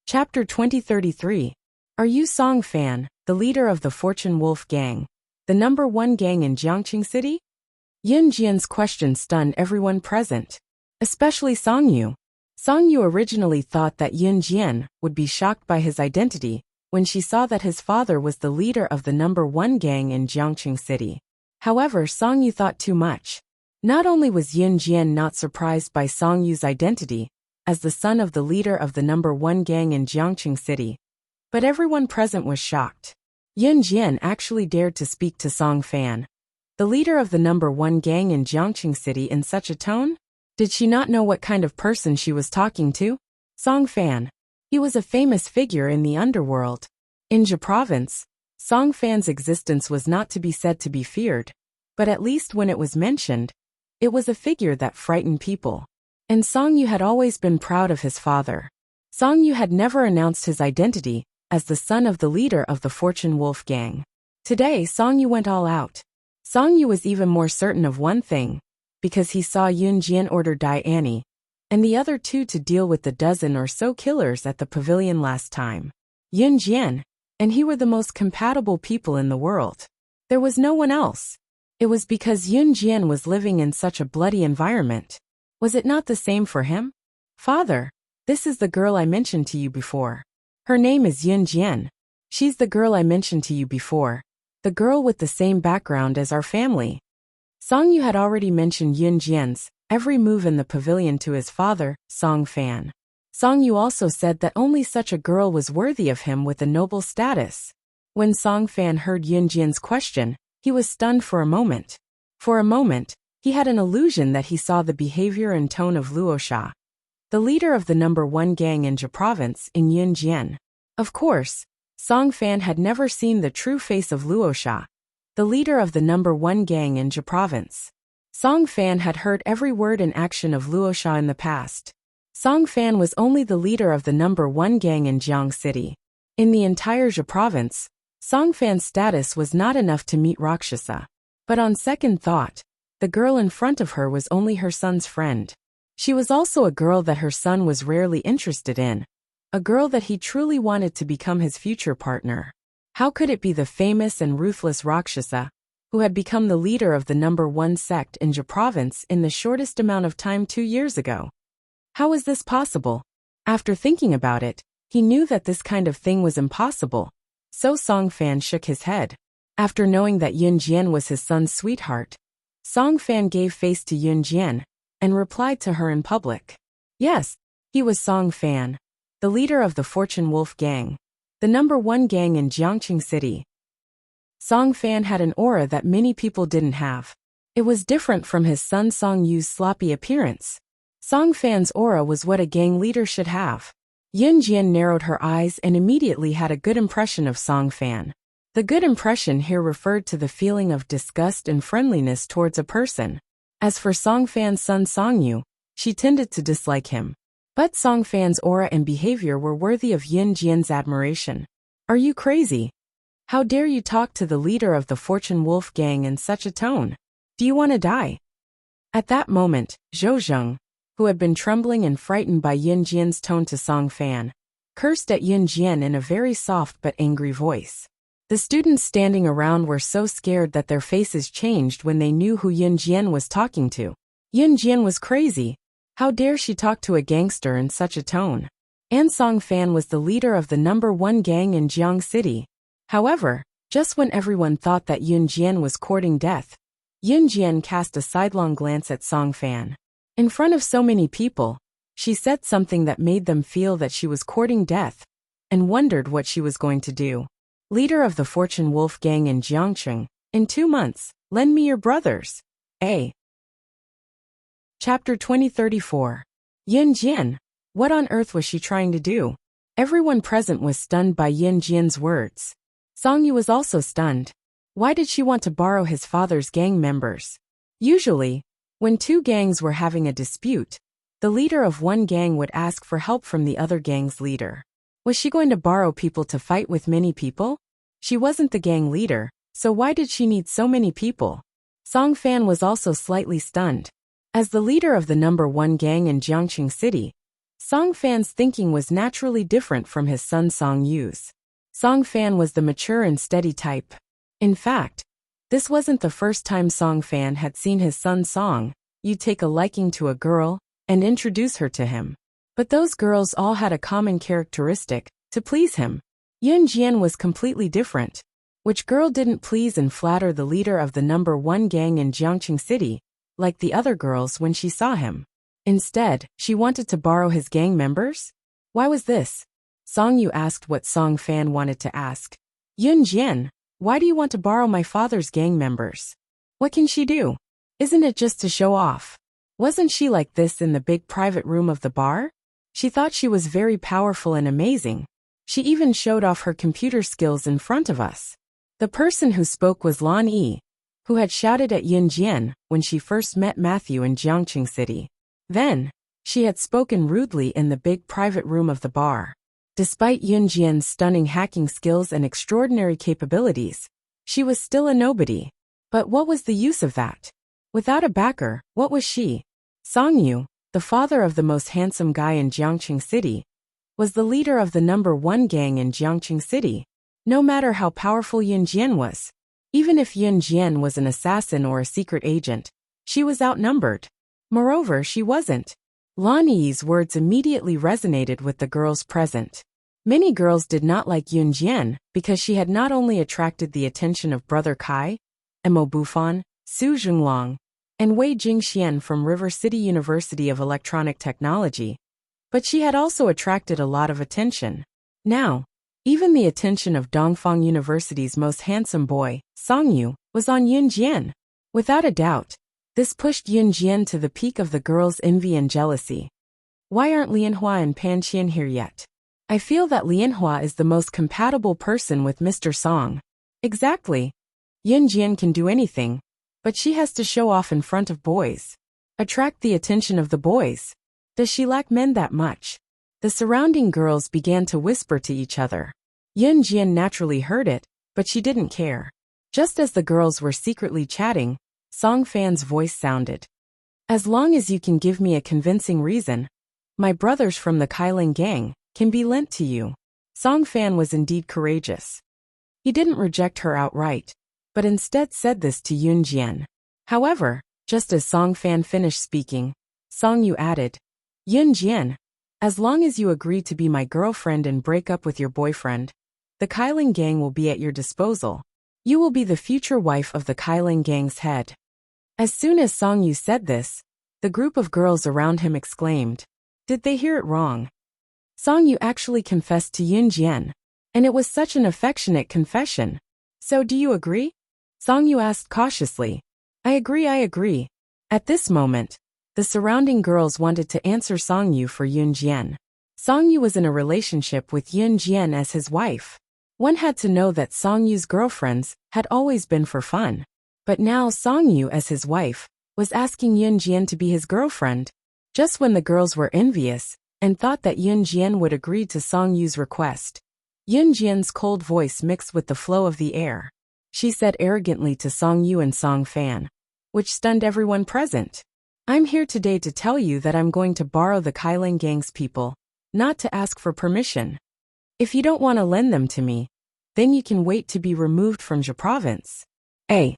Chapter 2033. Are you Song Fan, the leader of the Fortune Wolf Gang, the number one gang in Jiangqing City? Yun Jian's question stunned everyone present, especially Song Yu. Song Yu originally thought that Yun Jian would be shocked by his identity when she saw that his father was the leader of the number one gang in Jiangqing City. However, Song Yu thought too much. Not only was Yun Jian not surprised by Song Yu's identity as the son of the leader of the number one gang in Jiangqing City, but everyone present was shocked. Yun Jian actually dared to speak to Song Fan, the leader of the number one gang in Jiangqing City, in such a tone? Did she not know what kind of person she was talking to? Song Fan. He was a famous figure in the underworld. In Jia Province, Song Fan's existence was not to be said to be feared, but at least when it was mentioned, it was a figure that frightened people. And Song Yu had always been proud of his father. Song Yu had never announced his identity as the son of the leader of the Fortune Wolf Gang. Today, Song Yu went all out. Song Yu was even more certain of one thing, because he saw Yun Jian order Dai Annie and the other two to deal with the dozen or so killers at the pavilion last time. Yun Jian and he were the most compatible people in the world. There was no one else. It was because Yun Jian was living in such a bloody environment. Was it not the same for him? Father, this is the girl I mentioned to you before. Her name is Yun Jian. She's the girl I mentioned to you before. The girl with the same background as our family. Song Yu had already mentioned Yun Jian's every move in the pavilion to his father, Song Fan. Song Yu also said that only such a girl was worthy of him with a noble status. When Song Fan heard Yun Jian's question, he was stunned for a moment. For a moment, he had an illusion that he saw the behavior and tone of Luosha, the leader of the number one gang in Jia Province, in Yun Jian. Of course, Song Fan had never seen the true face of Luosha, the leader of the number one gang in Jia Province. Song Fan had heard every word and action of Luosha in the past. Song Fan was only the leader of the number one gang in Jiang City. In the entire Jia Province, Song Fan's status was not enough to meet Rakshasa. But on second thought, the girl in front of her was only her son's friend. She was also a girl that her son was rarely interested in, a girl that he truly wanted to become his future partner. How could it be the famous and ruthless Rakshasa, who had become the leader of the number one sect in Jia Province in the shortest amount of time 2 years ago? How was this possible? After thinking about it, he knew that this kind of thing was impossible. So Song Fan shook his head. After knowing that Yun Jian was his son's sweetheart, Song Fan gave face to Yun Jian and replied to her in public. Yes, he was Song Fan, the leader of the Fortune Wolf Gang, the number one gang in Jiangqing City. Song Fan had an aura that many people didn't have. It was different from his son Song Yu's sloppy appearance. Song Fan's aura was what a gang leader should have. Yun Jian narrowed her eyes and immediately had a good impression of Song Fan. The good impression here referred to the feeling of disgust and friendliness towards a person. As for Song Fan's son Song Yu, she tended to dislike him. But Song Fan's aura and behavior were worthy of Yun Jian's admiration. Are you crazy? How dare you talk to the leader of the Fortune Wolf Gang in such a tone? Do you want to die? At that moment, Zhou Zheng, who had been trembling and frightened by Yun Jian's tone to Song Fan, cursed at Yun Jian in a very soft but angry voice. The students standing around were so scared that their faces changed when they knew who Yun Jian was talking to. Yun Jian was crazy. How dare she talk to a gangster in such a tone? And Song Fan was the leader of the number one gang in Jiang City. However, just when everyone thought that Yun Jian was courting death, Yun Jian cast a sidelong glance at Song Fan. In front of so many people, she said something that made them feel that she was courting death, and wondered what she was going to do. Leader of the Fortune Wolf Gang in Jiangqing, in 2 months, lend me your brothers. A. Chapter 2034. Yun Jian. What on earth was she trying to do? Everyone present was stunned by Yun Jian's words. Song Yu was also stunned. Why did she want to borrow his father's gang members? Usually, when two gangs were having a dispute, the leader of one gang would ask for help from the other gang's leader. Was she going to borrow people to fight with many people? She wasn't the gang leader, so why did she need so many people? Song Fan was also slightly stunned. As the leader of the number one gang in Jiangqing City, Song Fan's thinking was naturally different from his son Song Yu's. Song Fan was the mature and steady type. In fact, this wasn't the first time Song Fan had seen his son Song Yu take a liking to a girl and introduce her to him. But those girls all had a common characteristic: to please him. Yun Jian was completely different. Which girl didn't please and flatter the leader of the #1 gang in Jiangqing City, like the other girls when she saw him? Instead, she wanted to borrow his gang members? Why was this? Song Yu asked what Song Fan wanted to ask. Yun Jian, why do you want to borrow my father's gang members? What can she do? Isn't it just to show off? Wasn't she like this in the big private room of the bar? She thought she was very powerful and amazing. She even showed off her computer skills in front of us. The person who spoke was Lan Yi, who had shouted at Yun Jian when she first met Matthew in Jiangqing City. Then, she had spoken rudely in the big private room of the bar. Despite Yun Jian's stunning hacking skills and extraordinary capabilities, she was still a nobody. But what was the use of that? Without a backer, what was she? Song Yu, the father of the most handsome guy in Jiangqing City, was the leader of the #1 gang in Jiangqing City. No matter how powerful Yun Jian was, even if Yun Jian was an assassin or a secret agent, she was outnumbered. Moreover, she wasn't. Lan Yi's words immediately resonated with the girls present. Many girls did not like Yun Jian because she had not only attracted the attention of Brother Kai, Mo Bufan, Su Zhonglong, and Wei Jingxian from River City University of Electronic Technology, but she had also attracted a lot of attention. Now, even the attention of Dongfang University's most handsome boy, Song Yu, was on Yun Jian. Without a doubt, this pushed Yun Jian to the peak of the girls' envy and jealousy. Why aren't Lianhua and Pan Qian here yet? I feel that Lianhua is the most compatible person with Mr. Song. Exactly. Yun Jian can do anything, but she has to show off in front of boys. Attract the attention of the boys. Does she lack men that much? The surrounding girls began to whisper to each other. Yun Jian naturally heard it, but she didn't care. Just as the girls were secretly chatting, Song Fan's voice sounded. As long as you can give me a convincing reason, my brothers from the Kailing gang can be lent to you. Song Fan was indeed courageous. He didn't reject her outright, but instead said this to Yun Jian. However, just as Song Fan finished speaking, Song Yu added, Yun Jian, as long as you agree to be my girlfriend and break up with your boyfriend, the Kailing gang will be at your disposal. You will be the future wife of the Kailing gang's head. As soon as Song Yu said this, the group of girls around him exclaimed, did they hear it wrong? Song Yu actually confessed to Yun Jian, and it was such an affectionate confession. So do you agree? Song Yu asked cautiously. I agree. At this moment, the surrounding girls wanted to answer Song Yu for Yun Jian. Song Yu was in a relationship with Yun Jian as his wife. One had to know that Song Yu's girlfriends had always been for fun. But now Song Yu as his wife was asking Yun Jian to be his girlfriend. Just when the girls were envious and thought that Yun Jian would agree to Song Yu's request, Yun Jian's cold voice mixed with the flow of the air. She said arrogantly to Song Yu and Song Fan, which stunned everyone present. I'm here today to tell you that I'm going to borrow the Kailing gang's people, not to ask for permission. If you don't want to lend them to me, then you can wait to be removed from Jia province. A.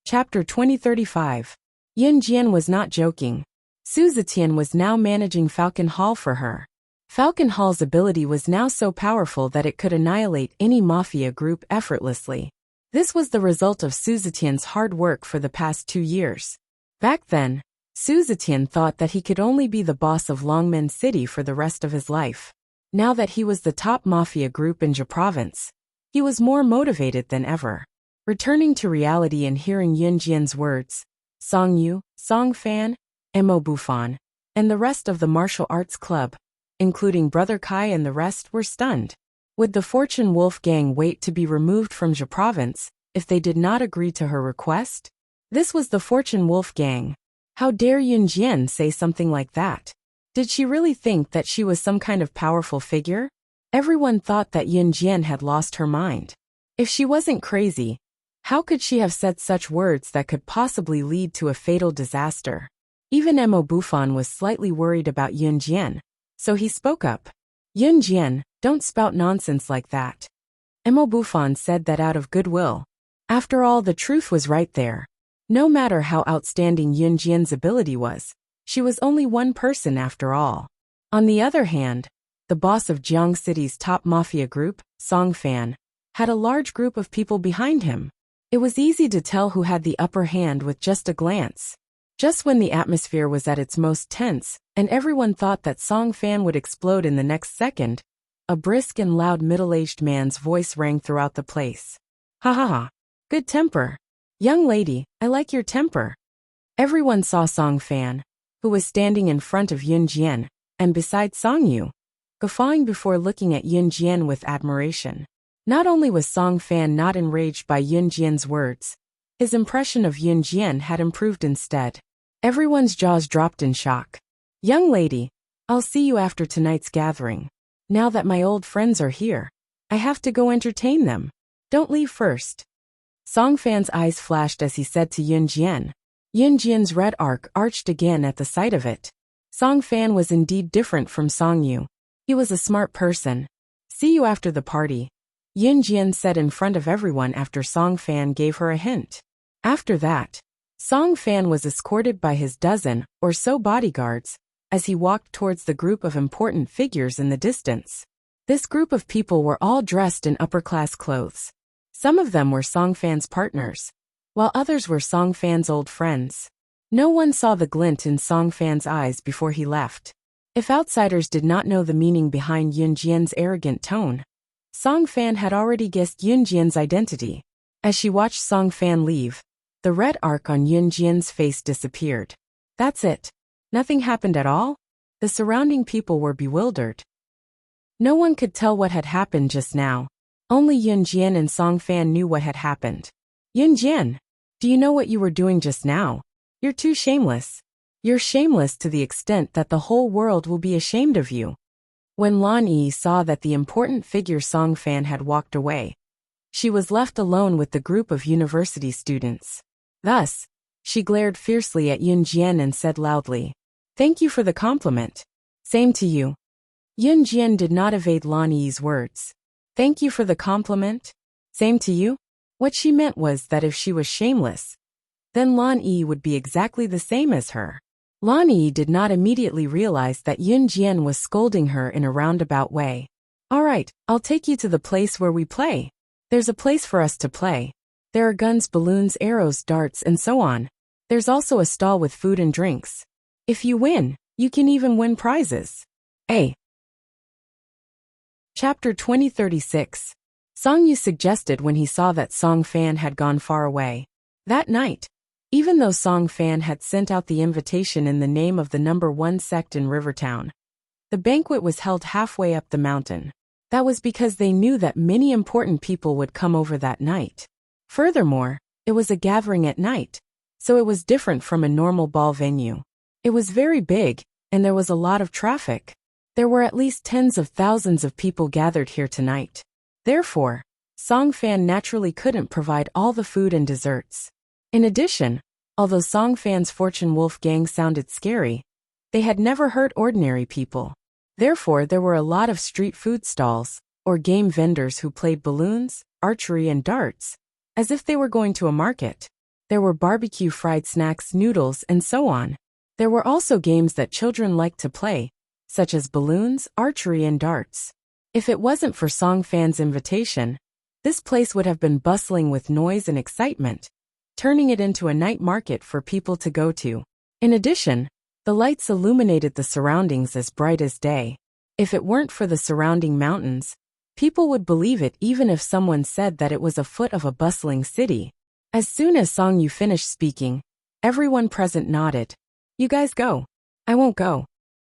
Chapter 2035. Yun Jian was not joking. Su Zetian was now managing Falcon Hall for her. Falcon Hall's ability was now so powerful that it could annihilate any mafia group effortlessly. This was the result of Su Zetian's hard work for the past 2 years. Back then, Su Zetian thought that he could only be the boss of Longmen City for the rest of his life. Now that he was the top mafia group in Jia province, he was more motivated than ever. Returning to reality and hearing Yun Jian's words, Song Yu, Song Fan, Mo Bufan, and the rest of the martial arts club, including Brother Kai and the rest, were stunned. Would the Fortune Wolf gang wait to be removed from Jia province if they did not agree to her request? This was the Fortune Wolf gang. How dare Yun Jian say something like that? Did she really think that she was some kind of powerful figure? Everyone thought that Yun Jian had lost her mind. If she wasn't crazy, how could she have said such words that could possibly lead to a fatal disaster? Even Emo Buffon was slightly worried about Yun Jian, so he spoke up. Yun Jian, don't spout nonsense like that. Emo Buffon said that out of goodwill. After all, the truth was right there. No matter how outstanding Yun Jian's ability was, she was only one person after all. On the other hand, the boss of Jiang City's top mafia group, Song Fan, had a large group of people behind him. It was easy to tell who had the upper hand with just a glance. Just when the atmosphere was at its most tense, and everyone thought that Song Fan would explode in the next second, a brisk and loud middle-aged man's voice rang throughout the place. Ha ha ha. Good temper. Young lady, I like your temper. Everyone saw Song Fan, who was standing in front of Yun Jian, and beside Song Yu, guffawing before looking at Yun Jian with admiration. Not only was Song Fan not enraged by Yun Jian's words, his impression of Yun Jian had improved instead. Everyone's jaws dropped in shock. Young lady, I'll see you after tonight's gathering. Now that my old friends are here, I have to go entertain them. Don't leave first. Song Fan's eyes flashed as he said to Yun Jian. Yun Jian's red arc arched again at the sight of it. Song Fan was indeed different from Song Yu. He was a smart person. See you after the party, Yun Jian said in front of everyone after Song Fan gave her a hint. After that, Song Fan was escorted by his dozen or so bodyguards as he walked towards the group of important figures in the distance. This group of people were all dressed in upper-class clothes. Some of them were Song Fan's partners, while others were Song Fan's old friends. No one saw the glint in Song Fan's eyes before he left. If outsiders did not know the meaning behind Yun Jian's arrogant tone, Song Fan had already guessed Yun Jian's identity. As she watched Song Fan leave, the red arc on Yun Jian's face disappeared. That's it. Nothing happened at all? The surrounding people were bewildered. No one could tell what had happened just now. Only Yun Jian and Song Fan knew what had happened. Yun Jian, do you know what you were doing just now? You're too shameless. You're shameless to the extent that the whole world will be ashamed of you. When Lan Yi saw that the important figure Song Fan had walked away, she was left alone with the group of university students. Thus, she glared fiercely at Yun Jian and said loudly, "Thank you for the compliment. Same to you." Yun Jian did not evade Lan Yi's words. Thank you for the compliment? Same to you? What she meant was that if she was shameless, then Lan Yi would be exactly the same as her. Lan Yi did not immediately realize that Yun Jian was scolding her in a roundabout way. All right, I'll take you to the place where we play. There's a place for us to play. There are guns, balloons, arrows, darts, and so on. There's also a stall with food and drinks. If you win, you can even win prizes. A. Chapter 2036. Song Yu suggested when he saw that Song Fan had gone far away. That night, even though Song Fan had sent out the invitation in the name of the #1 sect in Rivertown, the banquet was held halfway up the mountain. That was because they knew that many important people would come over that night. Furthermore, it was a gathering at night, so it was different from a normal ball venue. It was very big, and there was a lot of traffic. There were at least tens of thousands of people gathered here tonight. Therefore, Song Fan naturally couldn't provide all the food and desserts. In addition, although Song Fan's Fortune Wolf gang sounded scary, they had never hurt ordinary people. Therefore, there were a lot of street food stalls, or game vendors who played balloons, archery and darts, as if they were going to a market. There were barbecue fried snacks, noodles, and so on. There were also games that children liked to play, such as balloons, archery, and darts. If it wasn't for Song Fan's invitation, this place would have been bustling with noise and excitement, turning it into a night market for people to go to. In addition, the lights illuminated the surroundings as bright as day. If it weren't for the surrounding mountains, people would believe it even if someone said that it was a foot of a bustling city. As soon as Song Yu finished speaking, everyone present nodded. You guys go. I won't go.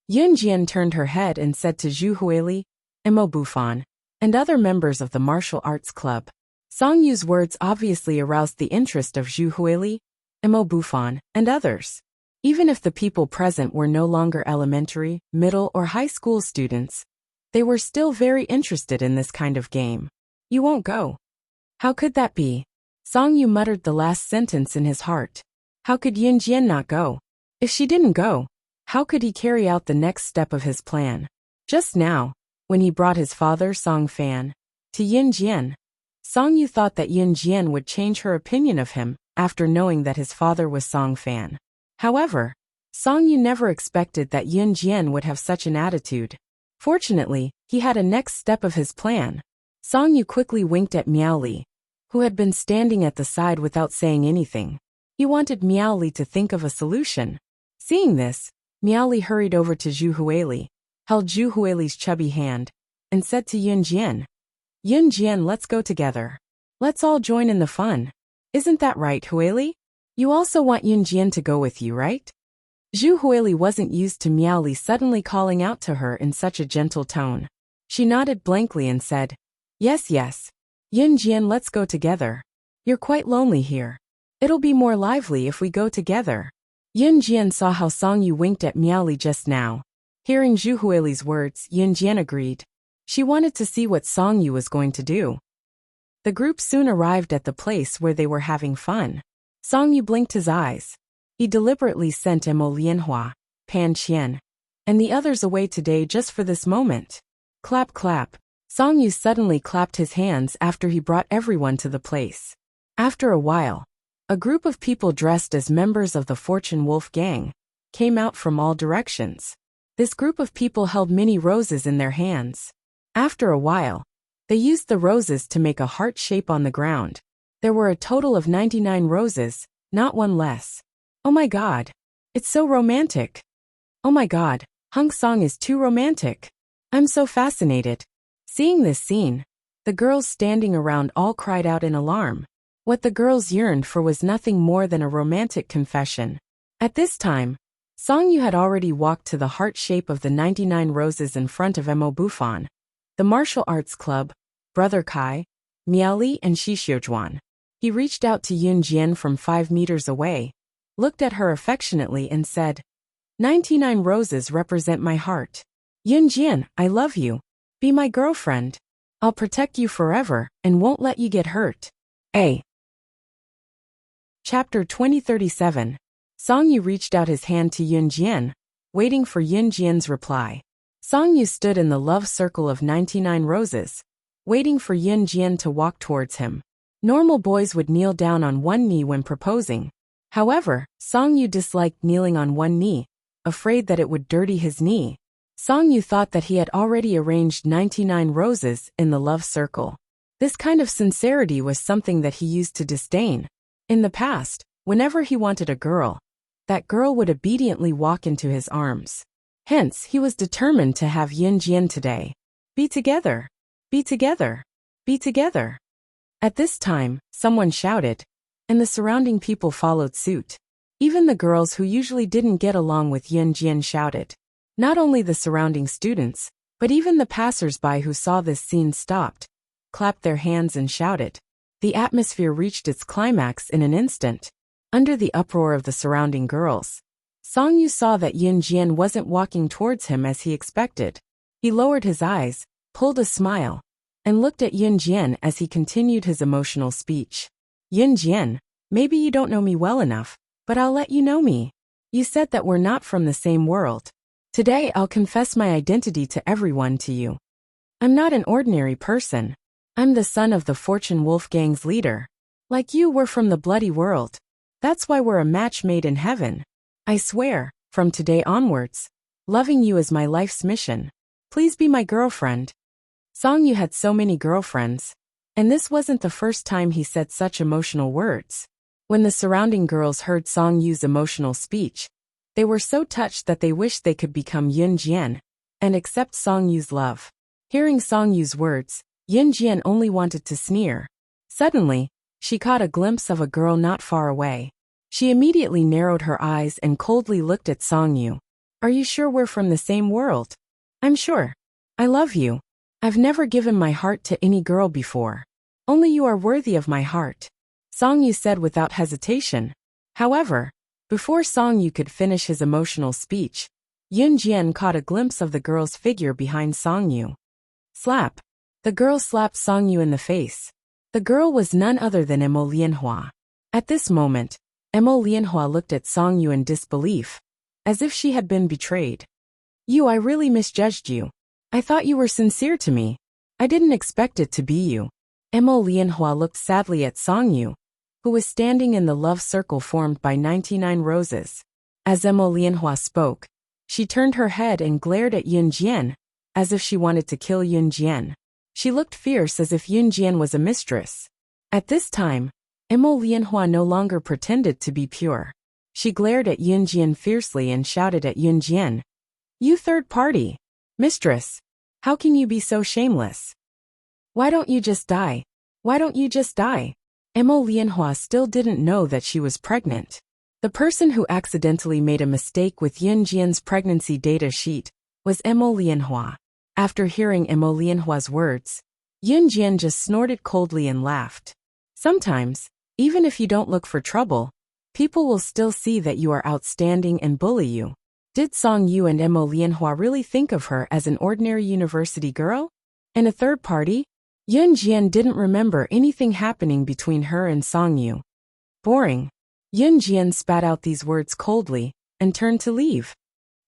Yun Jian turned her head and said to Zhu Huili, Emo Buffon, and other members of the martial arts club. Song Yu's words obviously aroused the interest of Zhu Huili, Emo Buffon, and others. Even if the people present were no longer elementary, middle, or high school students, they were still very interested in this kind of game. You won't go. How could that be? Song Yu muttered the last sentence in his heart. How could Yun Jian not go? If she didn't go, how could he carry out the next step of his plan? Just now, when he brought his father Song Fan to Yin Jian, Song Yu thought that Yin Jian would change her opinion of him after knowing that his father was Song Fan. However, Song Yu never expected that Yin Jian would have such an attitude. Fortunately, he had a next step of his plan. Song Yu quickly winked at Miao Li, who had been standing at the side without saying anything. He wanted Miao Li to think of a solution. Seeing this, Miao Li hurried over to Zhu Huili, held Zhu Huili's chubby hand, and said to Yin Jian, "Yin Jian, let's go together. Let's all join in the fun. Isn't that right, Huili? You also want Yin Jian to go with you, right?" Zhu Huili wasn't used to Miao Li suddenly calling out to her in such a gentle tone. She nodded blankly and said, Yes, Yin Jian, let's go together. You're quite lonely here. It'll be more lively if we go together." Yin Jian saw how Song Yu winked at Miao Li just now. Hearing Zhu Huili's words, Yin Jian agreed. She wanted to see what Song Yu was going to do. The group soon arrived at the place where they were having fun. Song Yu blinked his eyes. He deliberately sent Mo Lianhua, Pan Qian, and the others away today just for this moment. Clap clap. Song Yu suddenly clapped his hands after he brought everyone to the place. After a while, a group of people dressed as members of the Fortune Wolf gang came out from all directions. This group of people held many roses in their hands. After a while, they used the roses to make a heart shape on the ground. There were a total of 99 roses, not one less. Oh my god. It's so romantic. Oh my god, Hung Song is too romantic. I'm so fascinated. Seeing this scene, the girls standing around all cried out in alarm. What the girls yearned for was nothing more than a romantic confession. At this time, Song Yu had already walked to the heart shape of the 99 roses in front of Mo Bufan, the martial arts club, Brother Kai, Miao Li and Shi Xiujuan. He reached out to Yin Jian from 5 meters away, looked at her affectionately and said, 99 roses represent my heart. Yin Jian, I love you. Be my girlfriend. I'll protect you forever and won't let you get hurt. A. Chapter 2037. Song Yu reached out his hand to Yin Jian, waiting for Yin Jian's reply. Song Yu stood in the love circle of 99 roses, waiting for Yin Jian to walk towards him. Normal boys would kneel down on one knee when proposing. However, Song Yu disliked kneeling on one knee, afraid that it would dirty his knee. Song Yu thought that he had already arranged 99 roses in the love circle. This kind of sincerity was something that he used to disdain. In the past, whenever he wanted a girl, that girl would obediently walk into his arms. Hence, he was determined to have Yin Jian today. Be together. Be together. Be together. At this time, someone shouted, and the surrounding people followed suit. Even the girls who usually didn't get along with Yin Jian shouted. Not only the surrounding students, but even the passers-by who saw this scene stopped, clapped their hands and shouted. The atmosphere reached its climax in an instant. Under the uproar of the surrounding girls, Song Yu saw that Yin Jian wasn't walking towards him as he expected. He lowered his eyes, pulled a smile, and looked at Yin Jian as he continued his emotional speech. Yin Jian, maybe you don't know me well enough, but I'll let you know me. You said that we're not from the same world. Today I'll confess my identity to everyone to you. I'm not an ordinary person. I'm the son of the Fortune Wolf gang's leader. Like you, we're from the bloody world. That's why we're a match made in heaven. I swear, from today onwards, loving you is my life's mission. Please be my girlfriend. Song Yu had so many girlfriends, and this wasn't the first time he said such emotional words. When the surrounding girls heard Song Yu's emotional speech, they were so touched that they wished they could become Yin Jian and accept Song Yu's love. Hearing Song Yu's words, Yin Jian only wanted to sneer. Suddenly, she caught a glimpse of a girl not far away. She immediately narrowed her eyes and coldly looked at Song Yu. Are you sure we're from the same world? I'm sure. I love you. I've never given my heart to any girl before. Only you are worthy of my heart. Song Yu said without hesitation. However, before Song Yu could finish his emotional speech, Yin Jian caught a glimpse of the girl's figure behind Song Yu. Slap. The girl slapped Song Yu in the face. The girl was none other than Mo Lianhua. At this moment, Mo Lianhua looked at Song Yu in disbelief. as if she had been betrayed. I really misjudged you. I thought you were sincere to me. I didn't expect it to be you. Mo Lianhua looked sadly at Song Yu, who was standing in the love circle formed by 99 roses. As Mo Lianhua spoke, she turned her head and glared at Yun Jian, as if she wanted to kill Yun Jian. She looked fierce as if Yun Jian was a mistress. At this time, Mo Lianhua no longer pretended to be pure. She glared at Yun Jian fiercely and shouted at Yun Jian, "You third party! Mistress! How can you be so shameless? Why don't you just die? Why don't you just die?" Mo Lianhua still didn't know that she was pregnant. The person who accidentally made a mistake with Yun Jian's pregnancy data sheet was Mo Lianhua. After hearing Mo Lianhua's words, Yun Jian just snorted coldly and laughed. Sometimes, even if you don't look for trouble, people will still see that you are outstanding and bully you. Did Song Yu and Mo Lianhua really think of her as an ordinary university girl? And a third party? Yun Jian didn't remember anything happening between her and Song Yu. Boring. Yun Jian spat out these words coldly and turned to leave.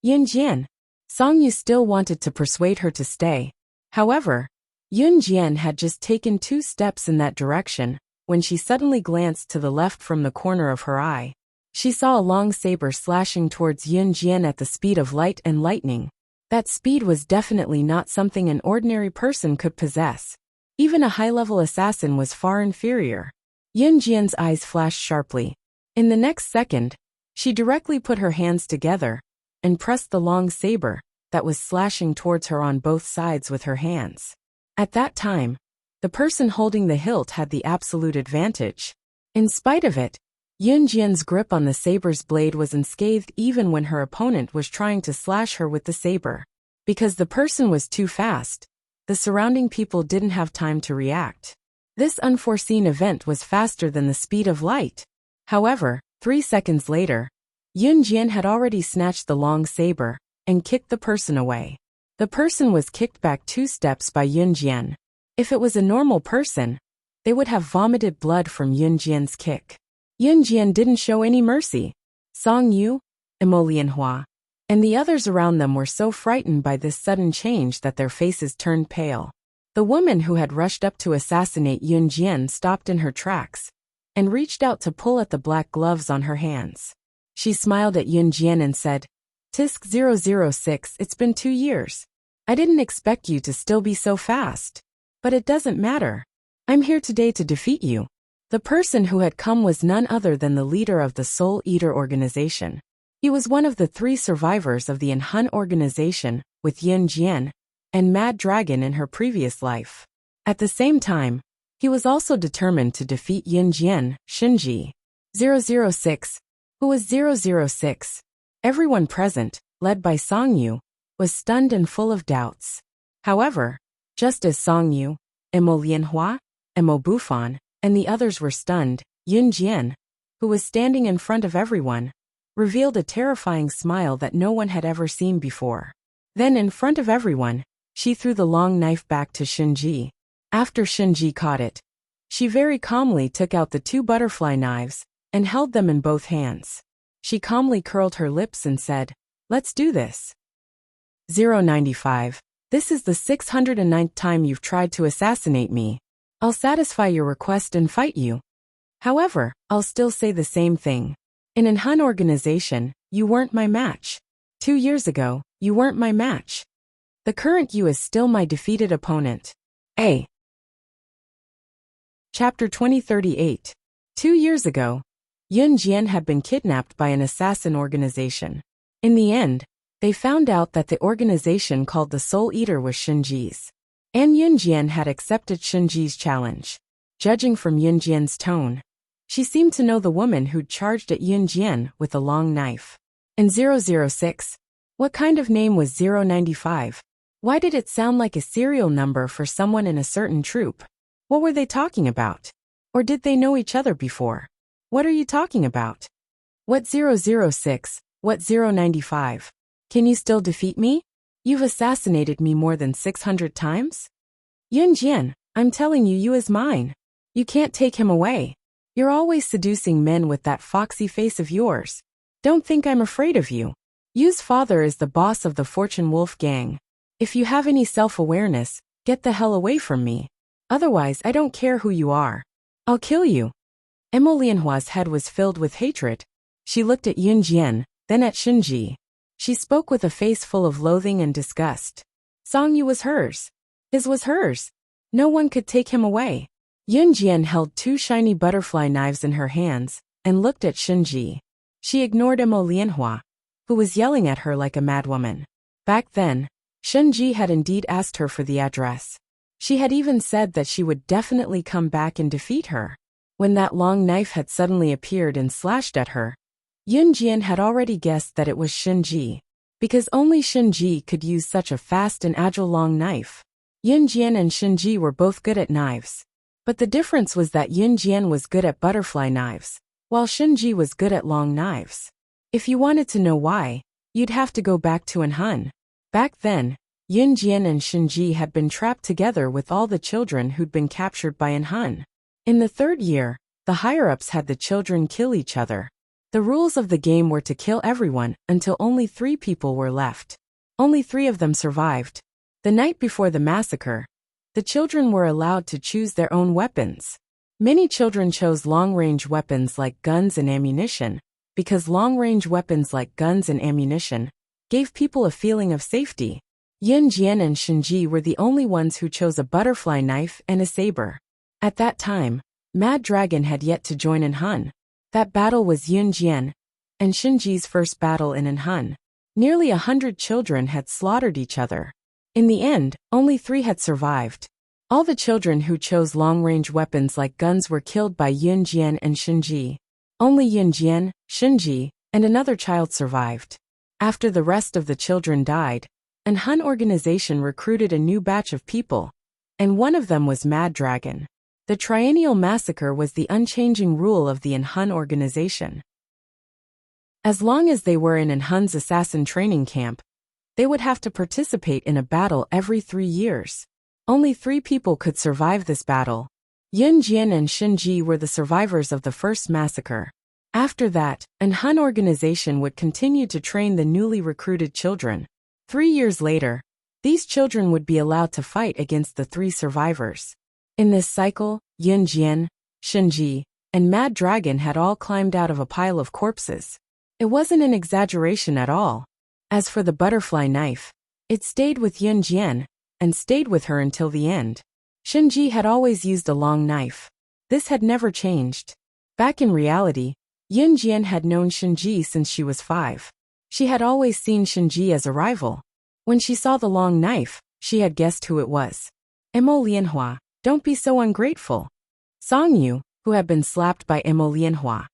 Yun Jian. Song Yu still wanted to persuade her to stay. However, Yun Jian had just taken 2 steps in that direction when she suddenly glanced to the left from the corner of her eye. She saw a long saber slashing towards Yun Jian at the speed of light and lightning. That speed was definitely not something an ordinary person could possess. Even a high-level assassin was far inferior. Yun Jian's eyes flashed sharply. In the next second, she directly put her hands together and pressed the long saber that was slashing towards her on both sides with her hands. At that time, the person holding the hilt had the absolute advantage. In spite of it, Yun Jian's grip on the saber's blade was unscathed even when her opponent was trying to slash her with the saber. Because the person was too fast, the surrounding people didn't have time to react. This unforeseen event was faster than the speed of light. However, 3 seconds later, Yun Jian had already snatched the long saber and kicked the person away. The person was kicked back 2 steps by Yun Jian. If it was a normal person, they would have vomited blood from Yun Jian's kick. Yun Jian didn't show any mercy. Song Yu, Mo Lianhua, and the others around them were so frightened by this sudden change that their faces turned pale. The woman who had rushed up to assassinate Yun Jian stopped in her tracks and reached out to pull at the black gloves on her hands. She smiled at Yun Jian and said, "Tisk 006, it's been 2 years. I didn't expect you to still be so fast. But it doesn't matter. I'm here today to defeat you." The person who had come was none other than the leader of the Soul Eater organization. He was one of the 3 survivors of the Enhun organization, with Yun Jian and Mad Dragon in her previous life. At the same time, he was also determined to defeat Yun Jian, Shinji. 006. Who was 006? Everyone present, led by Song Yu, was stunned and full of doubts. However, just as Song Yu, Mo Lianhua, Mo Bufan, and the others were stunned, Yun Jian, who was standing in front of everyone, revealed a terrifying smile that no one had ever seen before. Then in front of everyone, she threw the long knife back to Shinji. After Shinji caught it, she very calmly took out the 2 butterfly knives and held them in both hands. She calmly curled her lips and said, "Let's do this." 095. This is the 609th time you've tried to assassinate me. I'll satisfy your request and fight you. However, I'll still say the same thing. In an Hun organization, you weren't my match. 2 years ago, you weren't my match. The current you is still my defeated opponent. A. Chapter 2038. 2 years ago, Yun Jian had been kidnapped by an assassin organization. In the end, they found out that the organization called the Soul Eater was Shinji's. And Yun Jian had accepted Shinji's challenge. Judging from Yun Jian's tone, she seemed to know the woman who'd charged at Yun Jian with a long knife. And 006? What kind of name was 095? Why did it sound like a serial number for someone in a certain troop? What were they talking about? Or did they know each other before? What are you talking about? What 006? What 095? Can you still defeat me? You've assassinated me more than 600 times? Yun Jian, I'm telling you, you is mine. You can't take him away. You're always seducing men with that foxy face of yours. Don't think I'm afraid of you. Yu's father is the boss of the Fortune Wolf gang. If you have any self-awareness, get the hell away from me. Otherwise, I don't care who you are. I'll kill you. Emolianhua's head was filled with hatred. She looked at Yun Jian, then at Shinji. She spoke with a face full of loathing and disgust. Song Yu was hers. His was hers. No one could take him away. Yun Jian held 2 shiny butterfly knives in her hands and looked at Shinji. She ignored Emolianhua, who was yelling at her like a madwoman. Back then, Shinji had indeed asked her for the address. She had even said that she would definitely come back and defeat her. When that long knife had suddenly appeared and slashed at her, Yun Jian had already guessed that it was Shinji, because only Shinji could use such a fast and agile long knife. Yun Jian and Shinji were both good at knives. But the difference was that Yun Jian was good at butterfly knives, while Shinji was good at long knives. If you wanted to know why, you'd have to go back to Anhun. Back then, Yun Jian and Shinji had been trapped together with all the children who'd been captured by Anhun. In the 3rd year, the higher-ups had the children kill each other. The rules of the game were to kill everyone until only 3 people were left. Only 3 of them survived. The night before the massacre, the children were allowed to choose their own weapons. Many children chose long-range weapons like guns and ammunition, because long-range weapons like guns and ammunition gave people a feeling of safety. Yun Jian and Shinji were the only ones who chose a butterfly knife and a saber. At that time, Mad Dragon had yet to join Anhun. That battle was Yun Jian and Shinji's first battle in Anhun. Nearly 100 children had slaughtered each other. In the end, only 3 had survived. All the children who chose long-range weapons like guns were killed by Yun Jian and Shinji. Only Yun Jian, Shinji, and another child survived. After the rest of the children died, Anhun organization recruited a new batch of people, and one of them was Mad Dragon. The Triennial Massacre was the unchanging rule of the Anhun organization. As long as they were in Anhun's assassin training camp, they would have to participate in a battle every 3 years. Only 3 people could survive this battle. Yun Jian and Shinji were the survivors of the first massacre. After that, Anhun organization would continue to train the newly recruited children. 3 years later, these children would be allowed to fight against the 3 survivors. In this cycle, Yun Jian, Shinji, and Mad Dragon had all climbed out of a pile of corpses. It wasn't an exaggeration at all. As for the butterfly knife, it stayed with Yun Jian, and stayed with her until the end. Shinji had always used a long knife. This had never changed. Back in reality, Yun Jian had known Shinji since she was 5. She had always seen Shinji as a rival. When she saw the long knife, she had guessed who it was. Emolianhua, don't be so ungrateful. Song Yu, who had been slapped by Emolianhua,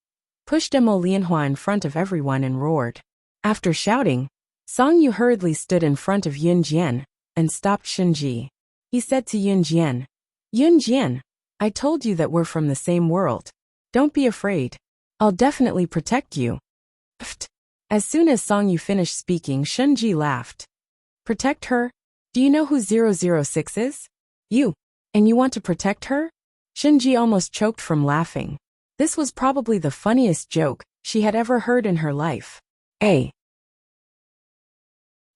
pushed Emolianhua in front of everyone and roared. After shouting, Song Yu hurriedly stood in front of Yun Jian and stopped Shinji. He said to Yun Jian, Yun Jian, I told you that we're from the same world. Don't be afraid. I'll definitely protect you. Pfft. As soon as Song Yu finished speaking, Shinji laughed. Protect her? Do you know who 006 is? You. And you want to protect her? Shinji almost choked from laughing. This was probably the funniest joke she had ever heard in her life.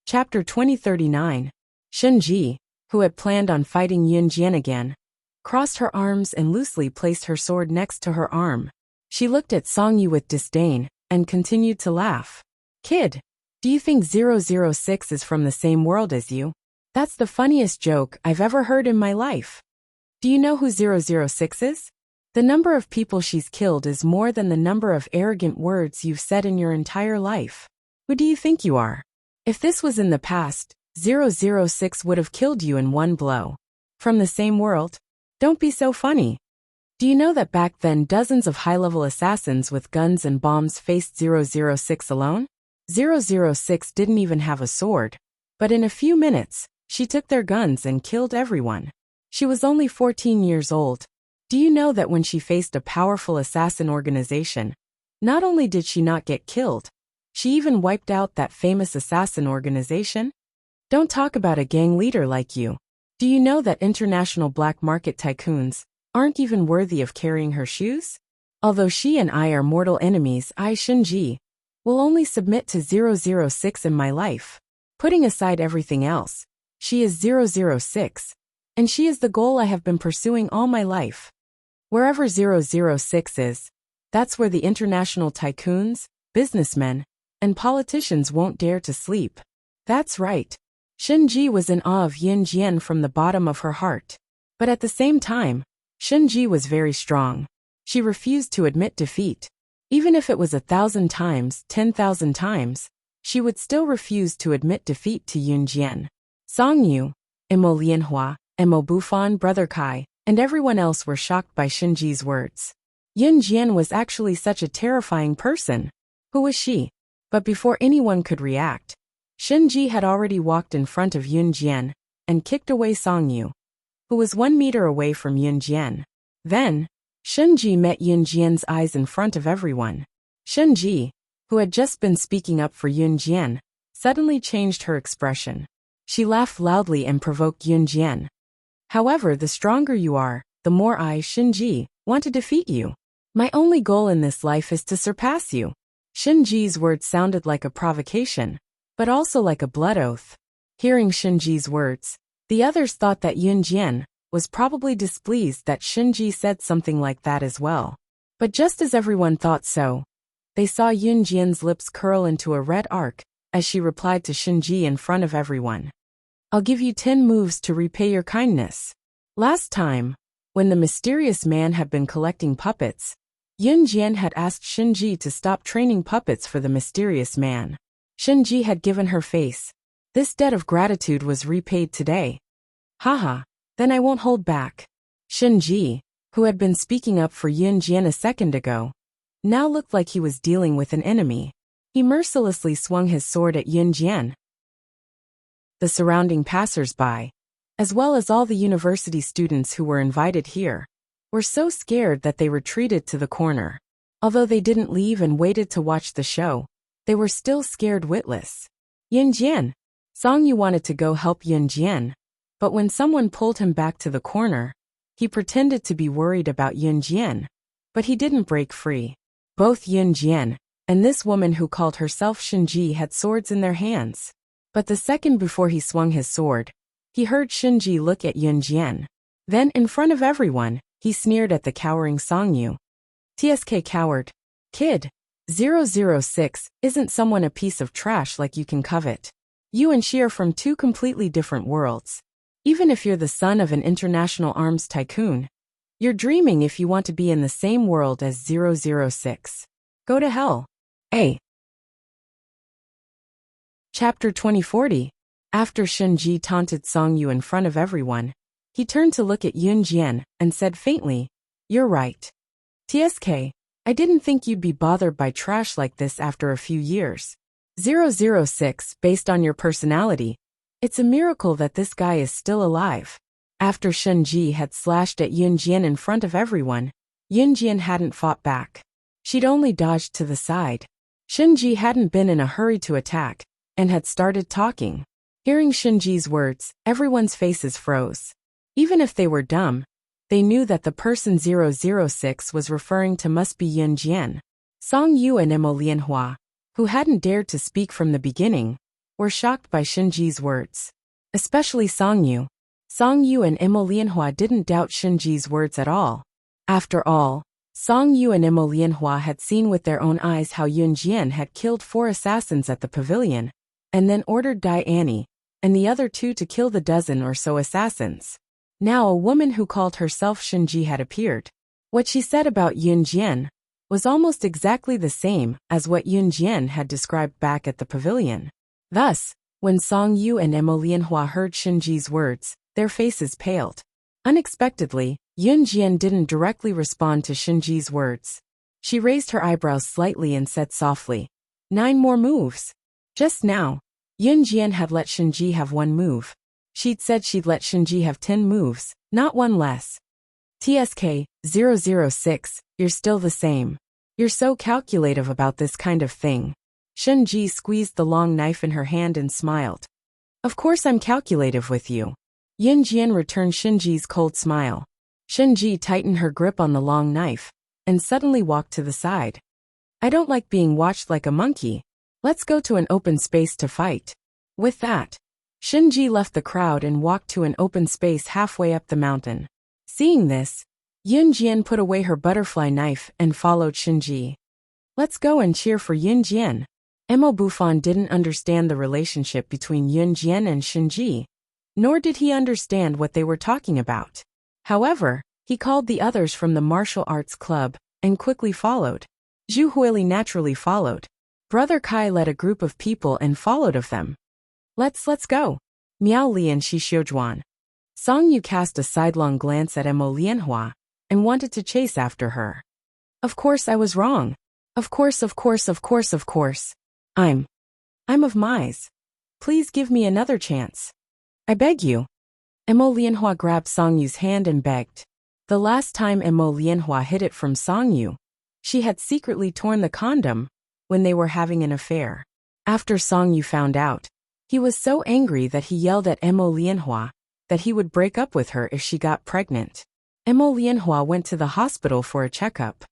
Chapter 2039. Shinji, who had planned on fighting Yun Jian again, crossed her arms and loosely placed her sword next to her arm. She looked at Song Yu with disdain and continued to laugh. Kid, do you think 006 is from the same world as you? That's the funniest joke I've ever heard in my life. Do you know who 006 is? The number of people she's killed is more than the number of arrogant words you've said in your entire life. Who do you think you are? If this was in the past, 006 would have killed you in one blow. From the same world? Don't be so funny. Do you know that back then dozens of high-level assassins with guns and bombs faced 006 alone? 006 didn't even have a sword. But in a few minutes, she took their guns and killed everyone. She was only 14 years old. Do you know that when she faced a powerful assassin organization, not only did she not get killed, she even wiped out that famous assassin organization? Don't talk about a gang leader like you. Do you know that international black market tycoons aren't even worthy of carrying her shoes? Although she and I are mortal enemies, Shinji, will only submit to 006 in my life. Putting aside everything else, she is 006, and she is the goal I have been pursuing all my life. Wherever 006 is, that's where the international tycoons, businessmen, and politicians won't dare to sleep. That's right. Shinji was in awe of Yin Jian from the bottom of her heart. But at the same time, Shinji was very strong. She refused to admit defeat. Even if it was 1,000 times, 10,000 times, she would still refuse to admit defeat to Yin Jian. Song Yu, Imo Lianhua, Imo Bufan, Brother Kai, and everyone else were shocked by Shinji's words. Yin Jian was actually such a terrifying person. Who was she? But before anyone could react, Shinji had already walked in front of Yin Jian and kicked away Song Yu, who was 1 meter away from Yin Jian. Then, Shinji met Yin Jian's eyes in front of everyone. Shinji, who had just been speaking up for Yin Jian, suddenly changed her expression. She laughed loudly and provoked Yin Jian. However, the stronger you are, the more I, Shinji, want to defeat you. My only goal in this life is to surpass you. Shinji's words sounded like a provocation, but also like a blood oath. Hearing Shinji's words, the others thought that Yin Jian was probably displeased that Shinji said something like that as well. But just as everyone thought so, they saw Yin Jian's lips curl into a red arc as she replied to Shinji in front of everyone. I'll give you 10 moves to repay your kindness. Last time, when the mysterious man had been collecting puppets, Yin Jian had asked Shinji to stop training puppets for the mysterious man. Shinji had given her face. This debt of gratitude was repaid today. Haha, then I won't hold back. Shinji, who had been speaking up for Yin Jian a second ago, now looked like he was dealing with an enemy. He mercilessly swung his sword at Yin Jian. The surrounding passers-by, as well as all the university students who were invited here, were so scared that they retreated to the corner. Although they didn't leave and waited to watch the show, they were still scared witless. Yin Jian. Song Yu wanted to go help Yin Jian, but when someone pulled him back to the corner, he pretended to be worried about Yin Jian, but he didn't break free. Both Yin Jian and this woman who called herself Shinji had swords in their hands. But the second before he swung his sword, he heard Shinji look at Yin Jian. Then, in front of everyone, he sneered at the cowering Song Yu. TSK coward. Kid. 006 isn't someone a piece of trash like you can covet. You and she are from 2 completely different worlds. Even if you're the son of an international arms tycoon, you're dreaming if you want to be in the same world as 006. Go to hell. A. Chapter 2040. After Shinji taunted Song Yu in front of everyone, he turned to look at Yin Jian and said faintly, "You're right. TSK, I didn't think you'd be bothered by trash like this after a few years. 006, based on your personality, it's a miracle that this guy is still alive." After Shinji had slashed at Yin Jian in front of everyone, Yin Jian hadn't fought back. She'd only dodged to the side. Shinji hadn't been in a hurry to attack, and had started talking. Hearing Shinji's words, everyone's faces froze. Even if they were dumb, they knew that the person 006 was referring to must be Yin Jian. Song Yu and Imo Lianhua, who hadn't dared to speak from the beginning, were shocked by Shinji's words. Especially Song Yu. Song Yu and Imo Lianhua didn't doubt Shinji's words at all. After all, Song Yu and Imo Lianhua had seen with their own eyes how Yin Jian had killed 4 assassins at the pavilion, and then ordered Dai Annie and the other 2 to kill the dozen or so assassins. Now a woman who called herself Shinji had appeared. What she said about Yin Jian was almost exactly the same as what Yin Jian had described back at the pavilion. Thus, when Song Yu and Imo Lianhua heard Shinji's words, their faces paled. Unexpectedly, Yin Jian didn't directly respond to Shinji's words. She raised her eyebrows slightly and said softly, 9 more moves. Just now, Yin Jian had let Shinji have 1 move. She'd said she'd let Shinji have 10 moves, not 1 less. TSK, 006, you're still the same. You're so calculative about this kind of thing. Shinji squeezed the long knife in her hand and smiled. Of course I'm calculative with you. Yin Jian returned Shinji's cold smile. Shinji tightened her grip on the long knife, and suddenly walked to the side. I don't like being watched like a monkey. Let's go to an open space to fight. With that, Shinji left the crowd and walked to an open space halfway up the mountain. Seeing this, Yunjian put away her butterfly knife and followed Shinji. Let's go and cheer for Yunjian. Emo Buffon didn't understand the relationship between Yunjian and Shinji, nor did he understand what they were talking about. However, he called the others from the martial arts club and quickly followed. Zhu Huili naturally followed. Brother Kai led a group of people and followed of them. Let's go. Miao Li and Shi Xiujuan. Song Yu cast a sidelong glance at Emo Lianhua and wanted to chase after her. Of course I was wrong. Of course. I'm of Mize. Please give me another chance. I beg you. Emo Lianhua grabbed Song Yu's hand and begged. The last time Emo Lianhua hid it from Song Yu, she had secretly torn the condom when they were having an affair. After Song Yu found out, he was so angry that he yelled at Emo Lianhua that he would break up with her if she got pregnant. Emo Lianhua went to the hospital for a checkup.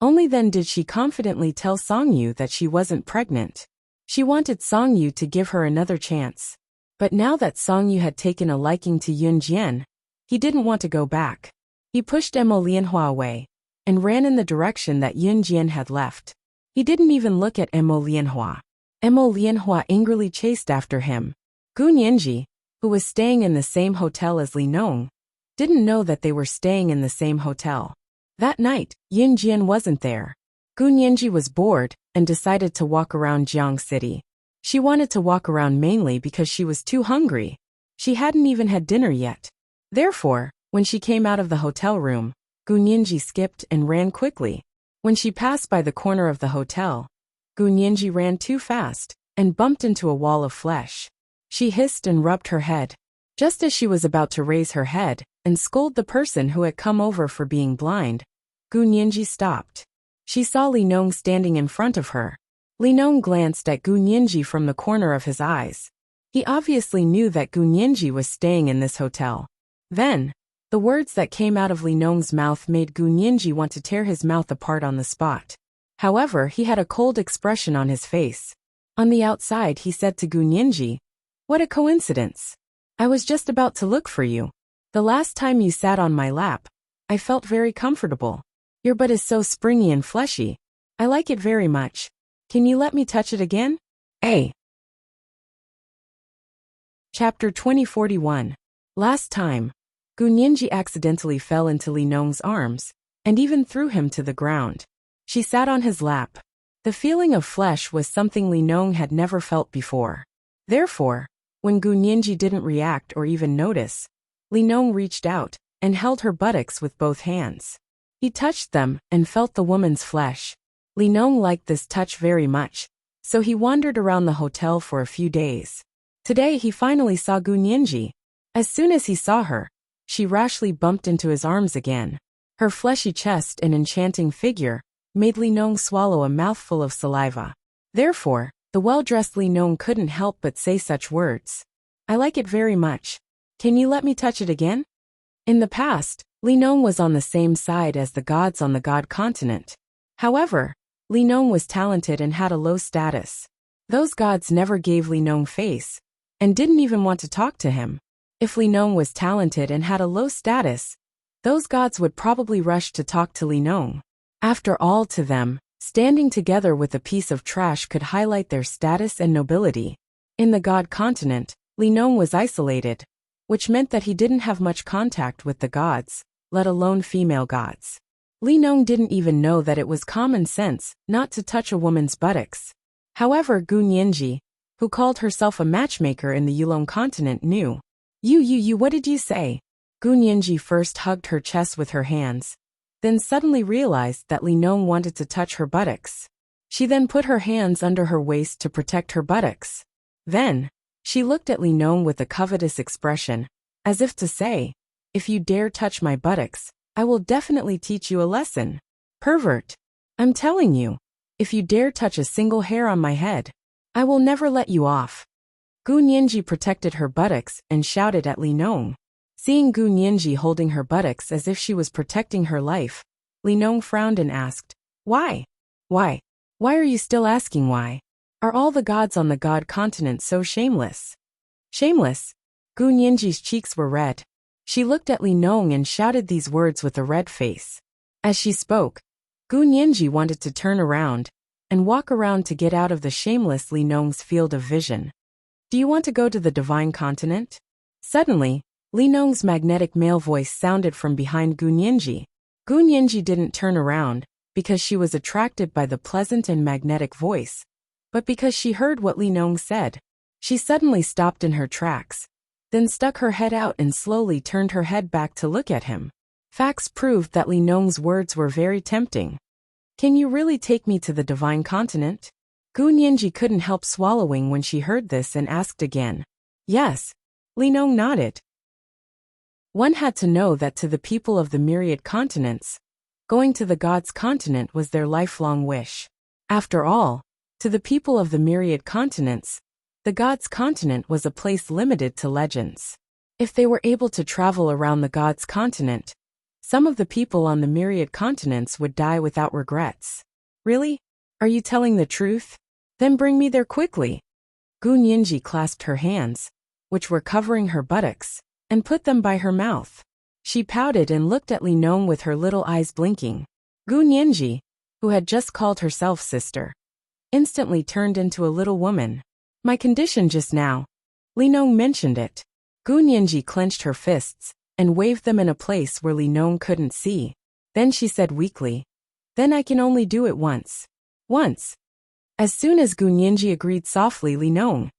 Only then did she confidently tell Song Yu that she wasn't pregnant. She wanted Song Yu to give her another chance. But now that Song Yu had taken a liking to Yunjian, he didn't want to go back. He pushed Emo Lianhua away and ran in the direction that Yunjian had left. He didn't even look at Emo Lianhua. Emo Lianhua angrily chased after him. Gu Nianji, who was staying in the same hotel as Li Nong, didn't know that they were staying in the same hotel. That night, Yunjian wasn't there. Gu Nianji was bored and decided to walk around Jiang City. She wanted to walk around mainly because she was too hungry. She hadn't even had dinner yet. Therefore, when she came out of the hotel room, Gu Nianji skipped and ran quickly. When she passed by the corner of the hotel, Gu Nianji ran too fast and bumped into a wall of flesh. She hissed and rubbed her head. Just as she was about to raise her head and scold the person who had come over for being blind, Gu Nianji stopped. She saw Li Nong standing in front of her. Li Nong glanced at Gu Nianji from the corner of his eyes. He obviously knew that Gu Nianji was staying in this hotel. Then, the words that came out of Li Nong's mouth made Gu Nianji want to tear his mouth apart on the spot. However, he had a cold expression on his face. On the outside he said to Gu Nianji, "What a coincidence. I was just about to look for you. The last time you sat on my lap, I felt very comfortable. Your butt is so springy and fleshy. I like it very much. Can you let me touch it again?" Chapter 2041. Last time, Gu Nianji accidentally fell into Li Nong's arms, and even threw him to the ground. She sat on his lap. The feeling of flesh was something Li Nong had never felt before. Therefore, when Gu Nianji didn't react or even notice, Li Nong reached out and held her buttocks with both hands. He touched them and felt the woman's flesh. Li Nong liked this touch very much, so he wandered around the hotel for a few days. Today he finally saw Gu Nianji. As soon as he saw her, she rashly bumped into his arms again. Her fleshy chest and enchanting figure made Li Nong swallow a mouthful of saliva. Therefore, the well-dressed Li Nong couldn't help but say such words. "I like it very much. Can you let me touch it again?" In the past, Li Nong was on the same side as the gods on the God continent. However, Li Nong was talented and had a low status. Those gods never gave Li Nong face, and didn't even want to talk to him. If Li Nong was talented and had a low status, those gods would probably rush to talk to Li Nong. After all, to them, standing together with a piece of trash could highlight their status and nobility. In the God continent, Li Nong was isolated, which meant that he didn't have much contact with the gods, let alone female gods. Li Nong didn't even know that it was common sense not to touch a woman's buttocks. However, Gu Nianji, who called herself a matchmaker in the Yulong continent, knew. You, what did you say?" Gu Nianji first hugged her chest with her hands, then suddenly realized that Li Nong wanted to touch her buttocks. She then put her hands under her waist to protect her buttocks. Then, she looked at Li Nong with a covetous expression, as if to say, "If you dare touch my buttocks, I will definitely teach you a lesson. Pervert. I'm telling you, if you dare touch a single hair on my head, I will never let you off." Gu Nianji protected her buttocks and shouted at Li Nong. Seeing Gu Nianji holding her buttocks as if she was protecting her life, Li Nong frowned and asked, Why? Why? Why are you still asking why? Are all the gods on the god continent so shameless? Shameless? Gu Nianji's cheeks were red. She looked at Li Nong and shouted these words with a red face. As she spoke, Gu Nianji wanted to turn around and walk around to get out of the shameless Li Nong's field of vision. Do you want to go to the divine continent? Suddenly, Li Nong's magnetic male voice sounded from behind Gu Nianji. Gu Nianji didn't turn around because she was attracted by the pleasant and magnetic voice, but because she heard what Li Nong said. She suddenly stopped in her tracks, then stuck her head out and slowly turned her head back to look at him. Facts proved that Li Nong's words were very tempting. Can you really take me to the divine continent? Gu Nianji couldn't help swallowing when she heard this and asked again. Yes. Li Nong nodded. One had to know that to the people of the myriad continents, going to the gods' continent was their lifelong wish. After all, to the people of the myriad continents, the gods' continent was a place limited to legends. If they were able to travel around the gods' continent, some of the people on the myriad continents would die without regrets. Really? Are you telling the truth? Then bring me there quickly. Gu Nianji clasped her hands, which were covering her buttocks, and put them by her mouth. She pouted and looked at Li Nong with her little eyes blinking. Gu Nianji, who had just called herself sister, instantly turned into a little woman. My condition just now. Li Nong mentioned it. Gu Nianji clenched her fists and waved them in a place where Li Nong couldn't see. Then she said weakly, "Then I can only do it once." Once. As soon as Gu Nianji agreed softly, Li Nong.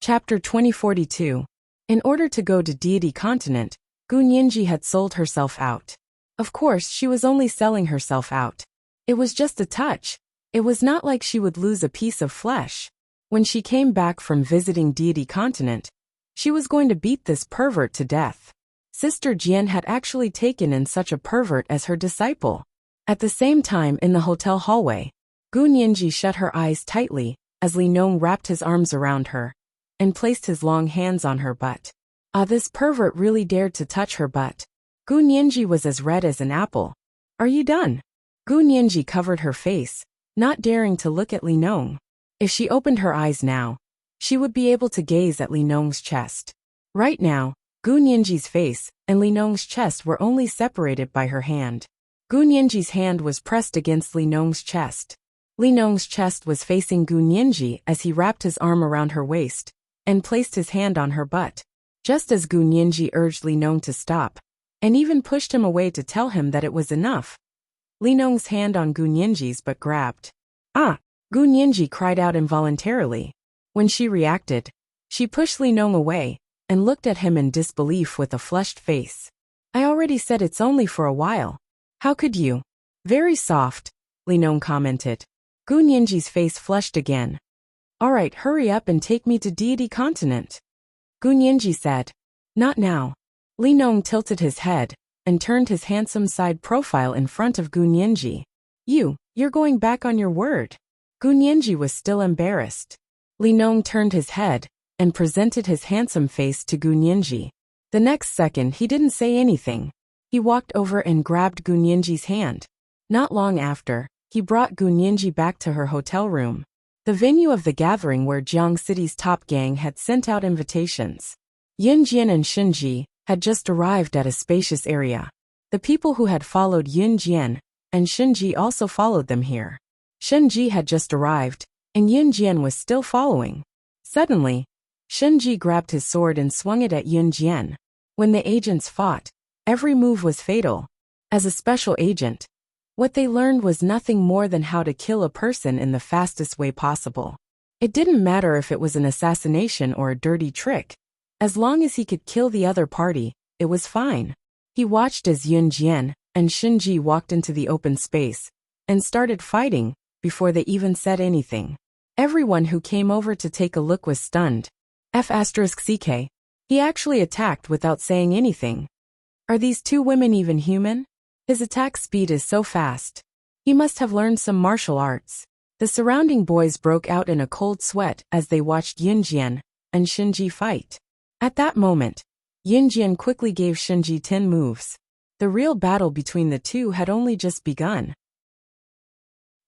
Chapter 2042. In order to go to Deity Continent, Gu Nianji had sold herself out. Of course, she was only selling herself out. It was just a touch. It was not like she would lose a piece of flesh. When she came back from visiting Deity Continent, she was going to beat this pervert to death. Sister Jian had actually taken in such a pervert as her disciple. At the same time in the hotel hallway, Gu Nianji shut her eyes tightly as Li Nong wrapped his arms around her and placed his long hands on her butt. This pervert really dared to touch her butt. Gu Nianji was as red as an apple. Are you done? Gu Nianji covered her face, not daring to look at Li Nong. If she opened her eyes now, she would be able to gaze at Li Nong's chest. Right now, Gu Nianji's face and Li Nong's chest were only separated by her hand. Gu Nianji's hand was pressed against Li Nong's chest. Li Nong's chest was facing Gu Nianji as he wrapped his arm around her waist and placed his hand on her butt. Just as Gu Nianji urged Li Nong to stop, and even pushed him away to tell him that it was enough, Li Nong's hand on Gu Nianji's butt grabbed. Ah! Gu Nianji cried out involuntarily. When she reacted, she pushed Li Nong away and looked at him in disbelief with a flushed face. I already said it's only for a while. How could you? Very soft, Li Nong commented. Gu Nianji's face flushed again. All right, hurry up and take me to Deity Continent. Gu Nianji said. Not now. Li Nong tilted his head and turned his handsome side profile in front of Gu Nianji. You're going back on your word. Gu Nianji was still embarrassed. Li Nong turned his head and presented his handsome face to Gu Nianji. The next second he didn't say anything. He walked over and grabbed Gu Nianji's hand. Not long after, he brought Gu Nianji back to her hotel room, the venue of the gathering where Jiang City's top gang had sent out invitations. Yun Jian and Shen Ji had just arrived at a spacious area. The people who had followed Yun Jian and Shen Ji also followed them here. Shen Ji had just arrived, and Yun Jian was still following. Suddenly, Shen Ji grabbed his sword and swung it at Yun Jian. When the agents fought, every move was fatal. As a special agent, what they learned was nothing more than how to kill a person in the fastest way possible. It didn't matter if it was an assassination or a dirty trick. As long as he could kill the other party, it was fine. He watched as Yun Jian and Shen Ji walked into the open space and started fighting before they even said anything. Everyone who came over to take a look was stunned. F***ck. He actually attacked without saying anything. Are these two women even human? His attack speed is so fast. He must have learned some martial arts. The surrounding boys broke out in a cold sweat as they watched Yun Jian and Shen Ji fight. At that moment, Yun Jian quickly gave Shen Ji 10 moves. The real battle between the two had only just begun.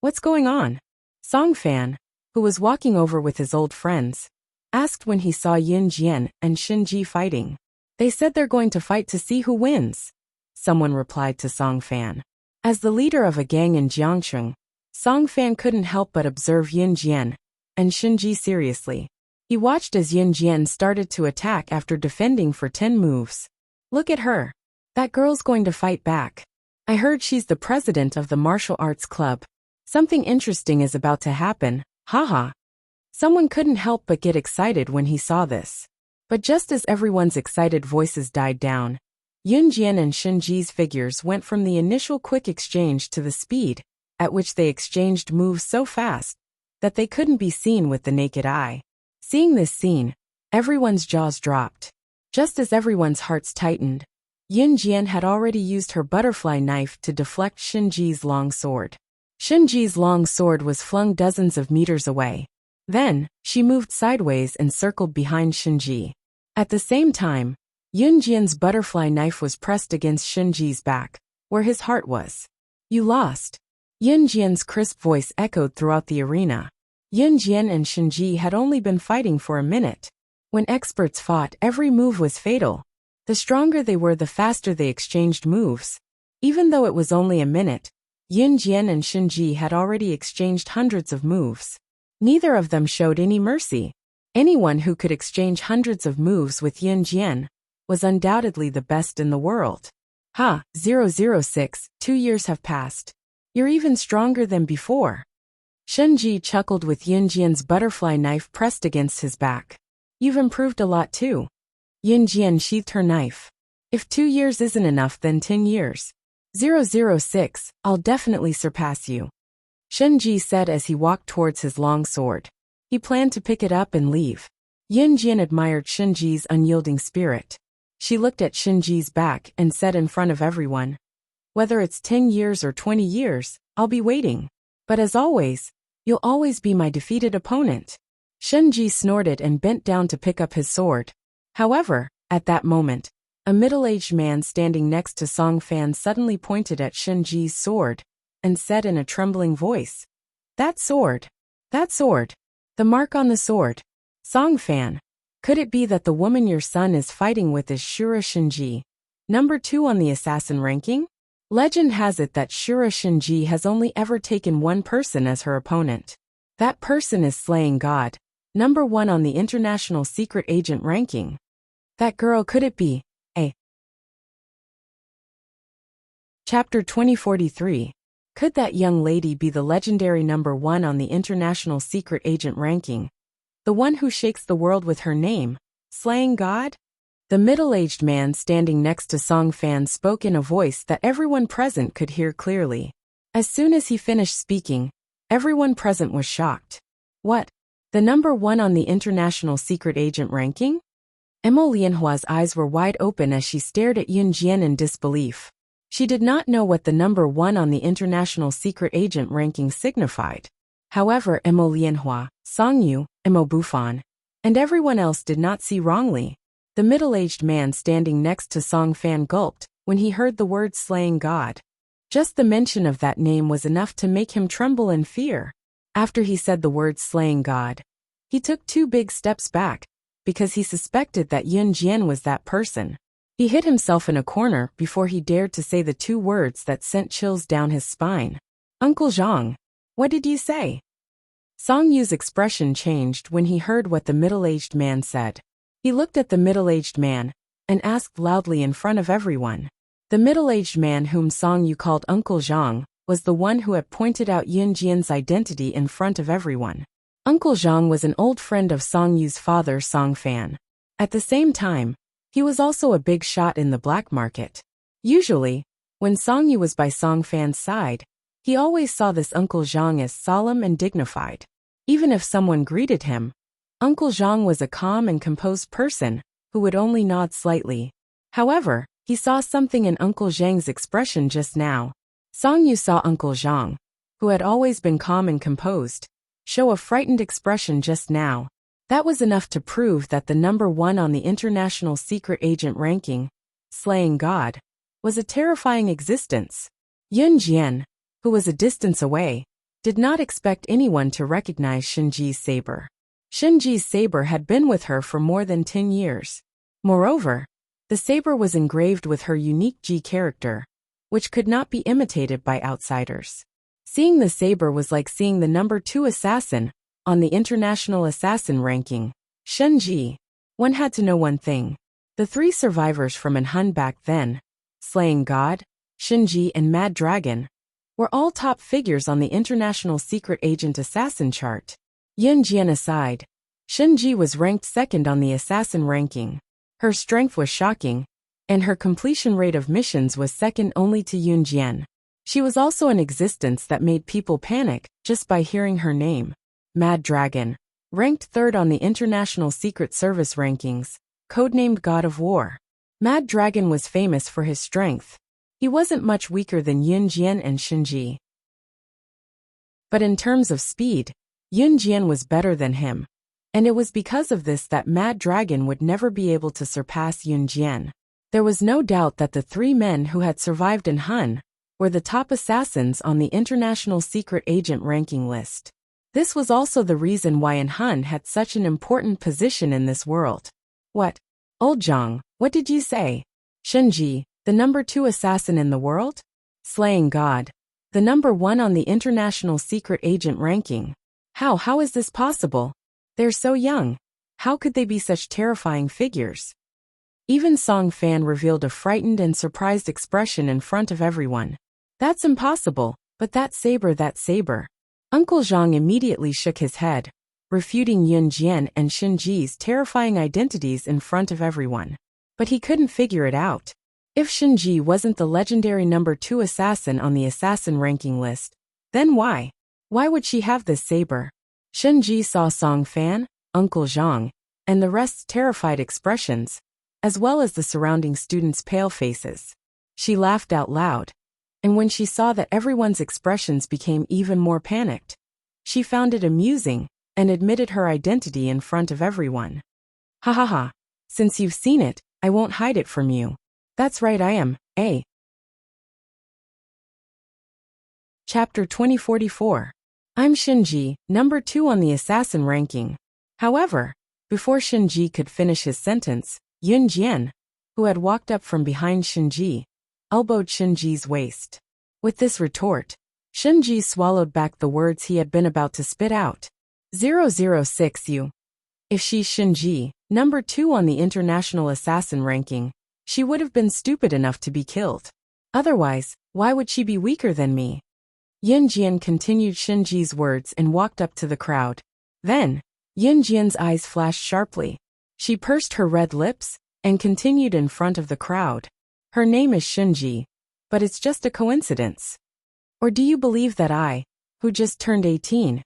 What's going on? Song Fan, who was walking over with his old friends, asked when he saw Yin Jian and Shinji fighting. They said they're going to fight to see who wins, someone replied to Song Fan. As the leader of a gang in Jiangcheng, Song Fan couldn't help but observe Yin Jian and Shinji seriously. He watched as Yin Jian started to attack after defending for 10 moves. Look at her. That girl's going to fight back. I heard she's the president of the martial arts club. Something interesting is about to happen, haha. Someone couldn't help but get excited when he saw this. But just as everyone's excited voices died down, Yin Jian and Shinji's figures went from the initial quick exchange to the speed at which they exchanged moves so fast that they couldn't be seen with the naked eye. Seeing this scene, everyone's jaws dropped. Just as everyone's hearts tightened, Yin Jian had already used her butterfly knife to deflect Shinji's long sword. Shinji's long sword was flung dozens of meters away. Then, she moved sideways and circled behind Shinji. At the same time, Yin Jian's butterfly knife was pressed against Shinji's back, where his heart was. You lost. Yin Jian's crisp voice echoed throughout the arena. Yin Jian and Shinji had only been fighting for a minute. When experts fought, every move was fatal. The stronger they were, the faster they exchanged moves. Even though it was only a minute, Yin Jian and Shinji had already exchanged hundreds of moves. Neither of them showed any mercy. Anyone who could exchange hundreds of moves with Yin Jian was undoubtedly the best in the world. 006, 2 years have passed. You're even stronger than before. Shinji chuckled with Yin Jian's butterfly knife pressed against his back. You've improved a lot too. Yin Jian sheathed her knife. If 2 years isn't enough, then 10 years. 006, I'll definitely surpass you. Shinji said as he walked towards his long sword. He planned to pick it up and leave. Yin Jian admired Shinji's unyielding spirit. She looked at Shinji's back and said in front of everyone, whether it's 10 years or 20 years, I'll be waiting. But as always, you'll always be my defeated opponent. Shinji snorted and bent down to pick up his sword. However, at that moment, a middle-aged man standing next to Song Fan suddenly pointed at Shinji's sword and said in a trembling voice, That sword. The mark on the sword. Song Fan. Could it be that the woman your son is fighting with is Shura Shinji, number 2 on the assassin ranking? Legend has it that Shura Shinji has only ever taken one person as her opponent. That person is Slaying God, number 1 on the international secret agent ranking. That girl, could it be? Chapter 2043. Could that young lady be the legendary number 1 on the international secret agent ranking? The one who shakes the world with her name, Slaying God? The middle-aged man standing next to Song Fan spoke in a voice that everyone present could hear clearly. As soon as he finished speaking, everyone present was shocked. What? The number 1 on the international secret agent ranking? Emo Lianhua's eyes were wide open as she stared at Yin Jian in disbelief. She did not know what the number 1 on the international secret agent ranking signified. However, Emo Lianhua, Song Yu, Emo Bufan, and everyone else did not see wrongly. The middle-aged man standing next to Song Fan gulped when he heard the word Slaying God. Just the mention of that name was enough to make him tremble in fear. After he said the word Slaying God, he took 2 big steps back, because he suspected that Yin Jian was that person. He hid himself in a corner before he dared to say the 2 words that sent chills down his spine. Uncle Zhang, what did you say? Song Yu's expression changed when he heard what the middle-aged man said. He looked at the middle-aged man and asked loudly in front of everyone. The middle-aged man whom Song Yu called Uncle Zhang was the one who had pointed out Yin Jian's identity in front of everyone. Uncle Zhang was an old friend of Song Yu's father, Song Fan. At the same time, he was also a big shot in the black market. Usually, when Song Yu was by Song Fan's side, he always saw this Uncle Zhang as solemn and dignified. Even if someone greeted him, Uncle Zhang was a calm and composed person who would only nod slightly. However, he saw something in Uncle Zhang's expression just now. Song Yu saw Uncle Zhang, who had always been calm and composed, show a frightened expression just now. That was enough to prove that the number 1 on the international secret agent ranking, Slaying God, was a terrifying existence. Yun Jian, who was a distance away, did not expect anyone to recognize Shinji's saber. Shinji's saber had been with her for more than 10 years. Moreover, the saber was engraved with her unique Ji character, which could not be imitated by outsiders. Seeing the saber was like seeing the number 2 assassin on the international assassin ranking, Shinji. One had to know one thing. The 3 survivors from Anhun back then, Slaying God, Shinji and Mad Dragon, were all top figures on the international secret agent assassin chart. Yun Jian aside, Shinji was ranked 2nd on the assassin ranking. Her strength was shocking, and her completion rate of missions was second only to Yun Jian. She was also an existence that made people panic just by hearing her name. Mad Dragon, ranked 3rd on the International Secret Service rankings, codenamed God of War. Mad Dragon was famous for his strength. He wasn't much weaker than Yun Jian and Shinji. But in terms of speed, Yun Jian was better than him, and it was because of this that Mad Dragon would never be able to surpass Yun Jian. There was no doubt that the 3 men who had survived in Hun were the top assassins on the International Secret Agent ranking list. This was also the reason why Hun had such an important position in this world. What? Old Zhang, what did you say? Shinji, the number 2 assassin in the world? Slaying God, the number 1 on the International Secret Agent ranking. How is this possible? They're so young. How could they be such terrifying figures? Even Song Fan revealed a frightened and surprised expression in front of everyone. That's impossible, but that saber. Uncle Zhang immediately shook his head, refuting Yun Jian and Shinji's terrifying identities in front of everyone. But he couldn't figure it out. If Shinji wasn't the legendary number 2 assassin on the assassin ranking list, then why? Why would she have this saber? Shinji saw Song Fan, Uncle Zhang, and the rest's terrified expressions, as well as the surrounding students' pale faces. She laughed out loud, and when she saw that everyone's expressions became even more panicked, she found it amusing and admitted her identity in front of everyone. Ha ha ha. Since you've seen it, I won't hide it from you. That's right, I am, eh? Chapter 2044. I'm Shinji, number 2 on the assassin ranking. However, before Shinji could finish his sentence, Yun Jian, who had walked up from behind Shinji, elbowed Shinji's waist. With this retort, Shinji swallowed back the words he had been about to spit out. 006 you. If she's Shinji, number 2 on the international assassin ranking, she would have been stupid enough to be killed. Otherwise, why would she be weaker than me? Yun Jian continued Shinji's words and walked up to the crowd. Then, Yun Jian's eyes flashed sharply. She pursed her red lips and continued in front of the crowd. Her name is Shinji, but it's just a coincidence. Or do you believe that I, who just turned 18,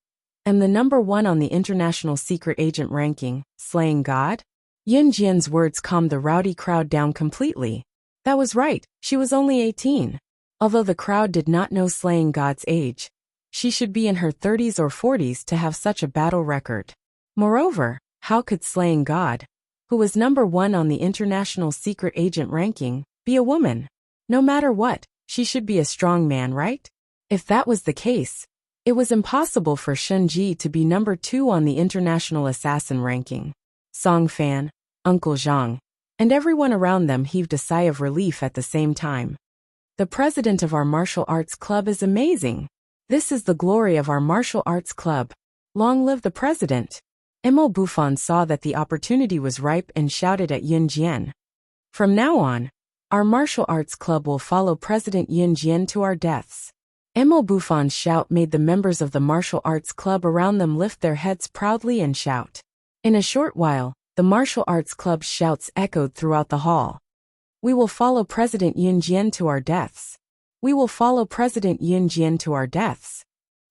am the number 1 on the international secret agent ranking, Slaying God? Yun Jian's words calmed the rowdy crowd down completely. That was right, she was only 18. Although the crowd did not know Slaying God's age, she should be in her 30s or 40s to have such a battle record. Moreover, how could Slaying God, who was number 1 on the international secret agent ranking, be a woman? No matter what, she should be a strong man, right? If that was the case, it was impossible for Shinji to be number 2 on the international assassin ranking. Song Fan, Uncle Zhang, and everyone around them heaved a sigh of relief at the same time. The president of our martial arts club is amazing. This is the glory of our martial arts club. Long live the president. Mo Buffon saw that the opportunity was ripe and shouted at Yun Jian. From now on, our martial arts club will follow President Yun Jian to our deaths. Mo Buffon's shout made the members of the martial arts club around them lift their heads proudly and shout. In a short while, the martial arts club's shouts echoed throughout the hall. We will follow President Yun Jian to our deaths. We will follow President Yun Jian to our deaths.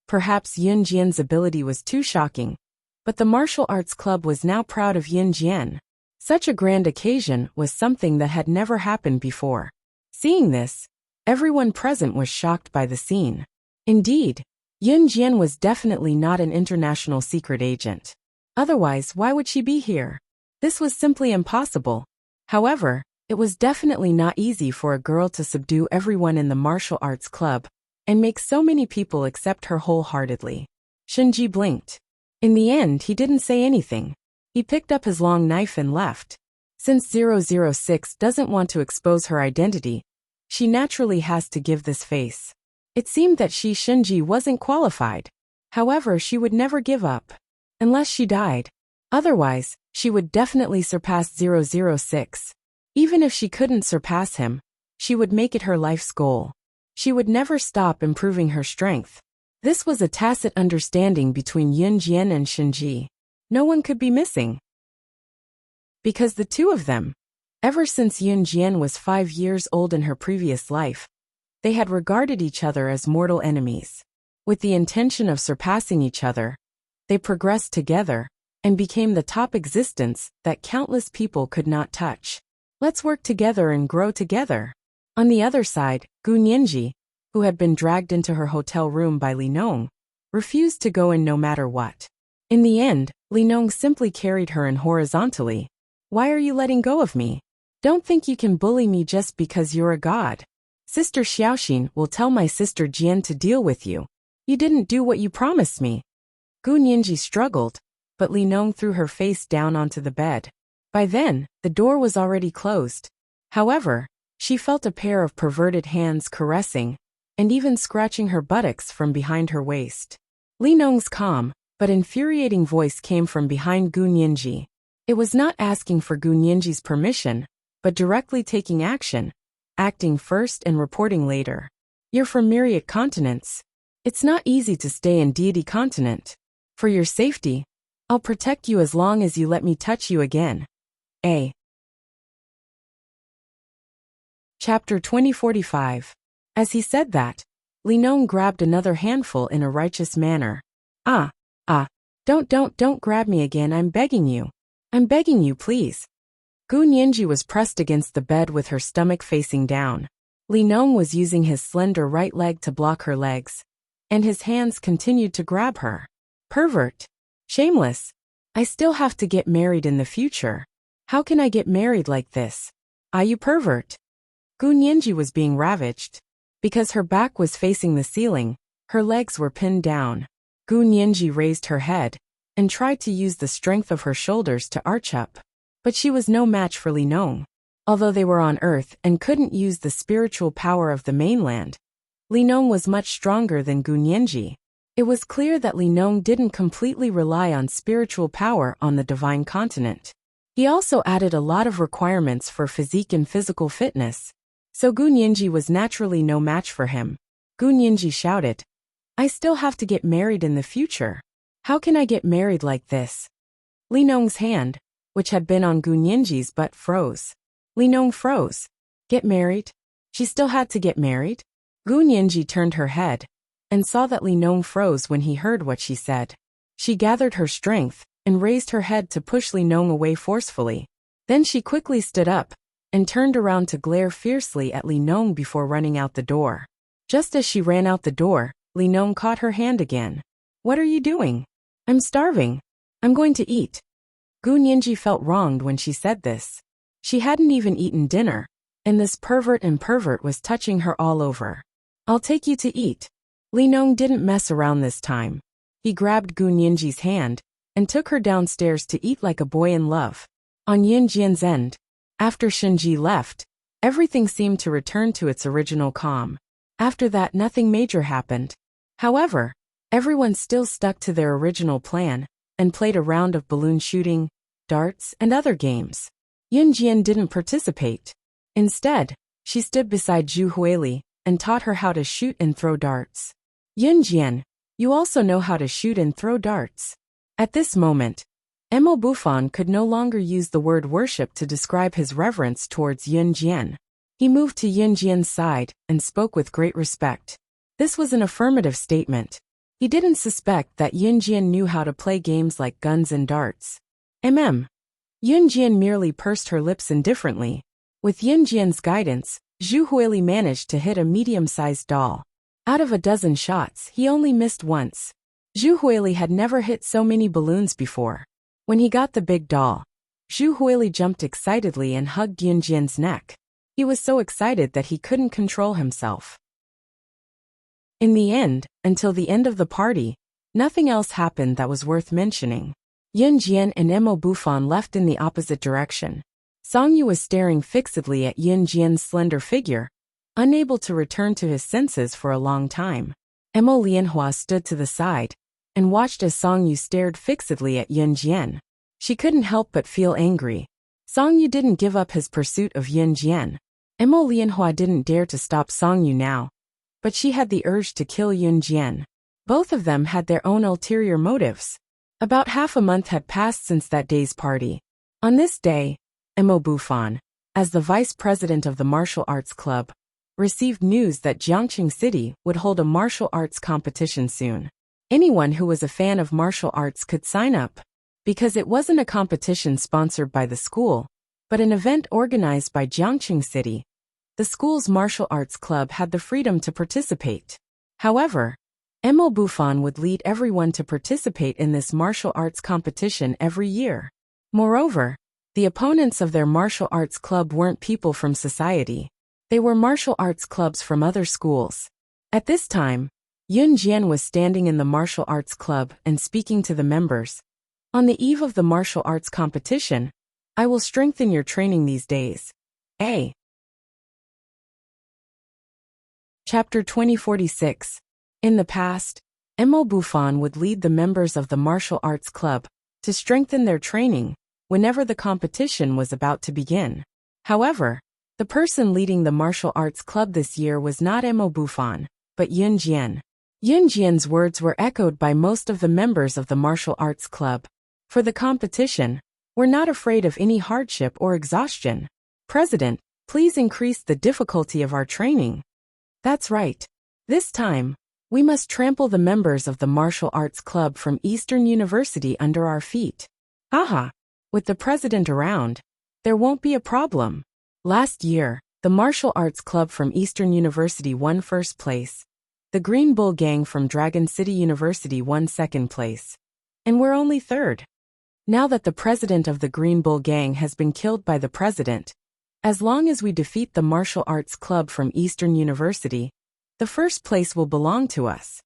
Perhaps Yun Jian's ability was too shocking, but the martial arts club was now proud of Yun Jian. Such a grand occasion was something that had never happened before. Seeing this, everyone present was shocked by the scene. Indeed, Yun Jian was definitely not an international secret agent. Otherwise, why would she be here? This was simply impossible. However, It was definitely not easy for a girl to subdue everyone in the martial arts club and make so many people accept her wholeheartedly. Shinji blinked. In the end, he didn't say anything. He picked up his long knife and left. Since 006 doesn't want to expose her identity, she naturally has to give this face. It seemed that Shinji wasn't qualified. However, she would never give up. Unless she died. Otherwise, she would definitely surpass 006. Even if she couldn't surpass him, she would make it her life's goal. She would never stop improving her strength. This was a tacit understanding between Yunjian and Shinji. No one could be missing. Because the two of them, ever since Yunjian was 5 years old in her previous life, they had regarded each other as mortal enemies. With the intention of surpassing each other, they progressed together and became the top existence that countless people could not touch. Let's work together and grow together. On the other side, Gu Nianji, who had been dragged into her hotel room by Li Nong, refused to go in no matter what. In the end, Li Nong simply carried her in horizontally. Why are you letting go of me? Don't think you can bully me just because you're a god. Sister Xiaoxin will tell my sister Jian to deal with you. You didn't do what you promised me. Gu Nianji struggled, but Li Nong threw her face down onto the bed. By then, the door was already closed. However, she felt a pair of perverted hands caressing and even scratching her buttocks from behind her waist. Li Nong's calm but infuriating voice came from behind Gu Nianji. It was not asking for Gu Nianji's permission, but directly taking action, acting first and reporting later. You're from myriad continents. It's not easy to stay in deity continent. For your safety, I'll protect you as long as you let me touch you again. A. Chapter 2045. As he said that, Li Nong grabbed another handful in a righteous manner. Don't grab me again, I'm begging you. I'm begging you, please. Gu Nianji was pressed against the bed with her stomach facing down. Li Nong was using his slender right leg to block her legs, and his hands continued to grab her. Pervert. Shameless. I still have to get married in the future. How can I get married like this? You pervert. Gu Nianji was being ravaged. Because her back was facing the ceiling, her legs were pinned down. Gu Nianji raised her head and tried to use the strength of her shoulders to arch up. But she was no match for Li Nong. Although they were on Earth and couldn't use the spiritual power of the mainland, Li Nong was much stronger than Gu Nianji. It was clear that Li Nong didn't completely rely on spiritual power on the divine continent. He also added a lot of requirements for physique and physical fitness. So Gu Nianji was naturally no match for him. Gu Nianji shouted, I still have to get married in the future. How can I get married like this? Li Nong's hand, which had been on Gu Nianji's butt, froze. Li Nong froze. Get married? She still had to get married? Gu Nianji turned her head and saw that Li Nong froze when he heard what she said. She gathered her strength and raised her head to push Li Nong away forcefully. Then she quickly stood up and turned around to glare fiercely at Li Nong before running out the door. Just as she ran out the door, Li Nong caught her hand again. What are you doing? I'm starving. I'm going to eat. Gu Nianji felt wronged when she said this. She hadn't even eaten dinner, and this pervert was touching her all over. I'll take you to eat. Li Nong didn't mess around this time. He grabbed Gu Nianji's hand and took her downstairs to eat like a boy in love. On Yunjian's end, after Shinji left, everything seemed to return to its original calm. After that, nothing major happened. However, everyone still stuck to their original plan and played a round of balloon shooting, darts, and other games. Yunjian didn't participate. Instead, she stood beside Zhu Huili and taught her how to shoot and throw darts. Yunjian, you also know how to shoot and throw darts. At this moment, Emo Buffon could no longer use the word worship to describe his reverence towards Yunjian. He moved to Yunjian's side and spoke with great respect. This was an affirmative statement. He didn't suspect that Yunjian knew how to play games like guns and darts. Yunjian merely pursed her lips indifferently. With Yunjian's guidance, Zhu Huili managed to hit a medium-sized doll. Out of a dozen shots, he only missed once. Zhu Huili had never hit so many balloons before. When he got the big doll, Zhu Huili jumped excitedly and hugged Yunjian's neck. He was so excited that he couldn't control himself. In the end, until the end of the party, nothing else happened that was worth mentioning. Yunjian and Mo Bufan left in the opposite direction. Song Yu was staring fixedly at Yunjian's slender figure, unable to return to his senses for a long time. Mo Lianhua stood to the side and watched as Song Yu stared fixedly at Yunjian. She couldn't help but feel angry. Song Yu didn't give up his pursuit of Yunjian. Mo Lianhua didn't dare to stop Song Yu now, but she had the urge to kill Yunjian. Both of them had their own ulterior motives. About half a month had passed since that day's party. On this day, Mo Bufan, as the vice president of the martial arts club, received news that Jiangqing City would hold a martial arts competition soon. Anyone who was a fan of martial arts could sign up, because it wasn't a competition sponsored by the school, but an event organized by Jiangqing City. The school's martial arts club had the freedom to participate. However, Mo Bufan would lead everyone to participate in this martial arts competition every year. Moreover, the opponents of their martial arts club weren't people from society. They were martial arts clubs from other schools. At this time, Yun Jian was standing in the martial arts club and speaking to the members. On the eve of the martial arts competition, I will strengthen your training these days. A. Chapter 2046. In the past, Mo Bufan would lead the members of the martial arts club to strengthen their training whenever the competition was about to begin. However, the person leading the martial arts club this year was not Mo Bufan, but Yun Jian. Yun Jian's words were echoed by most of the members of the martial arts club. For the competition, we're not afraid of any hardship or exhaustion. President, please increase the difficulty of our training. That's right. This time, we must trample the members of the martial arts club from Eastern University under our feet. Haha, with the president around, there won't be a problem. Last year, the martial arts club from Eastern University won first place. The Green Bull Gang from Dragon City University won second place. And we're only third. Now that the president of the Green Bull Gang has been killed by the president, as long as we defeat the martial arts club from Eastern University, the first place will belong to us.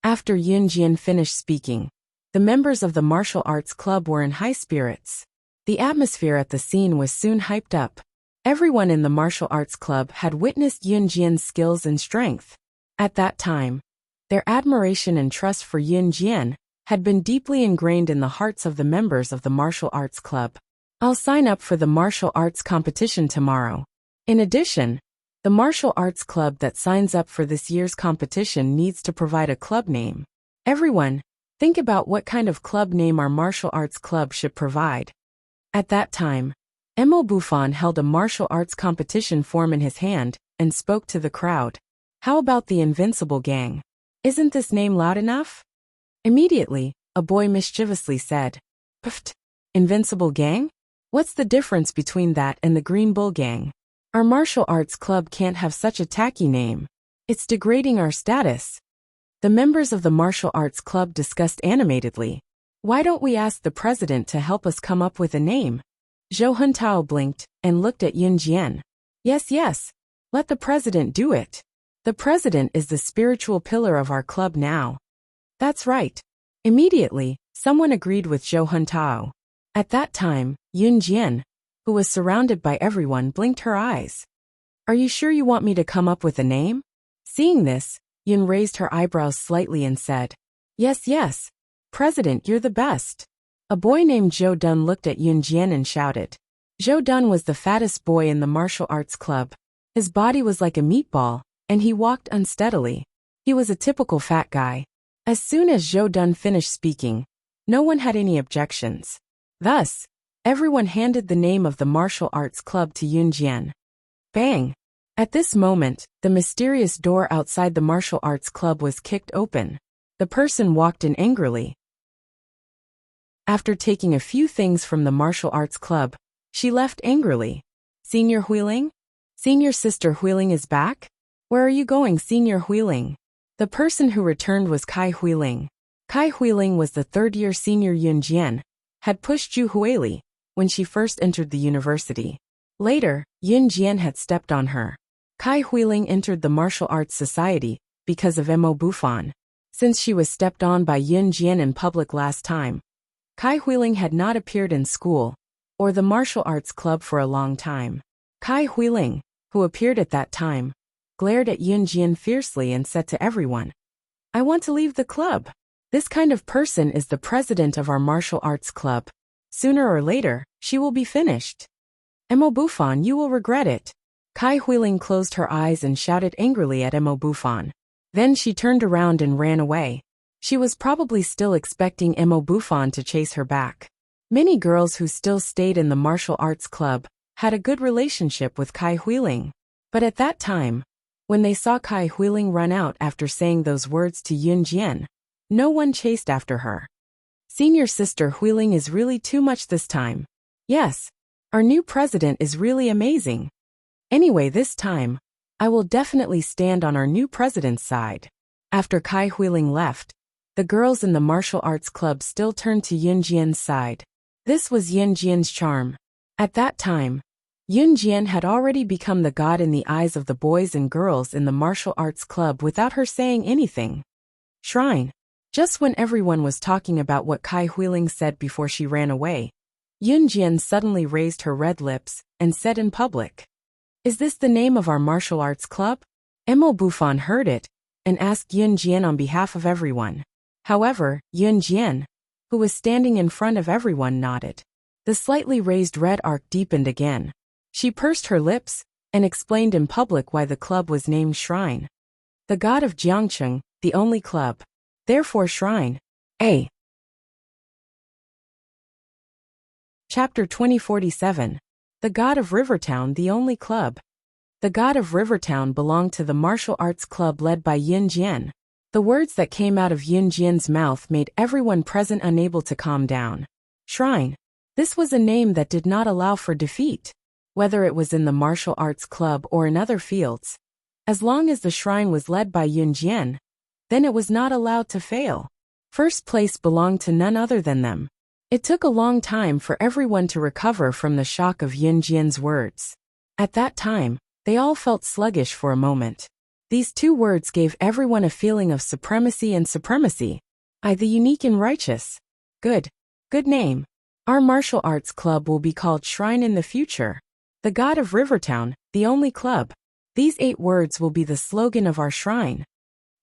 After Yun Jian finished speaking, the members of the martial arts club were in high spirits. The atmosphere at the scene was soon hyped up. Everyone in the martial arts club had witnessed Yun Jian's skills and strength. At that time, their admiration and trust for Yun Jian had been deeply ingrained in the hearts of the members of the martial arts club. I'll sign up for the martial arts competition tomorrow. In addition, the martial arts club that signs up for this year's competition needs to provide a club name. Everyone, think about what kind of club name our martial arts club should provide. At that time, Mo Bufan held a martial arts competition form in his hand and spoke to the crowd. How about the Invincible Gang? Isn't this name loud enough? Immediately, a boy mischievously said, "Pft, Invincible Gang? What's the difference between that and the Green Bull Gang? Our martial arts club can't have such a tacky name. It's degrading our status." The members of the martial arts club discussed animatedly. Why don't we ask the president to help us come up with a name? Zhou Huntao blinked and looked at Yun Jian. Yes, let the president do it. The president is the spiritual pillar of our club now. That's right. Immediately, someone agreed with Zhou Huntao. At that time, Yun Jian, who was surrounded by everyone, blinked her eyes. Are you sure you want me to come up with a name? Seeing this, Yun raised her eyebrows slightly and said, Yes. President, you're the best. A boy named Zhou Dun looked at Yun Jian and shouted. Zhou Dun was the fattest boy in the martial arts club. His body was like a meatball, and he walked unsteadily. He was a typical fat guy. As soon as Zhou Dun finished speaking, no one had any objections. Thus, everyone handed the name of the martial arts club to Yun Jian. Bang! At this moment, the mysterious door outside the martial arts club was kicked open. The person walked in angrily. After taking a few things from the martial arts club, she left angrily. Senior Huiling? Senior Sister Huiling is back? Where are you going, Senior Huiling? The person who returned was Kai Huiling. Kai Huiling was the third-year senior Yun Jian, had pushed Zhu Huili, when she first entered the university. Later, Yun Jian had stepped on her. Kai Huiling entered the martial arts society because of Mo Bufan. Since she was stepped on by Yun Jian in public last time, Kai Huiling had not appeared in school or the martial arts club for a long time. Kai Huiling, who appeared at that time, glared at Yun Jian fiercely and said to everyone, "I want to leave the club. This kind of person is the president of our martial arts club. Sooner or later, she will be finished. Mo Bufan, you will regret it." Kai Huiling closed her eyes and shouted angrily at Mo Bufan. Then she turned around and ran away. She was probably still expecting Mo Bufan to chase her back. Many girls who still stayed in the martial arts club had a good relationship with Kai Huiling. But at that time, when they saw Kai Huiling run out after saying those words to Yun Jian, no one chased after her. Senior sister Huiling is really too much this time. Yes, our new president is really amazing. Anyway, this time, I will definitely stand on our new president's side. After Kai Huiling left, the girls in the martial arts club still turned to Yun Jian's side. This was Yun Jian's charm. At that time, Yun Jian had already become the god in the eyes of the boys and girls in the martial arts club without her saying anything. Shrine. Just when everyone was talking about what Kai Huiling said before she ran away, Yun Jian suddenly raised her red lips and said in public, "Is this the name of our martial arts club?" Mo Bufan heard it and asked Yun Jian on behalf of everyone. However, Yun Jian, who was standing in front of everyone, nodded. The slightly raised red arc deepened again. She pursed her lips and explained in public why the club was named Shrine. The god of Jiangcheng, the only club. Therefore Shrine. A. Chapter 2047. The god of Rivertown, the only club. The god of Rivertown belonged to the martial arts club led by Yun Jian. The words that came out of Yun Jian's mouth made everyone present unable to calm down. Shrine. This was a name that did not allow for defeat, whether it was in the martial arts club or in other fields. As long as the shrine was led by Yun Jian, then it was not allowed to fail. First place belonged to none other than them. It took a long time for everyone to recover from the shock of Yun Jian's words. At that time, they all felt sluggish for a moment. These two words gave everyone a feeling of supremacy and supremacy. I, the unique and righteous. Good name. Our martial arts club will be called Shrine in the future. The god of Rivertown, the only club. These 8 words will be the slogan of our shrine.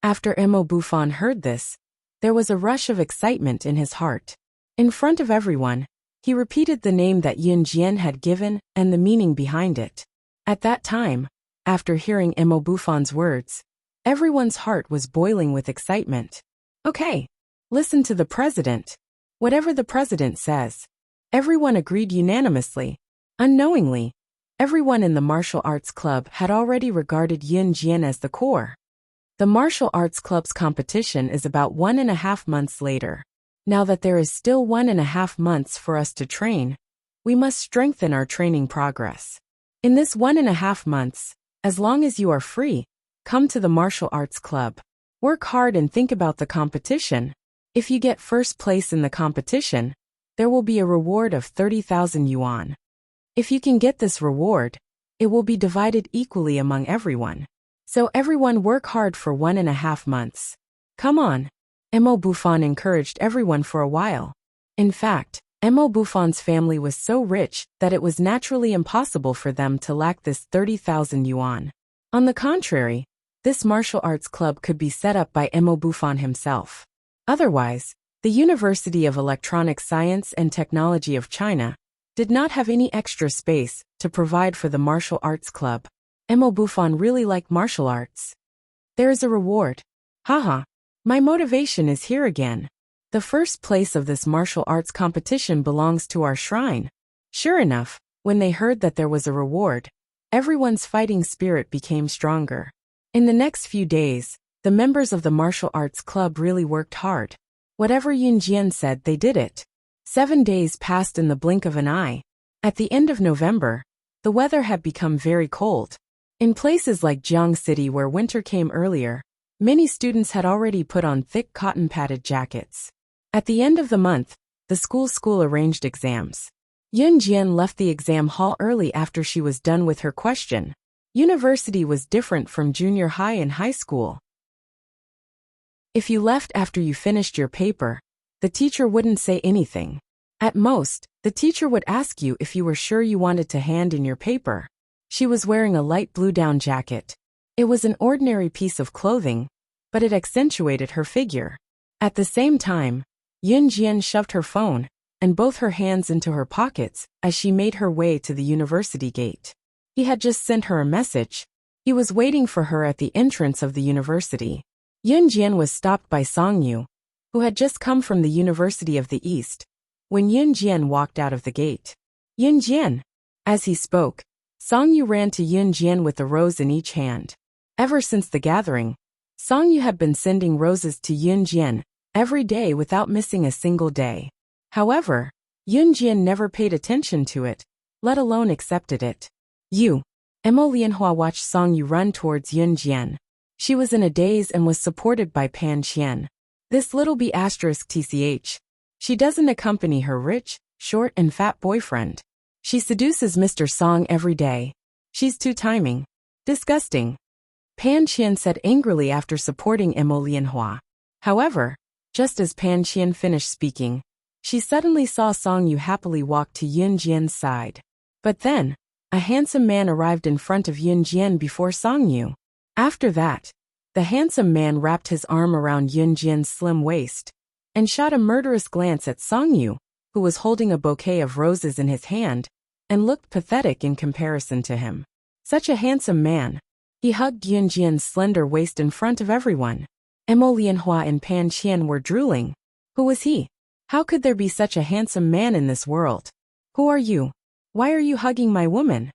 After Mo Bufan heard this, there was a rush of excitement in his heart. In front of everyone, he repeated the name that Yun Jian had given and the meaning behind it. At that time, after hearing Mo Bufan's words, everyone's heart was boiling with excitement. Okay, listen to the president. Whatever the president says. Everyone agreed unanimously. Unknowingly, everyone in the martial arts club had already regarded Yun Jian as the core. The martial arts club's competition is about 1.5 months later. Now that there is still 1.5 months for us to train, we must strengthen our training progress. In this 1.5 months, as long as you are free, come to the martial arts club. Work hard and think about the competition. If you get first place in the competition, there will be a reward of 30,000 yuan. If you can get this reward, it will be divided equally among everyone. So everyone work hard for 1.5 months. Come on. Mo Bufan encouraged everyone for a while. In fact, Mo Bufan's family was so rich that it was naturally impossible for them to lack this 30,000 yuan. On the contrary, this martial arts club could be set up by Mo Bufan himself. Otherwise, the University of Electronic Science and Technology of China did not have any extra space to provide for the martial arts club. Mo Bufan really liked martial arts. There is a reward. Haha, my motivation is here again. The first place of this martial arts competition belongs to our shrine. Sure enough, when they heard that there was a reward, everyone's fighting spirit became stronger. In the next few days, the members of the martial arts club really worked hard. Whatever Yun Jian said, they did it. 7 days passed in the blink of an eye. At the end of November, the weather had become very cold. In places like Jiang City where winter came earlier, many students had already put on thick cotton padded jackets. At the end of the month, the school arranged exams. Yun Jian left the exam hall early after she was done with her question. University was different from junior high and high school. If you left after you finished your paper, the teacher wouldn't say anything. At most, the teacher would ask you if you were sure you wanted to hand in your paper. She was wearing a light blue down jacket. It was an ordinary piece of clothing, but it accentuated her figure. At the same time, Yun Jian shoved her phone and both her hands into her pockets as she made her way to the university gate. He had just sent her a message. He was waiting for her at the entrance of the university. Yun Jian was stopped by Song Yu, who had just come from the University of the East, when Yun Jian walked out of the gate. Yun Jian. As he spoke, Song Yu ran to Yun Jian with a rose in each hand. Ever since the gathering, Song Yu had been sending roses to Yun Jian every day without missing a single day. However, Yun Jian never paid attention to it, let alone accepted it. Emma Lianhua watched Song Yu run towards Yun Jian. She was in a daze and was supported by Pan Qian. This little b*tch. She doesn't accompany her rich, short and fat boyfriend. She seduces Mr. Song every day. She's too timing. Disgusting. Pan Qian said angrily after supporting Emma Lianhua. However, just as Pan Qian finished speaking, she suddenly saw Song Yu happily walk to Yun Jian's side. But then, a handsome man arrived in front of Yun Jian before Song Yu. After that, the handsome man wrapped his arm around Yun Jian's slim waist and shot a murderous glance at Song Yu, who was holding a bouquet of roses in his hand and looked pathetic in comparison to him. Such a handsome man. He hugged Yun Jian's slender waist in front of everyone. Emma Lianhua and Pan Qian were drooling. Who was he? How could there be such a handsome man in this world? Who are you? Why are you hugging my woman?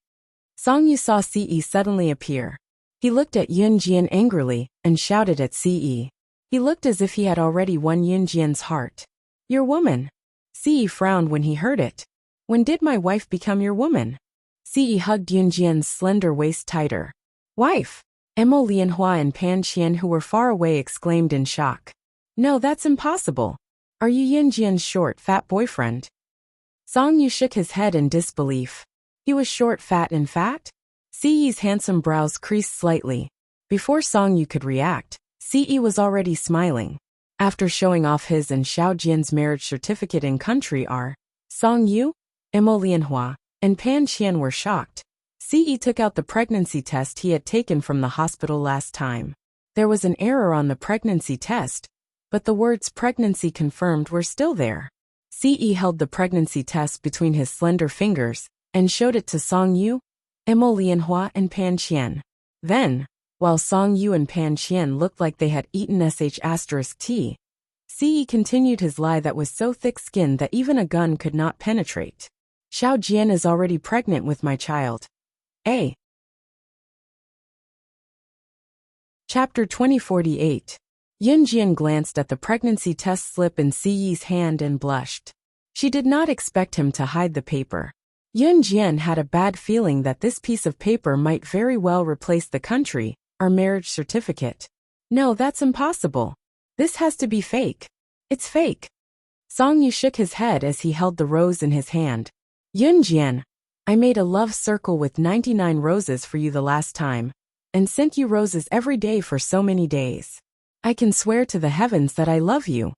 Song Yu saw Ce suddenly appear. He looked at Yun Jian angrily and shouted at Ce. He looked as if he had already won Yun Jian's heart. Your woman? Ce frowned when he heard it. When did my wife become your woman? Ce hugged Yun Jian's slender waist tighter. Wife? Emma Lianhua and Pan Qian, who were far away, exclaimed in shock. No, that's impossible. Are you Yun Jian's short, fat boyfriend? Song Yu shook his head in disbelief. He was short, fat, and fat? Ce's handsome brows creased slightly. Before Song Yu could react, Ce was already smiling. After showing off his and Xiao Jian's marriage certificate in country R, Song Yu, Emma Lianhua, and Pan Qian were shocked. Ce took out the pregnancy test he had taken from the hospital last time. There was an error on the pregnancy test, but the words pregnancy confirmed were still there. Ce held the pregnancy test between his slender fingers and showed it to Song Yu, Emma Lianhua, and Pan Qian. Then, while Song Yu and Pan Qian looked like they had eaten *T, Ce continued his lie that was so thick-skinned that even a gun could not penetrate. Xiao Jian is already pregnant with my child. A. Chapter 2048. Yun Jian glanced at the pregnancy test slip in Ce's hand and blushed. She did not expect him to hide the paper. Yun Jian had a bad feeling that this piece of paper might very well replace the country, our marriage certificate. No, that's impossible. This has to be fake. It's fake. Song Yu shook his head as he held the rose in his hand. Yun Jian, I made a love circle with 99 roses for you the last time, and sent you roses every day for so many days. I can swear to the heavens that I love you.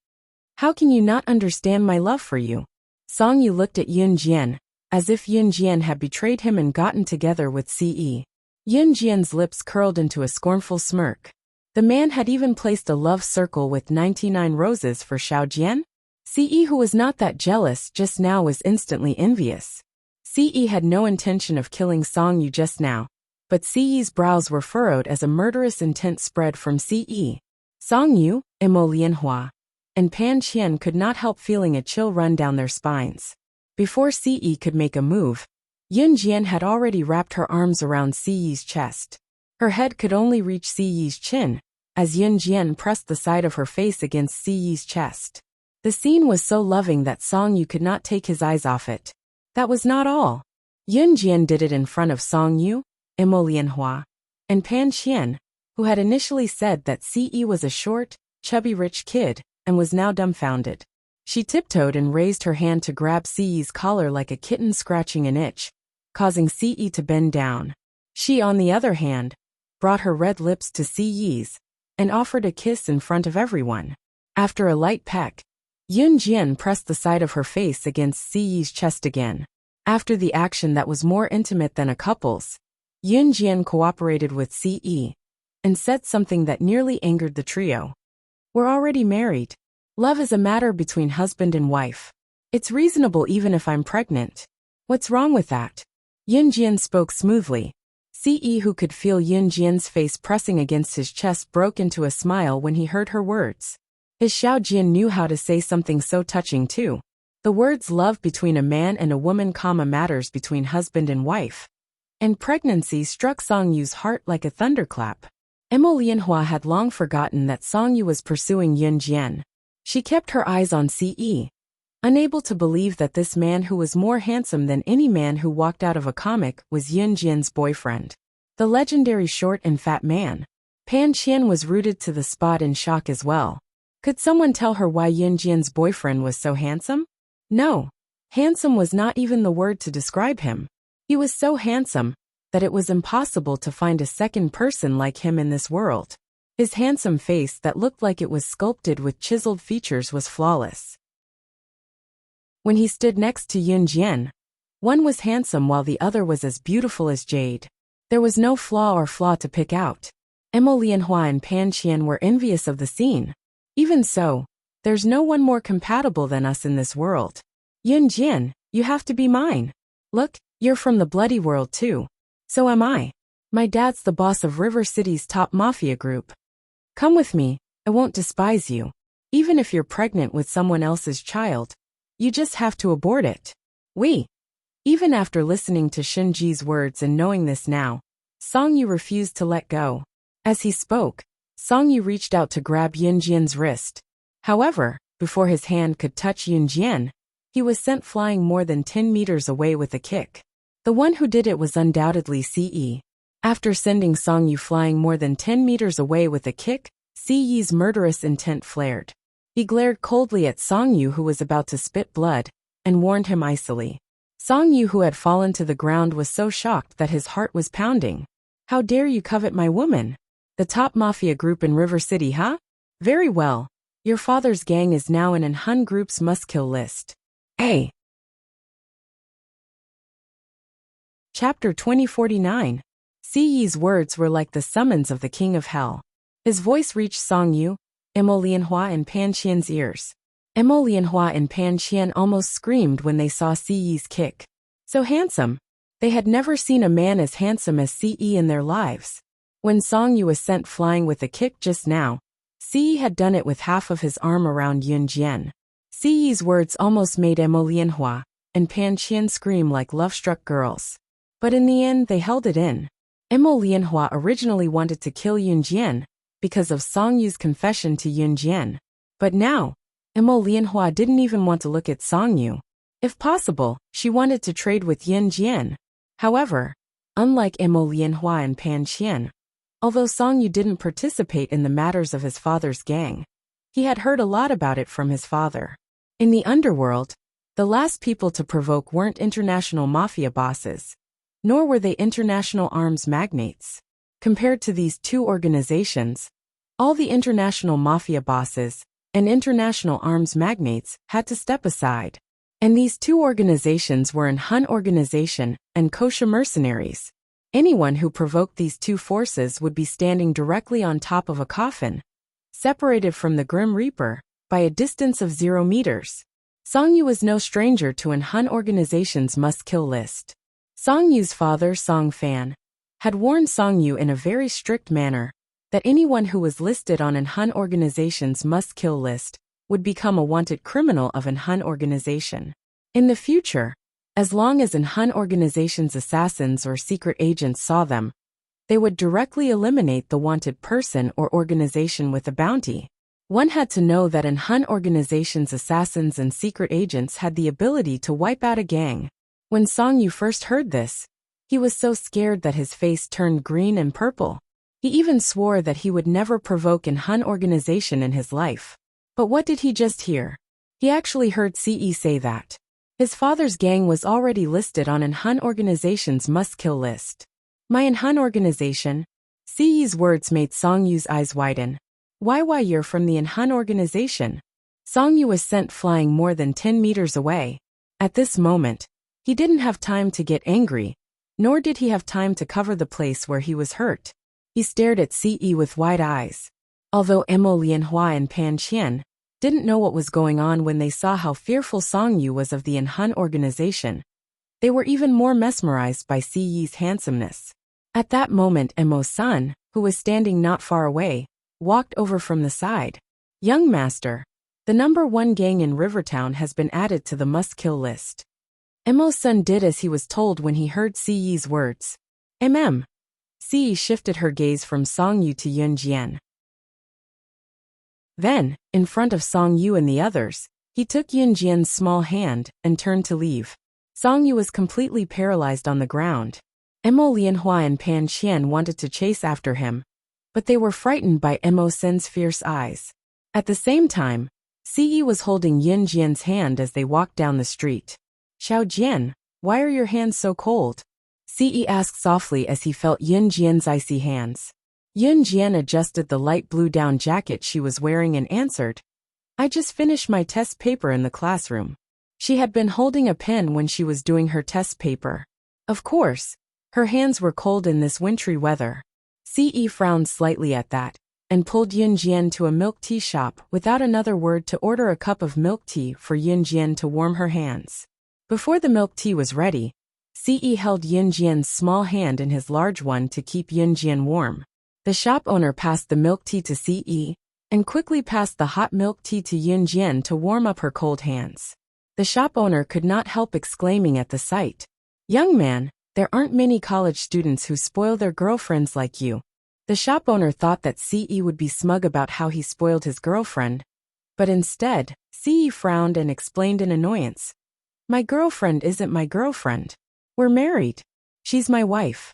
How can you not understand my love for you? Song Yu looked at Yun Jian, as if Yun Jian had betrayed him and gotten together with Ce. Yun Jian's lips curled into a scornful smirk. The man had even placed a love circle with 99 roses for Xiao Jian? Ce, who was not that jealous just now, was instantly envious. Ce had no intention of killing Song Yu just now, but Ce's brows were furrowed as a murderous intent spread from Ce. Song Yu, Emma Lianhua, and Pan Qian could not help feeling a chill run down their spines. Before Ce could make a move, Yun Jian had already wrapped her arms around Ce's chest. Her head could only reach Ce's chin, as Yun Jian pressed the side of her face against Ce's chest. The scene was so loving that Song Yu could not take his eyes off it. That was not all. Yun Jian did it in front of Song Yu, Emma Lianhua, and Pan Qian, who had initially said that Ce was a short, chubby rich kid, and was now dumbfounded. She tiptoed and raised her hand to grab Siyi's collar like a kitten scratching an itch, causing Siyi to bend down. She, on the other hand, brought her red lips to Siyi's and offered a kiss in front of everyone. After a light peck, Yunjian pressed the side of her face against Siyi's chest again. After the action that was more intimate than a couple's, Yunjian cooperated with Siyi and said something that nearly angered the trio. We're already married. Love is a matter between husband and wife. It's reasonable even if I'm pregnant. What's wrong with that? Yunjian spoke smoothly. Siyi, who could feel Yunjian's face pressing against his chest, broke into a smile when he heard her words. His Xiaojian knew how to say something so touching too. The words love between a man and a woman, matters between husband and wife. And pregnancy struck Song Yu's heart like a thunderclap. Emma Lianhua had long forgotten that Song Yu was pursuing Yunjian. She kept her eyes on Siyi, unable to believe that this man who was more handsome than any man who walked out of a comic was Yunjian's boyfriend. The legendary short and fat man. Pan Qian was rooted to the spot in shock as well. Could someone tell her why Yunjian's boyfriend was so handsome? No. Handsome was not even the word to describe him. He was so handsome that it was impossible to find a second person like him in this world. His handsome face that looked like it was sculpted with chiseled features was flawless. When he stood next to Yunjian, one was handsome while the other was as beautiful as jade. There was no flaw to pick out. Emma Lianhua and Pan Qian were envious of the scene. Even so, there's no one more compatible than us in this world. Yunjian, you have to be mine. Look, you're from the bloody world too. So am I. My dad's the boss of River City's top mafia group. Come with me, I won't despise you. Even if you're pregnant with someone else's child, you just have to abort it. Even after listening to Shinji's words and knowing this now, Song Yu refused to let go. As he spoke, Song Yu reached out to grab Yunjian's wrist. However, before his hand could touch Yunjian, he was sent flying more than 10 meters away with a kick. The one who did it was undoubtedly Siyi. After sending Song Yu flying more than 10 meters away with a kick, Siyi's murderous intent flared. He glared coldly at Song Yu, who was about to spit blood, and warned him icily. Song Yu, who had fallen to the ground, was so shocked that his heart was pounding. How dare you covet my woman? The top mafia group in River City, huh? Very well. Your father's gang is now in an Hun group's must-kill list. A. Chapter 2049. Siyi's words were like the summons of the king of hell. His voice reached Song Yu, Emma Lianhua and Pan Qian's ears. Emma Lianhua and Pan Qian almost screamed when they saw Siyi's kick. So handsome. They had never seen a man as handsome as Siyi in their lives. When Song Yu was sent flying with a kick just now, Siyi had done it with half of his arm around Yunjian. Siyi's words almost made Emma Lianhua and Pan Qian scream like love-struck girls. But in the end they held it in. Emma Lianhua originally wanted to kill Yunjian because of Song Yu's confession to Yunjian. But now, Emma Lianhua didn't even want to look at Song Yu. If possible, she wanted to trade with Yunjian. However, unlike Emma Lianhua and Pan Qian, although Song Yu didn't participate in the matters of his father's gang, he had heard a lot about it from his father. In the underworld, the last people to provoke weren't international mafia bosses, nor were they international arms magnates. Compared to these two organizations, all the international mafia bosses and international arms magnates had to step aside. And these two organizations were an Hun organization and kosher mercenaries. Anyone who provoked these two forces would be standing directly on top of a coffin, separated from the Grim Reaper by a distance of 0 meters. Song Yu was no stranger to an Hun organization's must-kill list. Song Yu's father, Song Fan, had warned Song Yu in a very strict manner that anyone who was listed on an Hun organization's must-kill list would become a wanted criminal of an Hun organization. In the future, as long as an Hun organization's assassins or secret agents saw them, they would directly eliminate the wanted person or organization with a bounty. One had to know that an Hun organization's assassins and secret agents had the ability to wipe out a gang. When Song Yu first heard this, he was so scared that his face turned green and purple. He even swore that he would never provoke an Hun organization in his life. But what did he just hear? He actually heard Ce say that. His father's gang was already listed on an Hun organization's must-kill list. My Hun organization? Ce's words made Song Yu's eyes widen. Why you're from the Hun organization? Song Yu was sent flying more than 10 meters away. At this moment, he didn't have time to get angry, nor did he have time to cover the place where he was hurt. He stared at Ce with wide eyes. Although Mo Lianhua and Pan Qian didn't know what was going on when they saw how fearful Song Yu was of the Hun organization, they were even more mesmerized by Ce's handsomeness. At that moment, Mo's son, who was standing not far away, walked over from the side. Young master, the number 1 gang in Rivertown has been added to the must-kill list. Mo's son did as he was told when he heard Ce's words. Ce shifted her gaze from Song Yu to Yun Jian. Then, in front of Song Yu and the others, he took Yun Jian's small hand and turned to leave. Song Yu was completely paralyzed on the ground. Mo Lianhua and Pan Qian wanted to chase after him, but they were frightened by Mo Sen's fierce eyes. At the same time, Ce was holding Yun Jian's hand as they walked down the street. Xiao Jian, why are your hands so cold? Ce asked softly as he felt Yun Jian's icy hands. Yun Jian adjusted the light blue down jacket she was wearing and answered, I just finished my test paper in the classroom. She had been holding a pen when she was doing her test paper. Of course, her hands were cold in this wintry weather. Ce frowned slightly at that, and pulled Yun Jian to a milk tea shop without another word to order a cup of milk tea for Yun Jian to warm her hands. Before the milk tea was ready, Ce held Yun Jian's small hand in his large one to keep Yun Jian warm. The shop owner passed the milk tea to Ce, and quickly passed the hot milk tea to Yun Jian to warm up her cold hands. The shop owner could not help exclaiming at the sight. Young man, there aren't many college students who spoil their girlfriends like you. The shop owner thought that Ce would be smug about how he spoiled his girlfriend, but instead, Ce frowned and explained in annoyance. My girlfriend isn't my girlfriend. We're married. She's my wife.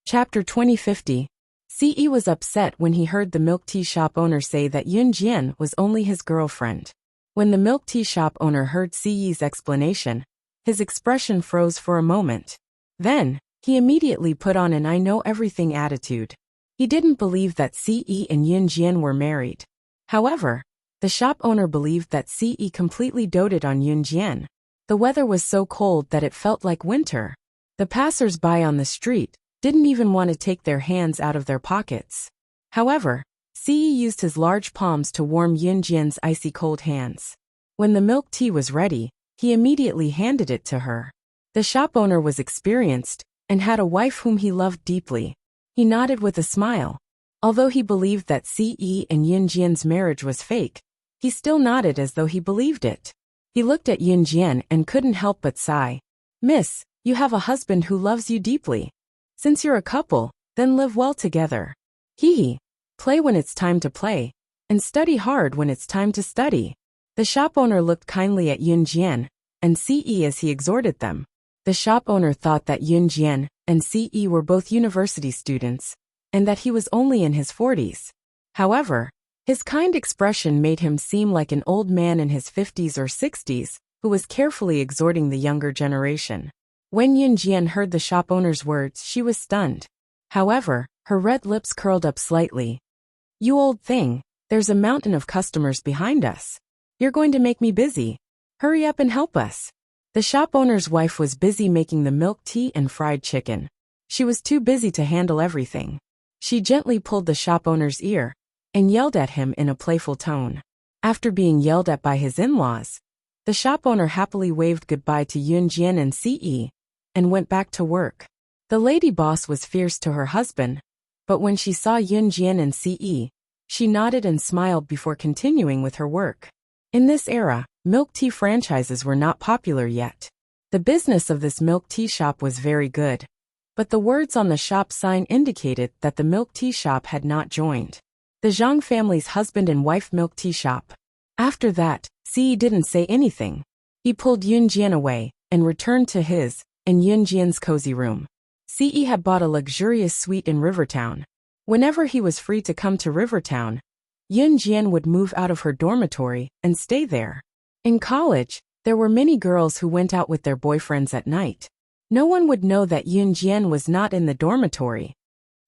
Chapter 2050. Ce was upset when he heard the milk tea shop owner say that Yun Jian was only his girlfriend. When the milk tea shop owner heard Ce's explanation, his expression froze for a moment. Then, he immediately put on an I know everything attitude. He didn't believe that Ce and Yun Jian were married. However, the shop owner believed that Ce completely doted on Yun Jian. The weather was so cold that it felt like winter. The passers-by on the street didn't even want to take their hands out of their pockets. However, Ce used his large palms to warm Yun Jian's icy cold hands. When the milk tea was ready, he immediately handed it to her. The shop owner was experienced and had a wife whom he loved deeply. He nodded with a smile. Although he believed that Ce and Yun Jian's marriage was fake, he still nodded as though he believed it. He looked at Yun Jian and couldn't help but sigh. Miss, you have a husband who loves you deeply. Since you're a couple, then live well together. Play when it's time to play, and study hard when it's time to study. The shop owner looked kindly at Yun Jian and Ce as he exhorted them. The shop owner thought that Yun Jian and Ce were both university students, and that he was only in his 40s. However, his kind expression made him seem like an old man in his 50s or 60s, who was carefully exhorting the younger generation. When Yun Jian heard the shop owner's words, she was stunned. However, her red lips curled up slightly. You old thing, there's a mountain of customers behind us. You're going to make me busy. Hurry up and help us. The shop owner's wife was busy making the milk tea and fried chicken. She was too busy to handle everything. She gently pulled the shop owner's ear and yelled at him in a playful tone. After being yelled at by his in-laws, the shop owner happily waved goodbye to Yun Jian and Ce and went back to work. The lady boss was fierce to her husband, but when she saw Yun Jian and Ce, she nodded and smiled before continuing with her work. In this era, milk tea franchises were not popular yet. The business of this milk tea shop was very good, but the words on the shop sign indicated that the milk tea shop had not joined the Zhang family's husband and wife milk tea shop. After that, Ce didn't say anything. He pulled Yun Jian away and returned to his and Yun Jian's cozy room. Ce had bought a luxurious suite in Rivertown. Whenever he was free to come to Rivertown, Yun Jian would move out of her dormitory and stay there. In college, there were many girls who went out with their boyfriends at night. No one would know that Yun Jian was not in the dormitory.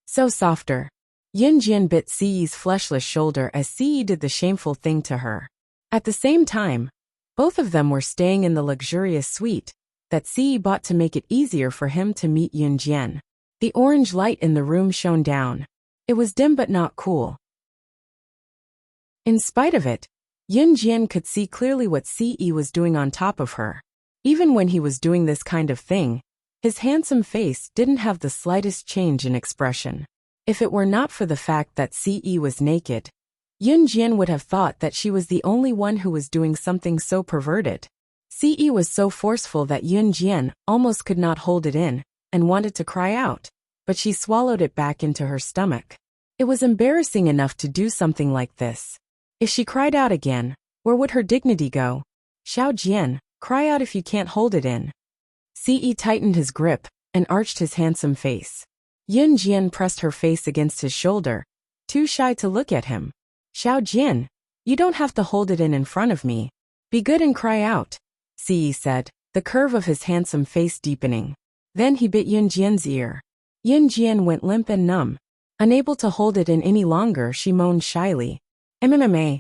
So softer. Yun Jian bit Siyi's fleshless shoulder as Siyi did the shameful thing to her. At the same time, both of them were staying in the luxurious suite that Siyi bought to make it easier for him to meet Yun Jian. The orange light in the room shone down. It was dim but not cool. In spite of it, Yun Jian could see clearly what Siyi was doing on top of her. Even when he was doing this kind of thing, his handsome face didn't have the slightest change in expression. If it were not for the fact that Siyi was naked, Yun Jian would have thought that she was the only one who was doing something so perverted. Siyi was so forceful that Yun Jian almost could not hold it in and wanted to cry out, but she swallowed it back into her stomach. It was embarrassing enough to do something like this. If she cried out again, where would her dignity go? Xiao Jian, cry out if you can't hold it in. Siyi tightened his grip and arched his handsome face. Yun Jian pressed her face against his shoulder, too shy to look at him. Xiao Jian, you don't have to hold it in front of me. Be good and cry out, Siyi said, the curve of his handsome face deepening. Then he bit Yun Jian's ear. Yun Jian went limp and numb. Unable to hold it in any longer, she moaned shyly. MMA.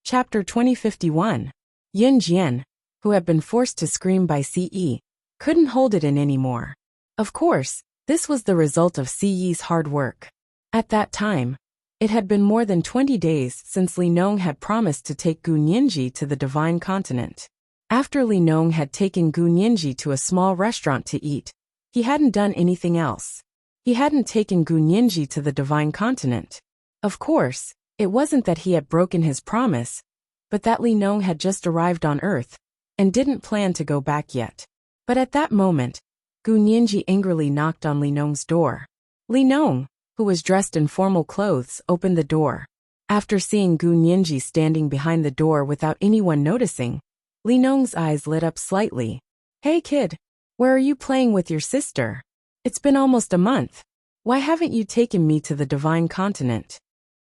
Chapter 2051. Yun Jian, who had been forced to scream by Siyi, couldn't hold it in anymore. Of course, this was the result of Siyi's hard work. At that time, it had been more than 20 days since Li Nong had promised to take Gu Nianji to the Divine Continent. After Li Nong had taken Gu Nianji to a small restaurant to eat, he hadn't done anything else. He hadn't taken Gu Nianji to the Divine Continent. Of course, it wasn't that he had broken his promise, but that Li Nong had just arrived on Earth and didn't plan to go back yet. But at that moment, Gu Nianji angrily knocked on Li Nong's door. Li Nong, who was dressed in formal clothes, opened the door. After seeing Gu Nianji standing behind the door without anyone noticing, Li Nong's eyes lit up slightly. Hey kid, where are you playing with your sister? It's been almost a month. Why haven't you taken me to the Divine Continent?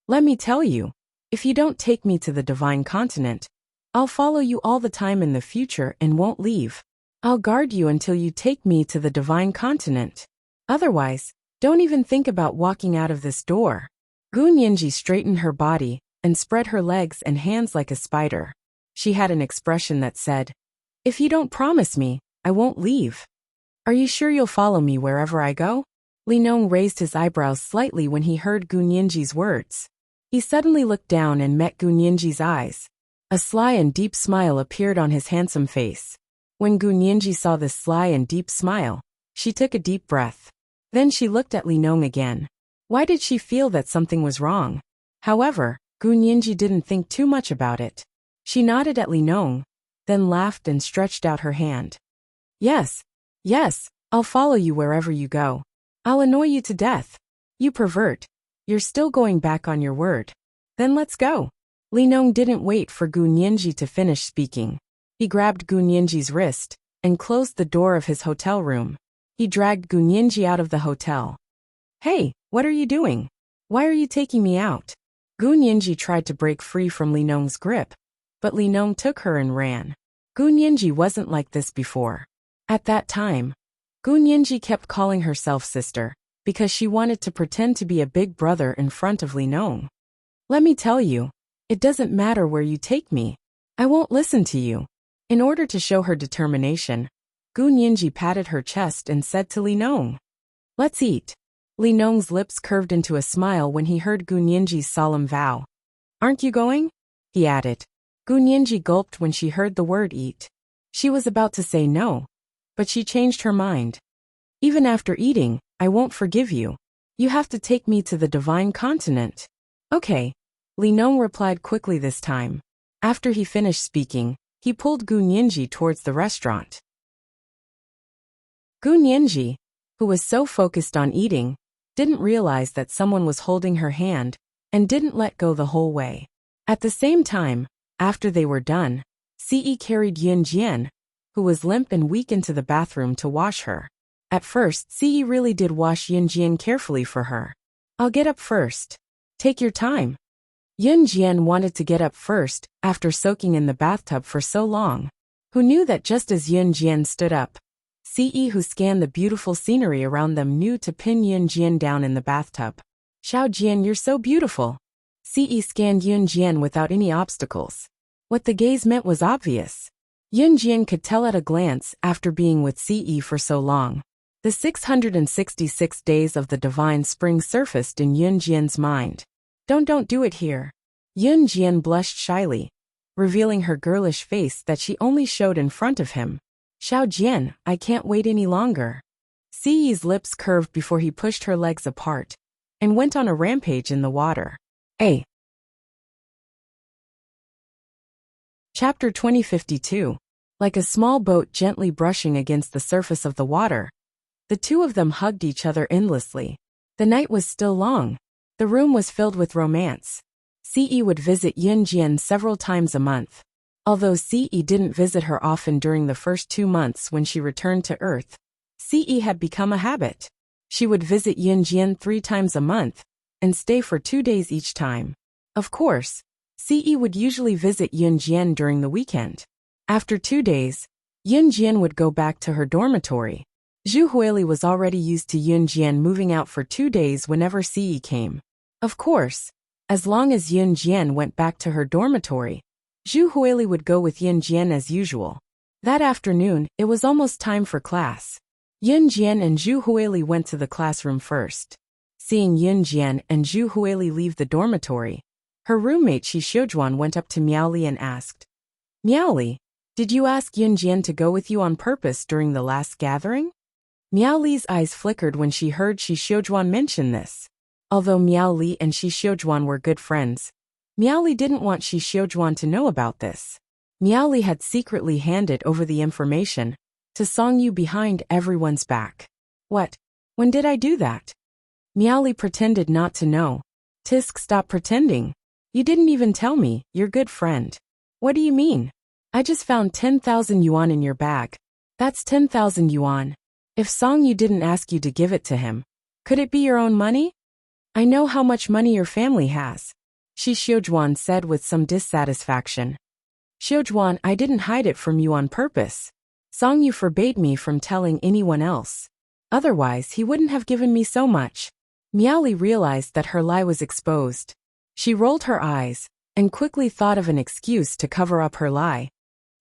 Let me tell you, if you don't take me to the Divine Continent, I'll follow you all the time in the future and won't leave. I'll guard you until you take me to the Divine Continent. Otherwise, don't even think about walking out of this door. Gu Nianji straightened her body and spread her legs and hands like a spider. She had an expression that said, if you don't promise me, I won't leave. Are you sure you'll follow me wherever I go? Li Nong raised his eyebrows slightly when he heard Gu Nianji's words. He suddenly looked down and met Gu Nianji's eyes. A sly and deep smile appeared on his handsome face. When Gu Nianji saw this sly and deep smile, she took a deep breath. Then she looked at Li Nong again. Why did she feel that something was wrong? However, Gu Nianji didn't think too much about it. She nodded at Li Nong, then laughed and stretched out her hand. Yes, I'll follow you wherever you go. I'll annoy you to death. You pervert. You're still going back on your word. Then let's go. Li Nong didn't wait for Gu Nianji to finish speaking. He grabbed Gu Nianji's wrist and closed the door of his hotel room. He dragged Gu Nianji out of the hotel. Hey, what are you doing? Why are you taking me out? Gu Nianji tried to break free from Li Nong's grip, but Li Nong took her and ran. Gu Nianji wasn't like this before. At that time, Gu Nianji kept calling herself sister because she wanted to pretend to be a big brother in front of Li Nong. Let me tell you, it doesn't matter where you take me. I won't listen to you. In order to show her determination, Gu Nianji patted her chest and said to Li Nong, let's eat. Li Nong's lips curved into a smile when he heard Gu Nianji's solemn vow. Aren't you going? He added. Gu Nianji gulped when she heard the word eat. She was about to say no, but she changed her mind. Even after eating, I won't forgive you. You have to take me to the Divine Continent. Okay, Li Nong replied quickly this time. After he finished speaking, he pulled Gu Nianji towards the restaurant. Gu Nianji, who was so focused on eating, didn't realize that someone was holding her hand and didn't let go the whole way. At the same time, after they were done, Siyi carried Yun Jian, who was limp and weak, into the bathroom to wash her. At first, Siyi really did wash Yun Jian carefully for her. I'll get up first. Take your time. Yun Jian wanted to get up first, after soaking in the bathtub for so long. Who knew that just as Yun Jian stood up, Ce, who scanned the beautiful scenery around them, knew to pin Yun Jian down in the bathtub. Xiao Jian, you're so beautiful. Ce scanned Yun Jian without any obstacles. What the gaze meant was obvious. Yun Jian could tell at a glance after being with Ce for so long. The 666 days of the divine spring surfaced in Yun Jian's mind. Don't do it here. Yun Jian blushed shyly, revealing her girlish face that she only showed in front of him. Xiao Jian, I can't wait any longer. Ce's lips curved before he pushed her legs apart and went on a rampage in the water. A. Chapter 2052. Like a small boat gently brushing against the surface of the water, the two of them hugged each other endlessly. The night was still long. The room was filled with romance. Ce would visit Yun Jian several times a month. Although Ce didn't visit her often during the first 2 months when she returned to Earth, Ce had become a habit. She would visit Yun Jian 3 times a month and stay for 2 days each time. Of course, Ce would usually visit Yun Jian during the weekend. After 2 days, Yun Jian would go back to her dormitory. Zhu Huili was already used to Yun Jian moving out for 2 days whenever Ce came. Of course, as long as Yun Jian went back to her dormitory, Zhu Huili would go with Yun Jian as usual. That afternoon, it was almost time for class. Yun Jian and Zhu Huili went to the classroom first. Seeing Yun Jian and Zhu Huili leave the dormitory, her roommate Shi Xiujuan went up to Miaoli and asked, Miaoli, did you ask Yun Jian to go with you on purpose during the last gathering? Miaoli's eyes flickered when she heard Shi Xiujuan mention this. Although Miaoli and Shi Xiujuan were good friends, Miaoli didn't want Shi Xiujuan to know about this. Miaoli had secretly handed over the information to Song Yu behind everyone's back. What? When did I do that? Miaoli pretended not to know. Tisk, stop pretending. You didn't even tell me, your good friend. What do you mean? I just found 10,000 yuan in your bag. That's 10,000 yuan. If Song Yu didn't ask you to give it to him, could it be your own money? I know how much money your family has, Shi Xiujuan said with some dissatisfaction. Xiujuan, I didn't hide it from you on purpose. Song Yu forbade me from telling anyone else. Otherwise, he wouldn't have given me so much. Miaoli realized that her lie was exposed. She rolled her eyes and quickly thought of an excuse to cover up her lie.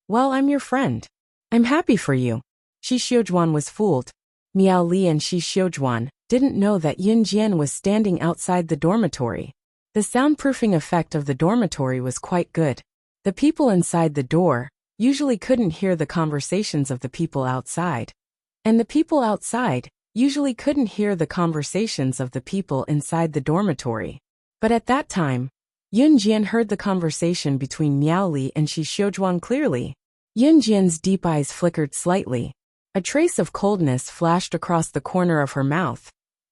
Well, I'm your friend. I'm happy for you. Shi Xiujuan was fooled. Miaoli and Shi Xiujuan didn't know that Yun Jian was standing outside the dormitory. The soundproofing effect of the dormitory was quite good. The people inside the door usually couldn't hear the conversations of the people outside. And the people outside usually couldn't hear the conversations of the people inside the dormitory. But at that time, Yun Jian heard the conversation between Miaoli and Shi Xiujuan clearly. Yun Jian's deep eyes flickered slightly. A trace of coldness flashed across the corner of her mouth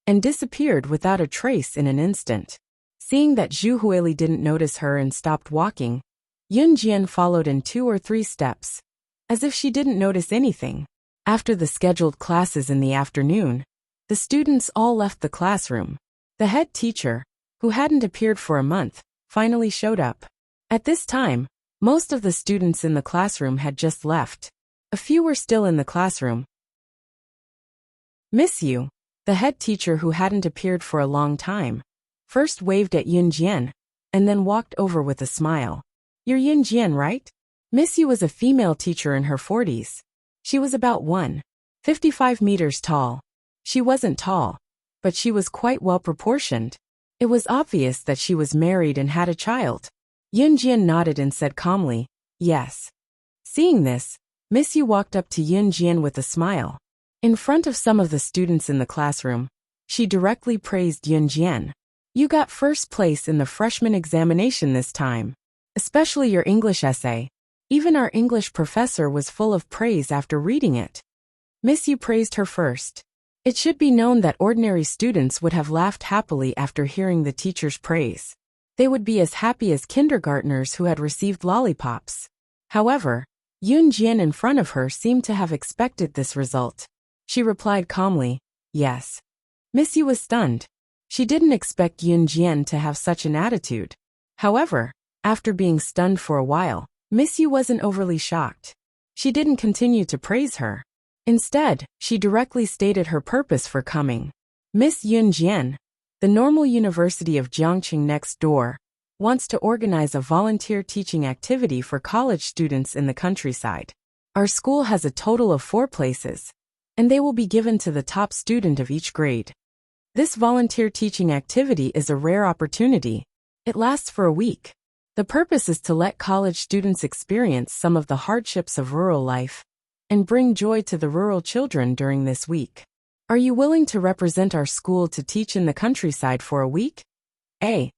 and disappeared without a trace in an instant. Seeing that Zhu Huili didn't notice her and stopped walking, Yun Jian followed in 2 or 3 steps, as if she didn't notice anything. After the scheduled classes in the afternoon, the students all left the classroom. The head teacher, who hadn't appeared for a month, finally showed up. At this time, most of the students in the classroom had just left. A few were still in the classroom. Miss Yu, the head teacher who hadn't appeared for a long time, first waved at Yun Jian, and then walked over with a smile. You're Yun Jian, right? Miss Yu was a female teacher in her 40s. She was about 1.55 meters tall. She wasn't tall, but she was quite well proportioned. It was obvious that she was married and had a child. Yun Jian nodded and said calmly, yes. Seeing this, Miss Yu walked up to Yun Jian with a smile. In front of some of the students in the classroom, she directly praised Yun Jian. You got first place in the freshman examination this time. Especially your English essay. Even our English professor was full of praise after reading it. Miss Yu praised her first. It should be known that ordinary students would have laughed happily after hearing the teacher's praise. They would be as happy as kindergartners who had received lollipops. However, Yun Jian in front of her seemed to have expected this result. She replied calmly, yes. Miss Yu was stunned. She didn't expect Yun Jian to have such an attitude. However, after being stunned for a while, Miss Yu wasn't overly shocked. She didn't continue to praise her. Instead, she directly stated her purpose for coming. Miss Yun Jian, the Normal University of Jiangqing next door, wants to organize a volunteer teaching activity for college students in the countryside. Our school has a total of 4 places, and they will be given to the top student of each grade. This volunteer teaching activity is a rare opportunity. It lasts for a week. The purpose is to let college students experience some of the hardships of rural life and bring joy to the rural children during this week. Are you willing to represent our school to teach in the countryside for a week? A.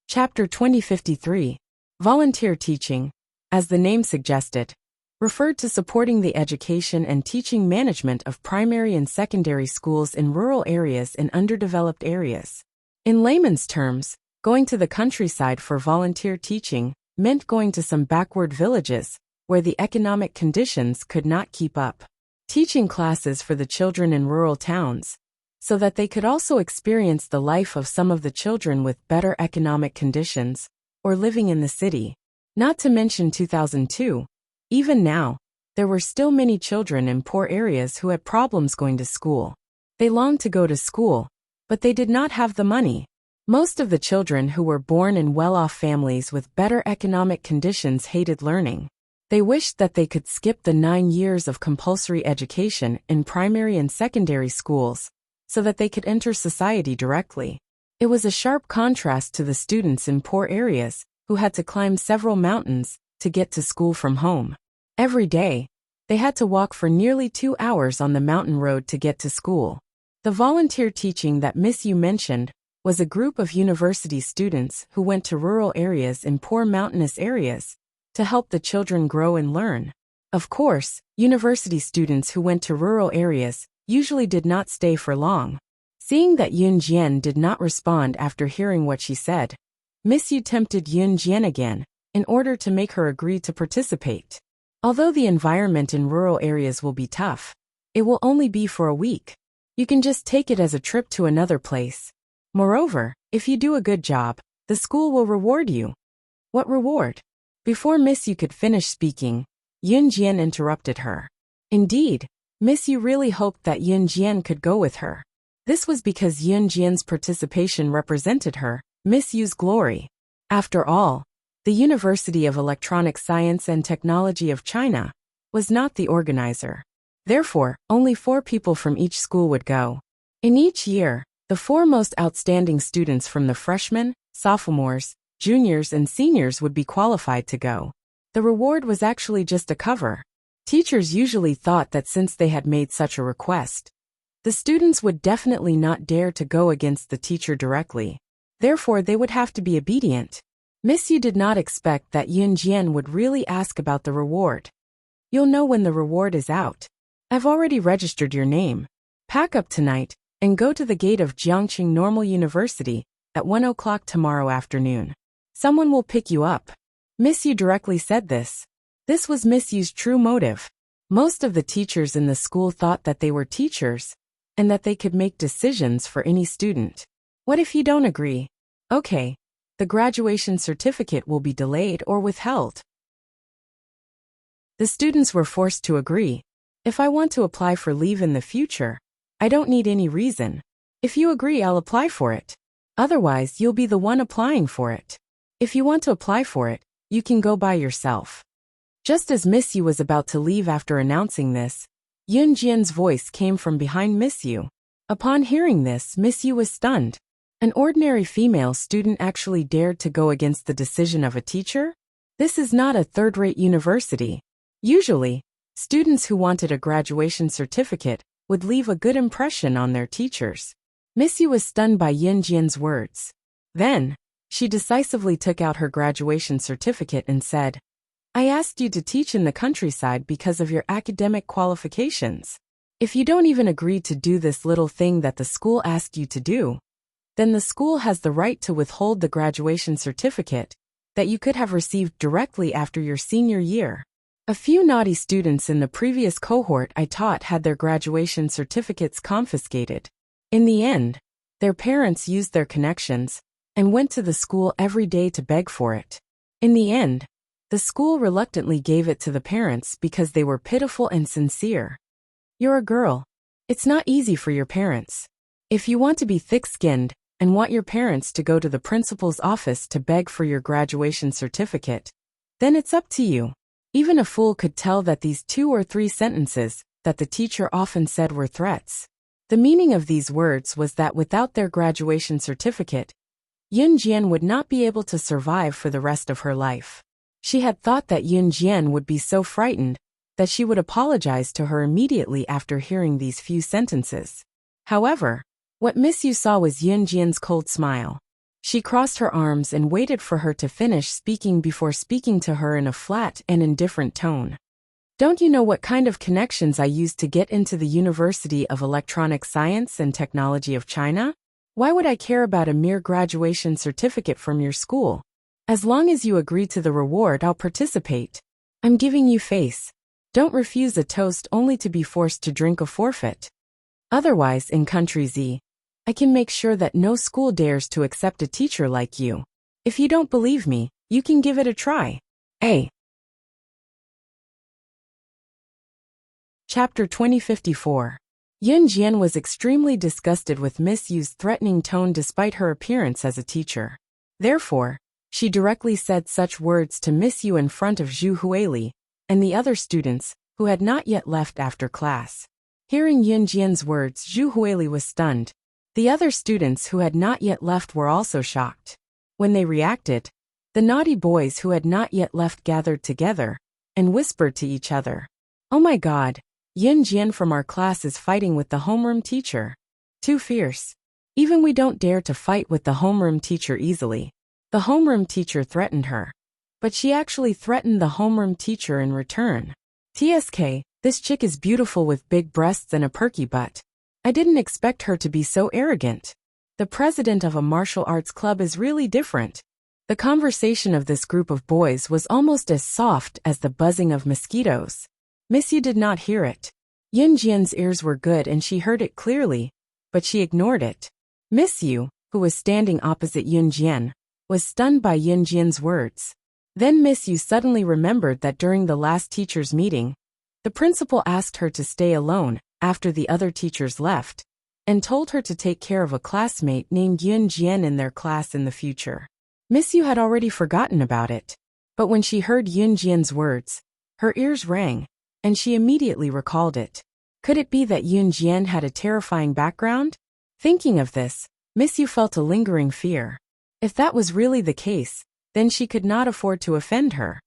Chapter 2053. Volunteer teaching, as the name suggested, referred to supporting the education and teaching management of primary and secondary schools in rural areas and underdeveloped areas. In layman's terms, going to the countryside for volunteer teaching meant going to some backward villages where the economic conditions could not keep up. Teaching classes for the children in rural towns, so that they could also experience the life of some of the children with better economic conditions, or living in the city. Not to mention 2002, even now, there were still many children in poor areas who had problems going to school. They longed to go to school, but they did not have the money. Most of the children who were born in well-off families with better economic conditions hated learning. They wished that they could skip the 9 years of compulsory education in primary and secondary schools, so that they could enter society directly. It was a sharp contrast to the students in poor areas, who had to climb several mountains to get to school from home. Every day, they had to walk for nearly 2 hours on the mountain road to get to school. The volunteer teaching that Miss Yu mentioned was a group of university students who went to rural areas in poor mountainous areas to help the children grow and learn. Of course, university students who went to rural areas usually did not stay for long. Seeing that Yun Jian did not respond after hearing what she said, Miss Yu tempted Yun Jian again in order to make her agree to participate. Although the environment in rural areas will be tough, it will only be for a week. You can just take it as a trip to another place. Moreover, if you do a good job, the school will reward you. What reward? Before Miss Yu could finish speaking, Yun Jian interrupted her. Indeed, Miss Yu really hoped that Yun Jian could go with her. This was because Yun Jian's participation represented her, Miss Yu's glory. After all, the University of Electronic Science and Technology of China was not the organizer. Therefore, only 4 people from each school would go. In each year, the 4 most outstanding students from the freshmen, sophomores, juniors and seniors would be qualified to go. The reward was actually just a cover. Teachers usually thought that since they had made such a request, the students would definitely not dare to go against the teacher directly. Therefore, they would have to be obedient. Miss Yu did not expect that Yun Jian would really ask about the reward. You'll know when the reward is out. I've already registered your name. Pack up tonight and go to the gate of Jiangqing Normal University at 1 o'clock tomorrow afternoon. Someone will pick you up. Miss Yu directly said this. This was Miss Yu's true motive. Most of the teachers in the school thought that they were teachers and that they could make decisions for any student. What if you don't agree? Okay, the graduation certificate will be delayed or withheld. The students were forced to agree. If I want to apply for leave in the future, I don't need any reason. If you agree, I'll apply for it. Otherwise, you'll be the one applying for it. If you want to apply for it, you can go by yourself. Just as Miss Yu was about to leave after announcing this, Yun Jian's voice came from behind Miss Yu. Upon hearing this, Miss Yu was stunned. An ordinary female student actually dared to go against the decision of a teacher? This is not a third-rate university. Usually, students who wanted a graduation certificate would leave a good impression on their teachers. Miss Yu was stunned by Yun Jian's words. Then, she decisively took out her graduation certificate and said, I asked you to teach in the countryside because of your academic qualifications. If you don't even agree to do this little thing that the school asked you to do, then the school has the right to withhold the graduation certificate that you could have received directly after your senior year. A few naughty students in the previous cohort I taught had their graduation certificates confiscated. In the end, their parents used their connections and went to the school every day to beg for it. In the end, the school reluctantly gave it to the parents because they were pitiful and sincere. You're a girl. It's not easy for your parents. If you want to be thick-skinned and want your parents to go to the principal's office to beg for your graduation certificate, then it's up to you. Even a fool could tell that these 2 or 3 sentences that the teacher often said were threats. The meaning of these words was that without their graduation certificate, Yun Jian would not be able to survive for the rest of her life. She had thought that Yun Jian would be so frightened that she would apologize to her immediately after hearing these few sentences. However, what Miss Yu saw was Yun Jian's cold smile. She crossed her arms and waited for her to finish speaking before speaking to her in a flat and indifferent tone. Don't you know what kind of connections I used to get into the University of Electronic Science and Technology of China? Why would I care about a mere graduation certificate from your school? As long as you agree to the reward, I'll participate. I'm giving you face. Don't refuse a toast only to be forced to drink a forfeit. Otherwise, in Country Z, I can make sure that no school dares to accept a teacher like you. If you don't believe me, you can give it a try. A. Chapter 2054. Yun Jian was extremely disgusted with Miss Yu's threatening tone despite her appearance as a teacher. Therefore, she directly said such words to Miss Yu in front of Zhu Huili and the other students who had not yet left after class. Hearing Yun Jian's words, Zhu Huili was stunned. The other students who had not yet left were also shocked. When they reacted, the naughty boys who had not yet left gathered together and whispered to each other, "Oh my God, Yun Jian from our class is fighting with the homeroom teacher. Too fierce. Even we don't dare to fight with the homeroom teacher easily. The homeroom teacher threatened her, but she actually threatened the homeroom teacher in return. TSK, this chick is beautiful with big breasts and a perky butt. I didn't expect her to be so arrogant. The president of a martial arts club is really different." The conversation of this group of boys was almost as soft as the buzzing of mosquitoes. Miss Yu did not hear it. Yun Jian's ears were good and she heard it clearly, but she ignored it. Miss Yu, who was standing opposite Yun Jian, was stunned by Yun Jian's words. Then Miss Yu suddenly remembered that during the last teachers' meeting, the principal asked her to stay alone after the other teachers left, and told her to take care of a classmate named Yun Jian in their class in the future. Miss Yu had already forgotten about it, but when she heard Yun Jian's words, her ears rang, and she immediately recalled it. Could it be that Yun Jian had a terrifying background? Thinking of this, Miss Yu felt a lingering fear. If that was really the case, then she could not afford to offend her.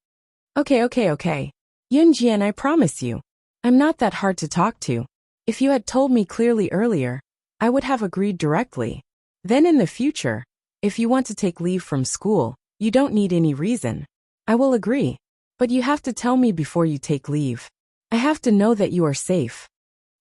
Okay. Yun Jian, I promise you, I'm not that hard to talk to. If you had told me clearly earlier, I would have agreed directly. Then in the future, if you want to take leave from school, you don't need any reason. I will agree. But you have to tell me before you take leave. I have to know that you are safe.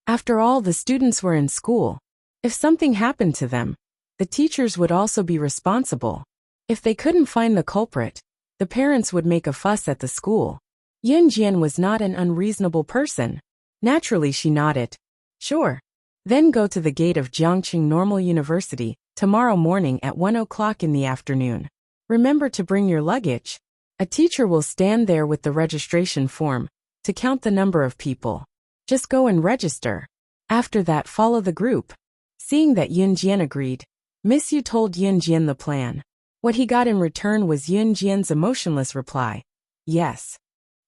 After all, the students were in school. If something happened to them, the teachers would also be responsible. If they couldn't find the culprit, the parents would make a fuss at the school. Yun Jian was not an unreasonable person. Naturally, she nodded. Sure. Then go to the gate of Jiangqing Normal University tomorrow morning at 1 o'clock in the afternoon. Remember to bring your luggage. A teacher will stand there with the registration form to count the number of people. Just go and register. After that, follow the group. Seeing that Yun Jian agreed, Miss Yu told Yun Jian the plan. What he got in return was Yun Jian's emotionless reply. Yes.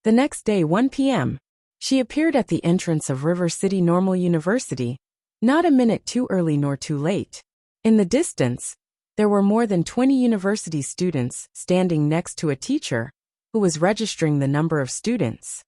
The next day, 1 p.m., she appeared at the entrance of River City Normal University, not a minute too early nor too late. In the distance, there were more than 20 university students standing next to a teacher who was registering the number of students.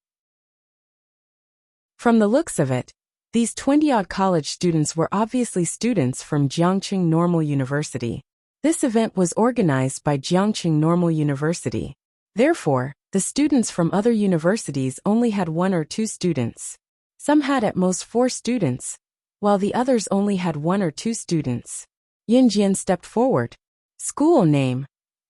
From the looks of it, these 20-odd college students were obviously students from Jiangqing Normal University. This event was organized by Jiangqing Normal University. Therefore, the students from other universities only had 1 or 2 students. Some had at most 4 students, while the others only had 1 or 2 students. Yun Jian stepped forward. School name.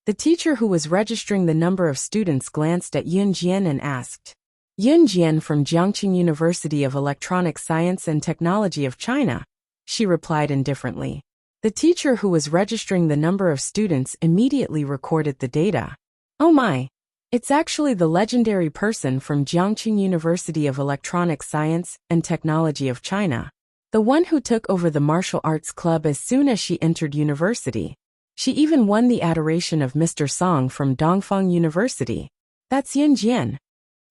The teacher who was registering the number of students glanced at Yun Jian and asked, Yun Jian from Jiangqing University of Electronic Science and Technology of China, she replied indifferently. The teacher who was registering the number of students immediately recorded the data. Oh my! It's actually the legendary person from Jiangqing University of Electronic Science and Technology of China. The one who took over the martial arts club as soon as she entered university. She even won the adoration of Mr. Song from Dongfang University. That's Yun Jian.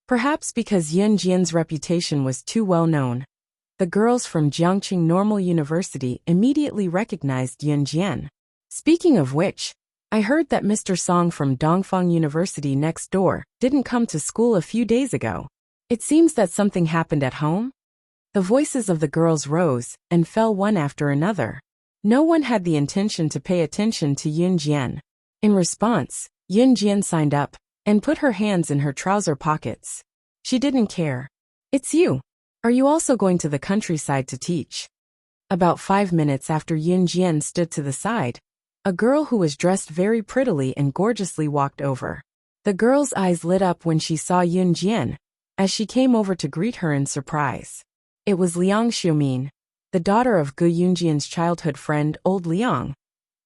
Perhaps because Yun Jian's reputation was too well known, the girls from Jiangqing Normal University immediately recognized Yun Jian. Speaking of which, I heard that Mr. Song from Dongfang University next door didn't come to school a few days ago. It seems that something happened at home? The voices of the girls rose and fell one after another. No one had the intention to pay attention to Yun Jian. In response, Yun Jian signed up and put her hands in her trouser pockets. She didn't care. It's you. Are you also going to the countryside to teach? About 5 minutes after Yun Jian stood to the side, a girl who was dressed very prettily and gorgeously walked over. The girl's eyes lit up when she saw Yun Jian, as she came over to greet her in surprise. It was Liang Xiumin, the daughter of Gu Yunjian's childhood friend Old Liang,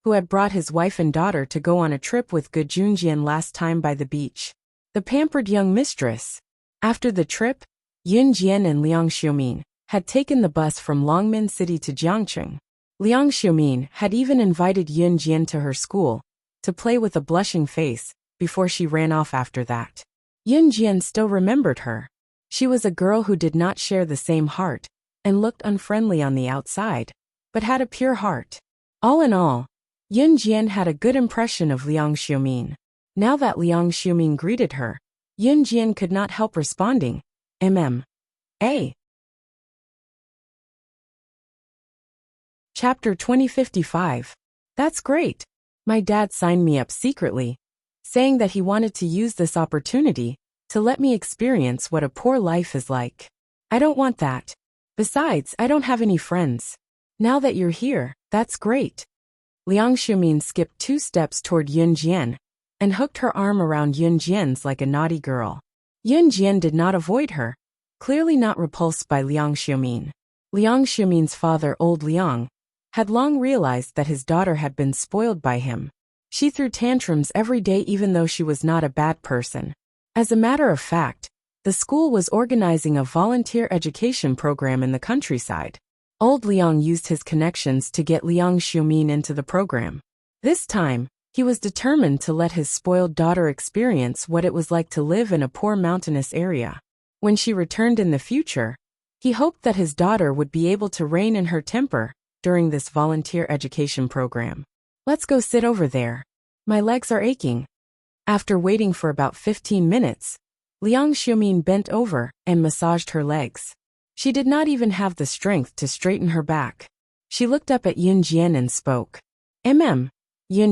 who had brought his wife and daughter to go on a trip with Gu Junjian last time by the beach. The pampered young mistress. After the trip, Yun Jian and Liang Xiumin had taken the bus from Longmin City to Jiangqing. Liang Xiumin had even invited Yun Jian to her school to play with a blushing face before she ran off after that. Yun Jian still remembered her. She was a girl who did not share the same heart and looked unfriendly on the outside, but had a pure heart. All in all, Yun Jian had a good impression of Liang Xiumin. Now that Liang Xiumin greeted her, Yun Jian could not help responding, A. Chapter 2055. That's great. My dad signed me up secretly, saying that he wanted to use this opportunity to let me experience what a poor life is like. I don't want that. Besides, I don't have any friends. Now that you're here, that's great. Liang Xiumin skipped 2 steps toward Yun Jian and hooked her arm around Yun Jian's like a naughty girl. Yun Jian did not avoid her, clearly not repulsed by Liang Xiumin. Liang Xiumin's father, Old Liang, had long realized that his daughter had been spoiled by him. She threw tantrums every day even though she was not a bad person. As a matter of fact, the school was organizing a volunteer education program in the countryside. Old Liang used his connections to get Liang Xiumin into the program. This time, he was determined to let his spoiled daughter experience what it was like to live in a poor mountainous area. When she returned in the future, he hoped that his daughter would be able to rein in her temper during this volunteer education program. Let's go sit over there. My legs are aching. After waiting for about 15 minutes, Liang Xiumin bent over and massaged her legs. She did not even have the strength to straighten her back. She looked up at Yun Jian and spoke. Yun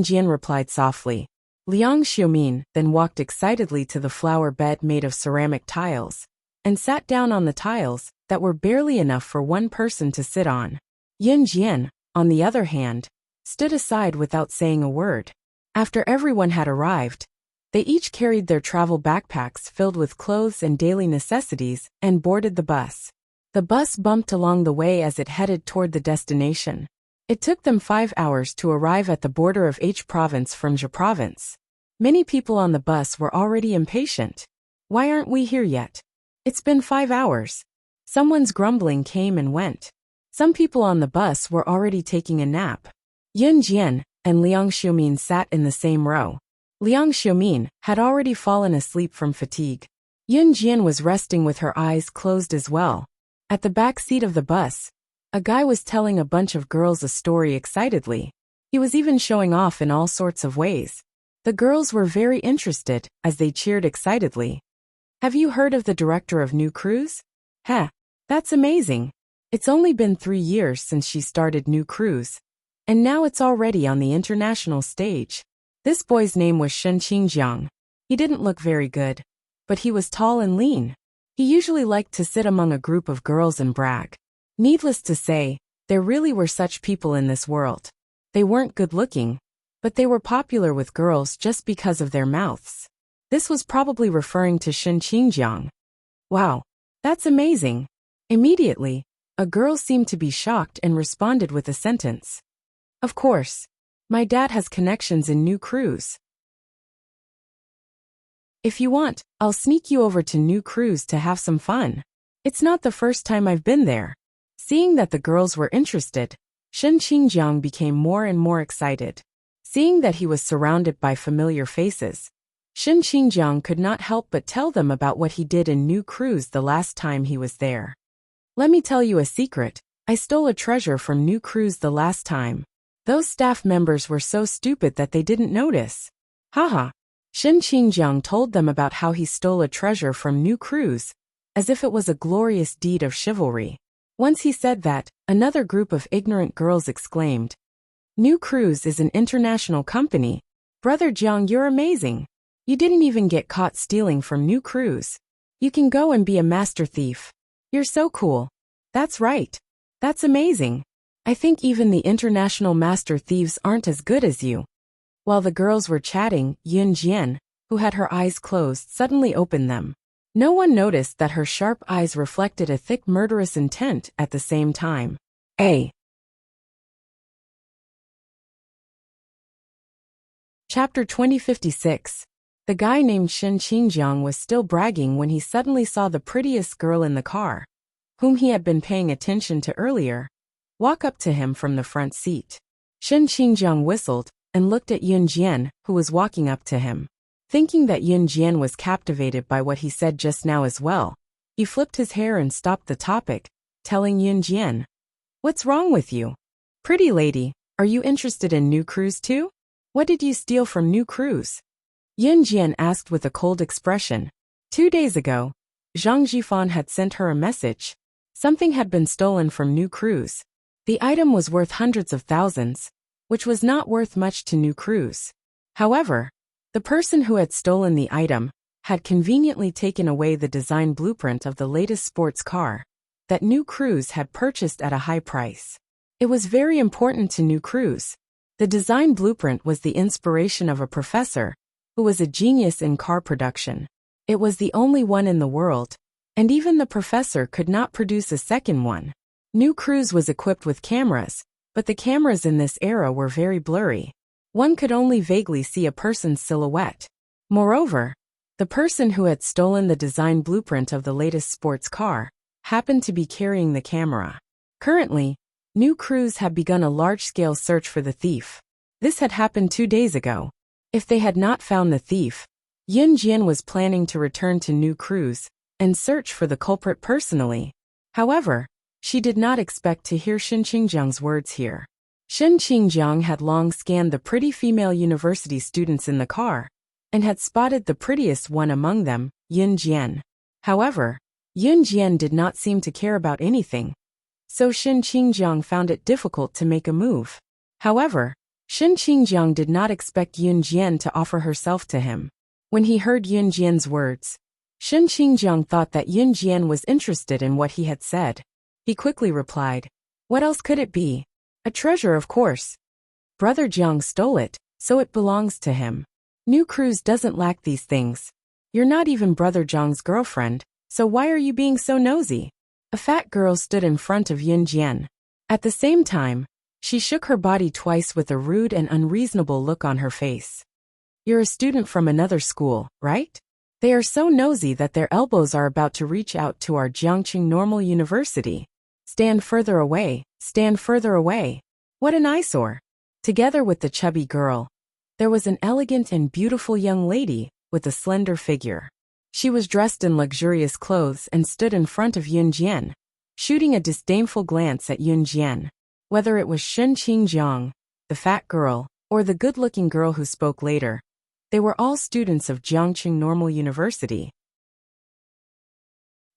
Jian replied softly. Liang Xiumin then walked excitedly to the flower bed made of ceramic tiles and sat down on the tiles that were barely enough for one person to sit on. Yun Jian, on the other hand, stood aside without saying a word. After everyone had arrived, they each carried their travel backpacks filled with clothes and daily necessities and boarded the bus. The bus bumped along the way as it headed toward the destination. It took them 5 hours to arrive at the border of H province from Zhe province. Many people on the bus were already impatient. Why aren't we here yet? It's been 5 hours. Someone's grumbling came and went. Some people on the bus were already taking a nap. Yun Jian and Liang Xiumin sat in the same row. Liang Xiumin had already fallen asleep from fatigue. Yun Jian was resting with her eyes closed as well. At the back seat of the bus, a guy was telling a bunch of girls a story excitedly. He was even showing off in all sorts of ways. The girls were very interested as they cheered excitedly. Have you heard of the director of New Cruise? Heh, that's amazing. It's only been 3 years since she started New Cruise, and now it's already on the international stage. This boy's name was Shen Qingjiang. He didn't look very good, but he was tall and lean. He usually liked to sit among a group of girls and brag. Needless to say, there really were such people in this world. They weren't good-looking, but they were popular with girls just because of their mouths. This was probably referring to Shen Qingjiang. Wow, that's amazing. Immediately, a girl seemed to be shocked and responded with a sentence. Of course. My dad has connections in New Cruise. If you want, I'll sneak you over to New Cruise to have some fun. It's not the first time I've been there. Seeing that the girls were interested, Shen Qingjiang became more and more excited. Seeing that he was surrounded by familiar faces, Shen Qingjiang could not help but tell them about what he did in New Cruise the last time he was there. Let me tell you a secret. I stole a treasure from New Cruise the last time. Those staff members were so stupid that they didn't notice. Haha. Shen Qingjiang told them about how he stole a treasure from New Cruise, as if it was a glorious deed of chivalry. Once he said that, another group of ignorant girls exclaimed, New Cruise is an international company. Brother Jiang, you're amazing. You didn't even get caught stealing from New Cruise. You can go and be a master thief. You're so cool. That's right. That's amazing. I think even the international master thieves aren't as good as you. While the girls were chatting, Yun Jian, who had her eyes closed, suddenly opened them. No one noticed that her sharp eyes reflected a thick murderous intent at the same time. Chapter 2056. The guy named Shen Qingjiang was still bragging when he suddenly saw the prettiest girl in the car, whom he had been paying attention to earlier, walk up to him from the front seat. Shen Qingjiang whistled and looked at Yun Jian, who was walking up to him. Thinking that Yun Jian was captivated by what he said just now as well, he flipped his hair and stopped the topic, telling Yun Jian, What's wrong with you? Pretty lady, are you interested in New Cruise too? What did you steal from New Cruise? Yun Jian asked with a cold expression. 2 days ago, Zhang Jifan had sent her a message. Something had been stolen from New Cruise. The item was worth hundreds of thousands, which was not worth much to New Cruise. However, the person who had stolen the item had conveniently taken away the design blueprint of the latest sports car that New Cruise had purchased at a high price. It was very important to New Cruise. The design blueprint was the inspiration of a professor who was a genius in car production. It was the only one in the world, and even the professor could not produce a second one. New Cruise was equipped with cameras, but the cameras in this era were very blurry. One could only vaguely see a person's silhouette. Moreover, the person who had stolen the design blueprint of the latest sports car happened to be carrying the camera. Currently, New Cruise had begun a large-scale search for the thief. This had happened 2 days ago. If they had not found the thief, Yun Jian was planning to return to New Cruise and search for the culprit personally. However, she did not expect to hear Shen Qingjiang's words here. Shen Qingjiang had long scanned the pretty female university students in the car, and had spotted the prettiest one among them, Yun Jian. However, Yun Jian did not seem to care about anything, so Shen Qingjiang found it difficult to make a move. However, Shen Qingjiang did not expect Yun Jian to offer herself to him. When he heard Yun Jian's words, Shen Qingjiang thought that Yun Jian was interested in what he had said. He quickly replied, What else could it be? A treasure, of course. Brother Jiang stole it, so it belongs to him. New Cruise doesn't lack these things. You're not even Brother Jiang's girlfriend, so why are you being so nosy? A fat girl stood in front of Yun Jian. At the same time, she shook her body twice with a rude and unreasonable look on her face. You're a student from another school, right? They are so nosy that their elbows are about to reach out to our Jiangqing Normal University. Stand further away, stand further away. What an eyesore. Together with the chubby girl, there was an elegant and beautiful young lady with a slender figure. She was dressed in luxurious clothes and stood in front of Yun Jian, shooting a disdainful glance at Yun Jian. Whether it was Shen Qingjiang, the fat girl, or the good-looking girl who spoke later, they were all students of Jiangqing Normal University.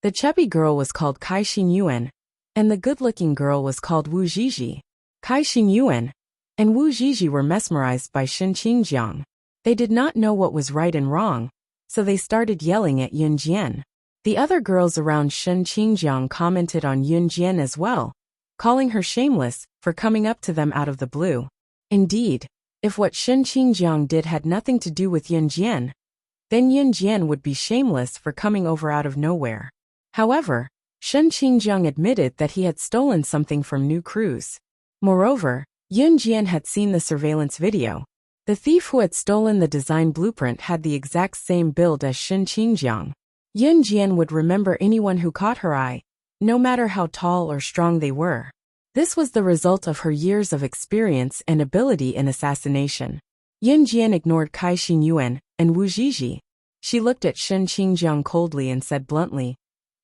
The chubby girl was called Kai Xinyuan, and the good-looking girl was called Wu Zhizhi. Kai Xinyuan and Wu Zhizhi were mesmerized by Shen Qingjiang. They did not know what was right and wrong, so they started yelling at Yun Jian. The other girls around Shen Qingjiang commented on Yun Jian as well, calling her shameless for coming up to them out of the blue. Indeed, if what Shen Qingjiang did had nothing to do with Yun Jian, then Yun Jian would be shameless for coming over out of nowhere. However, Shen Qingjiang admitted that he had stolen something from New Cruz. Moreover, Yun Jian had seen the surveillance video. The thief who had stolen the design blueprint had the exact same build as Shen Qingjiang. Yun Jian would remember anyone who caught her eye, no matter how tall or strong they were. This was the result of her years of experience and ability in assassination. Yun Jian ignored Kai Xinyuan and Wu Zhizhi. She looked at Shen Qingjiang coldly and said bluntly,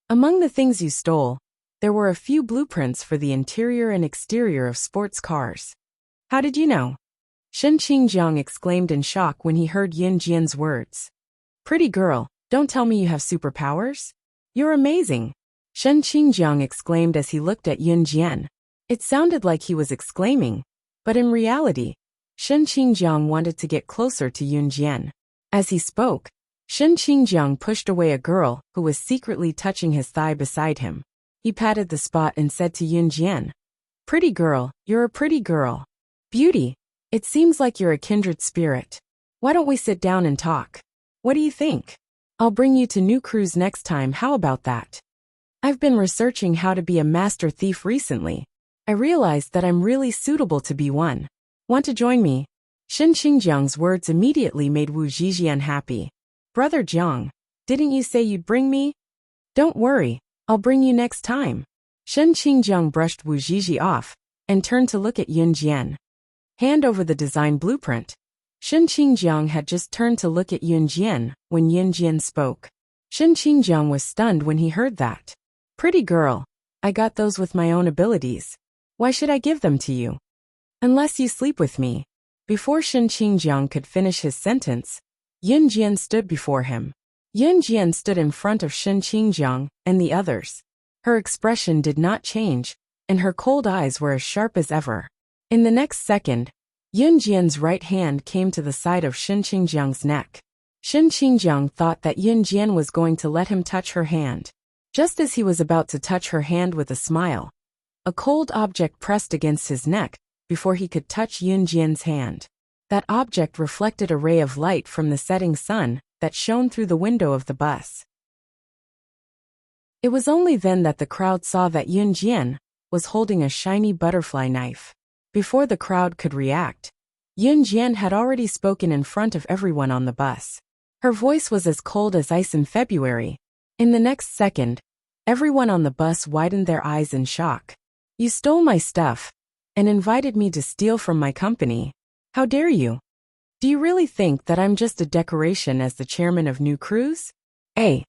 "Among the things you stole, there were a few blueprints for the interior and exterior of sports cars. How did you know?" Shen Qingjiang exclaimed in shock when he heard Yun Jian's words. "Pretty girl, don't tell me you have superpowers? You're amazing," Shen Qingjiang exclaimed as he looked at Yun Jian. It sounded like he was exclaiming, but in reality, Shen Qingjiang wanted to get closer to Yun Jian. As he spoke, Shen Qingjiang pushed away a girl who was secretly touching his thigh beside him. He patted the spot and said to Yun Jian, "Pretty girl, you're a pretty girl. Beauty, it seems like you're a kindred spirit. Why don't we sit down and talk? What do you think? I'll bring you to New Cruz next time, how about that? I've been researching how to be a master thief recently. I realized that I'm really suitable to be one. Want to join me?" Shen Qingjiang's words immediately made Wu Zhizhi unhappy. "Brother Jiang, didn't you say you'd bring me?" "Don't worry, I'll bring you next time." Shen Qingjiang brushed Wu Zhizhi off and turned to look at Yun Jian. "Hand over the design blueprint." Shen Qingjiang had just turned to look at Yun Jian when Yun Jian spoke. Shen Qingjiang was stunned when he heard that. "Pretty girl, I got those with my own abilities. Why should I give them to you? Unless you sleep with me." Before Shen Qingjiang could finish his sentence, Yun Jian stood before him. Yun Jian stood in front of Shen Qingjiang and the others. Her expression did not change, and her cold eyes were as sharp as ever. In the next second, Yun Jian's right hand came to the side of Shen Qingjiang's neck. Shen Qingjiang thought that Yun Jian was going to let him touch her hand. Just as he was about to touch her hand with a smile, a cold object pressed against his neck before he could touch Yun Jian's hand. That object reflected a ray of light from the setting sun that shone through the window of the bus. It was only then that the crowd saw that Yun Jian was holding a shiny butterfly knife. Before the crowd could react, Yun Jian had already spoken in front of everyone on the bus. Her voice was as cold as ice in February. In the next second, everyone on the bus widened their eyes in shock. "You stole my stuff and invited me to steal from my company. How dare you? Do you really think that I'm just a decoration as the chairman of New Cruz? A.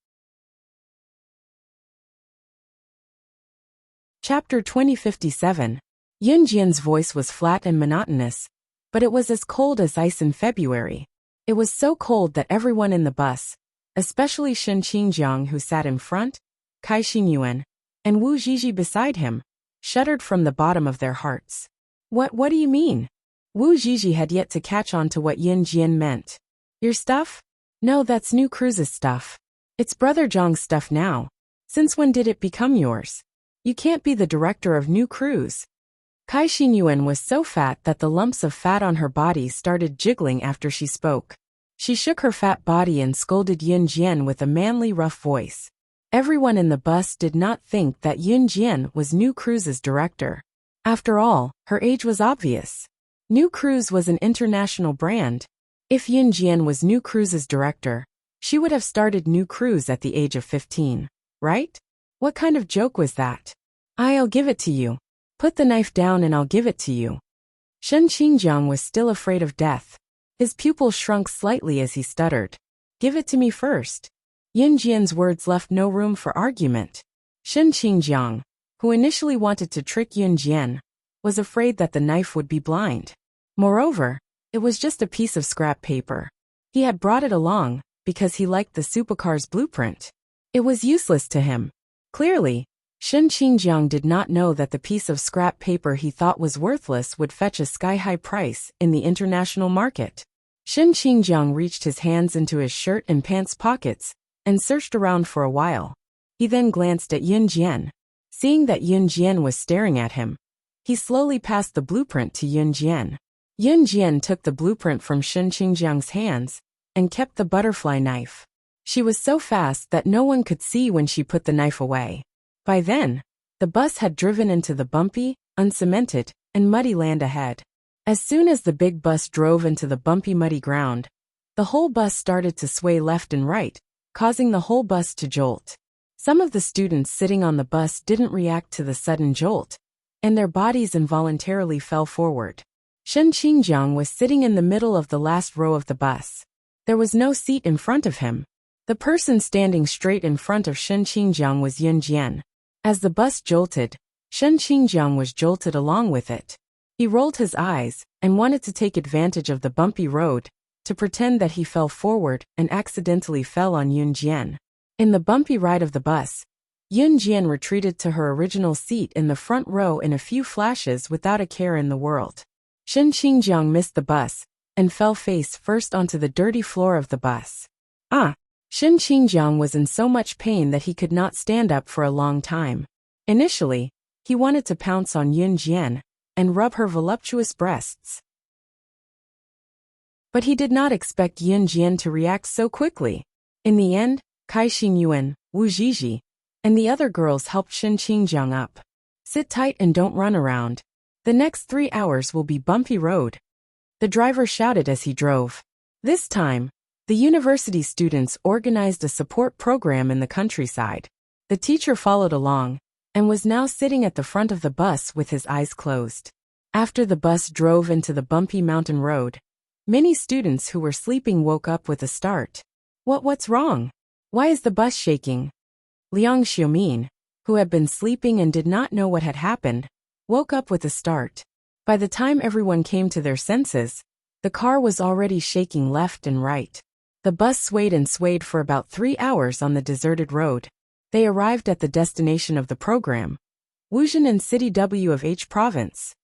Chapter 2057. Yun Jian's voice was flat and monotonous, but it was as cold as ice in February. It was so cold that everyone in the bus, especially Shen Qingjiang who sat in front, Kai Xinyuan, and Wu Zhizhi beside him, shuddered from the bottom of their hearts. What do you mean?" Wu Zhizhi had yet to catch on to what Yun Jian meant. "Your stuff? No, that's New Cruz's stuff. It's Brother Zhang's stuff now. Since when did it become yours? You can't be the director of New Cruz." Kai Xinyuan was so fat that the lumps of fat on her body started jiggling after she spoke. She shook her fat body and scolded Yun Jian with a manly rough voice. Everyone in the bus did not think that Yun Jian was New Cruz's director. After all, her age was obvious. New Cruz was an international brand. If Yun Jian was New Cruz's director, she would have started New Cruz at the age of 15, right? What kind of joke was that? "I'll give it to you. Put the knife down and I'll give it to you." Shen Qingjiang was still afraid of death. His pupils shrunk slightly as he stuttered. "Give it to me first." Yun Jian's words left no room for argument. Shen Qingjiang, who initially wanted to trick Yun Jian, was afraid that the knife would be blind. Moreover, it was just a piece of scrap paper. He had brought it along because he liked the supercar's blueprint. It was useless to him. Clearly, Shen Qingjiang did not know that the piece of scrap paper he thought was worthless would fetch a sky-high price in the international market. Shen Qingjiang reached his hands into his shirt and pants pockets and searched around for a while. He then glanced at Yun Jian. Seeing that Yun Jian was staring at him, he slowly passed the blueprint to Yun Jian. Yun Jian took the blueprint from Shen Qingjiang's hands and kept the butterfly knife. She was so fast that no one could see when she put the knife away. By then, the bus had driven into the bumpy, uncemented, and muddy land ahead. As soon as the big bus drove into the bumpy, muddy ground, the whole bus started to sway left and right, causing the whole bus to jolt. Some of the students sitting on the bus didn't react to the sudden jolt, and their bodies involuntarily fell forward. Shen Qingjiang was sitting in the middle of the last row of the bus. There was no seat in front of him. The person standing straight in front of Shen Qingjiang was Yun Jian. As the bus jolted, Shen Qingjiang was jolted along with it. He rolled his eyes and wanted to take advantage of the bumpy road to pretend that he fell forward and accidentally fell on Yun Jian. In the bumpy ride of the bus, Yun Jian retreated to her original seat in the front row in a few flashes without a care in the world. Shen Qingjiang missed the bus and fell face first onto the dirty floor of the bus. Shen Qingjiang was in so much pain that he could not stand up for a long time. Initially, he wanted to pounce on Yun Jian and rub her voluptuous breasts. But he did not expect Yun Jian to react so quickly. In the end, Kai Xingyuan, Wu Zhizhi, and the other girls helped Shen Qingjiang up. Sit tight and don't run around. The next 3 hours will be bumpy road. The driver shouted as he drove. This time, the university students organized a support program in the countryside. The teacher followed along and was now sitting at the front of the bus with his eyes closed. After the bus drove into the bumpy mountain road, many students who were sleeping woke up with a start. What's wrong? Why is the bus shaking? Liang Xiumin, who had been sleeping and did not know what had happened, woke up with a start. By the time everyone came to their senses, the car was already shaking left and right. The bus swayed and swayed for about 3 hours on the deserted road. They arrived at the destination of the program, Wuzhen in City W of H Province.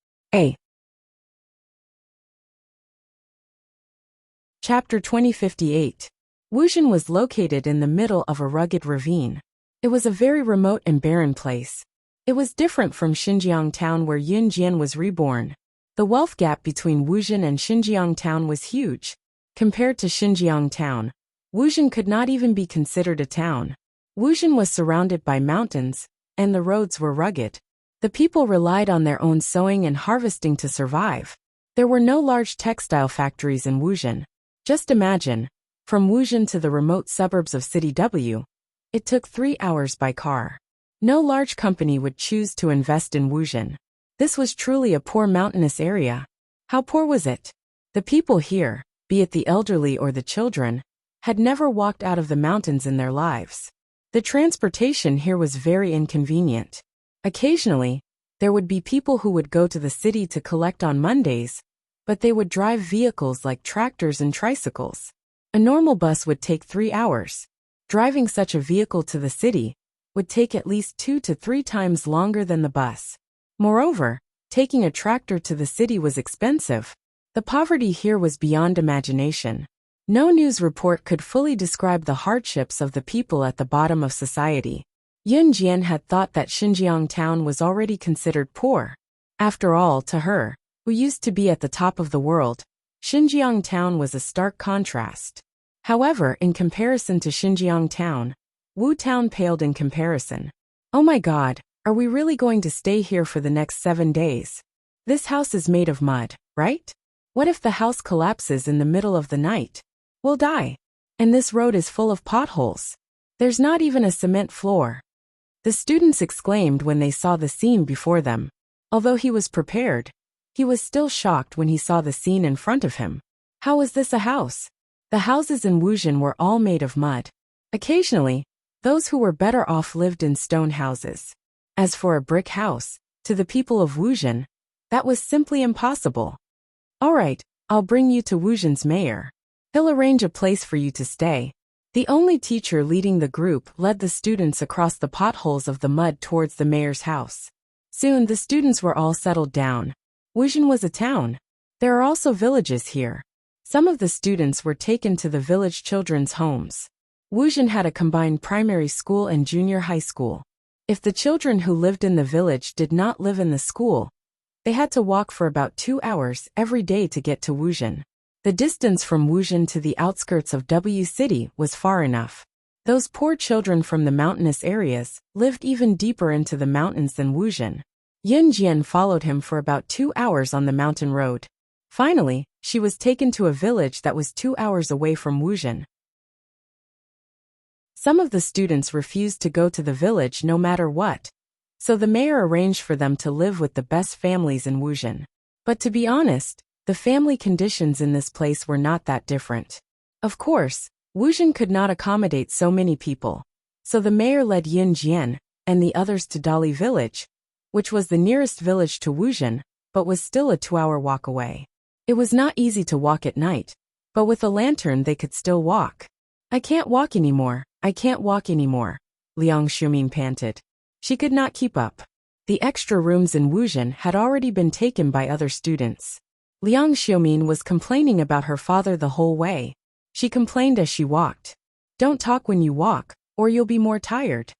Chapter 2058. Wuzhen was located in the middle of a rugged ravine. It was a very remote and barren place. It was different from Xinjiang town where Yun Jian was reborn. The wealth gap between Wuzhen and Xinjiang town was huge. Compared to Xinjiang town, Wuzhen could not even be considered a town. Wuzhen was surrounded by mountains, and the roads were rugged. The people relied on their own sowing and harvesting to survive. There were no large textile factories in Wuzhen. Just imagine, from Wuzhen to the remote suburbs of City W, it took 3 hours by car. No large company would choose to invest in Wuzhen. This was truly a poor mountainous area. How poor was it? The people here, be it the elderly or the children, had never walked out of the mountains in their lives. The transportation here was very inconvenient. Occasionally, there would be people who would go to the city to collect on Mondays, but they would drive vehicles like tractors and tricycles. A normal bus would take 3 hours. Driving such a vehicle to the city would take at least 2 to 3 times longer than the bus. Moreover, taking a tractor to the city was expensive. The poverty here was beyond imagination. No news report could fully describe the hardships of the people at the bottom of society. Yun Jian had thought that Xinjiang town was already considered poor. After all, to her, who used to be at the top of the world, Xinjiang town was a stark contrast. However, in comparison to Xinjiang town, Wu town paled in comparison. Oh my God, are we really going to stay here for the next 7 days? This house is made of mud, right? What if the house collapses in the middle of the night? We'll die. And this road is full of potholes. There's not even a cement floor. The students exclaimed when they saw the scene before them. Although he was prepared, he was still shocked when he saw the scene in front of him. How was this a house? The houses in Wuzhen were all made of mud. Occasionally, those who were better off lived in stone houses. As for a brick house, to the people of Wuzhen, that was simply impossible. All right, I'll bring you to Wuzhen's mayor. He'll arrange a place for you to stay. The only teacher leading the group led the students across the potholes of the mud towards the mayor's house. Soon the students were all settled down. Wuzhen was a town. There are also villages here. Some of the students were taken to the village children's homes. Wuzhen had a combined primary school and junior high school. If the children who lived in the village did not live in the school, they had to walk for about 2 hours every day to get to Wuzhen. The distance from Wuzhen to the outskirts of W City was far enough. Those poor children from the mountainous areas lived even deeper into the mountains than Wuzhen. Yunjian followed him for about 2 hours on the mountain road. Finally, she was taken to a village that was 2 hours away from Wuzhen. Some of the students refused to go to the village no matter what, so the mayor arranged for them to live with the best families in Wuzhen. But to be honest, the family conditions in this place were not that different. Of course, Wuzhen could not accommodate so many people, so the mayor led Yun Jian and the others to Dali village, which was the nearest village to Wuzhen, but was still a 2-hour walk away. It was not easy to walk at night, but with a lantern they could still walk. I can't walk anymore, I can't walk anymore, Liang Xiumin panted. She could not keep up. The extra rooms in Wuzhen had already been taken by other students. Liang Xiumin was complaining about her father the whole way. She complained as she walked. Don't talk when you walk, or you'll be more tired.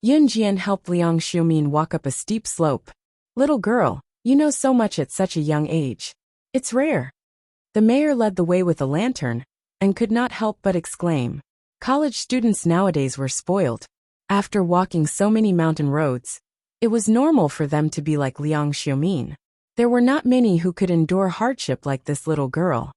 Yun Jian helped Liang Xiumin walk up a steep slope. Little girl, you know so much at such a young age. It's rare. The mayor led the way with a lantern, and could not help but exclaim. College students nowadays were spoiled. After walking so many mountain roads, it was normal for them to be like Liang Xiumin. There were not many who could endure hardship like this little girl.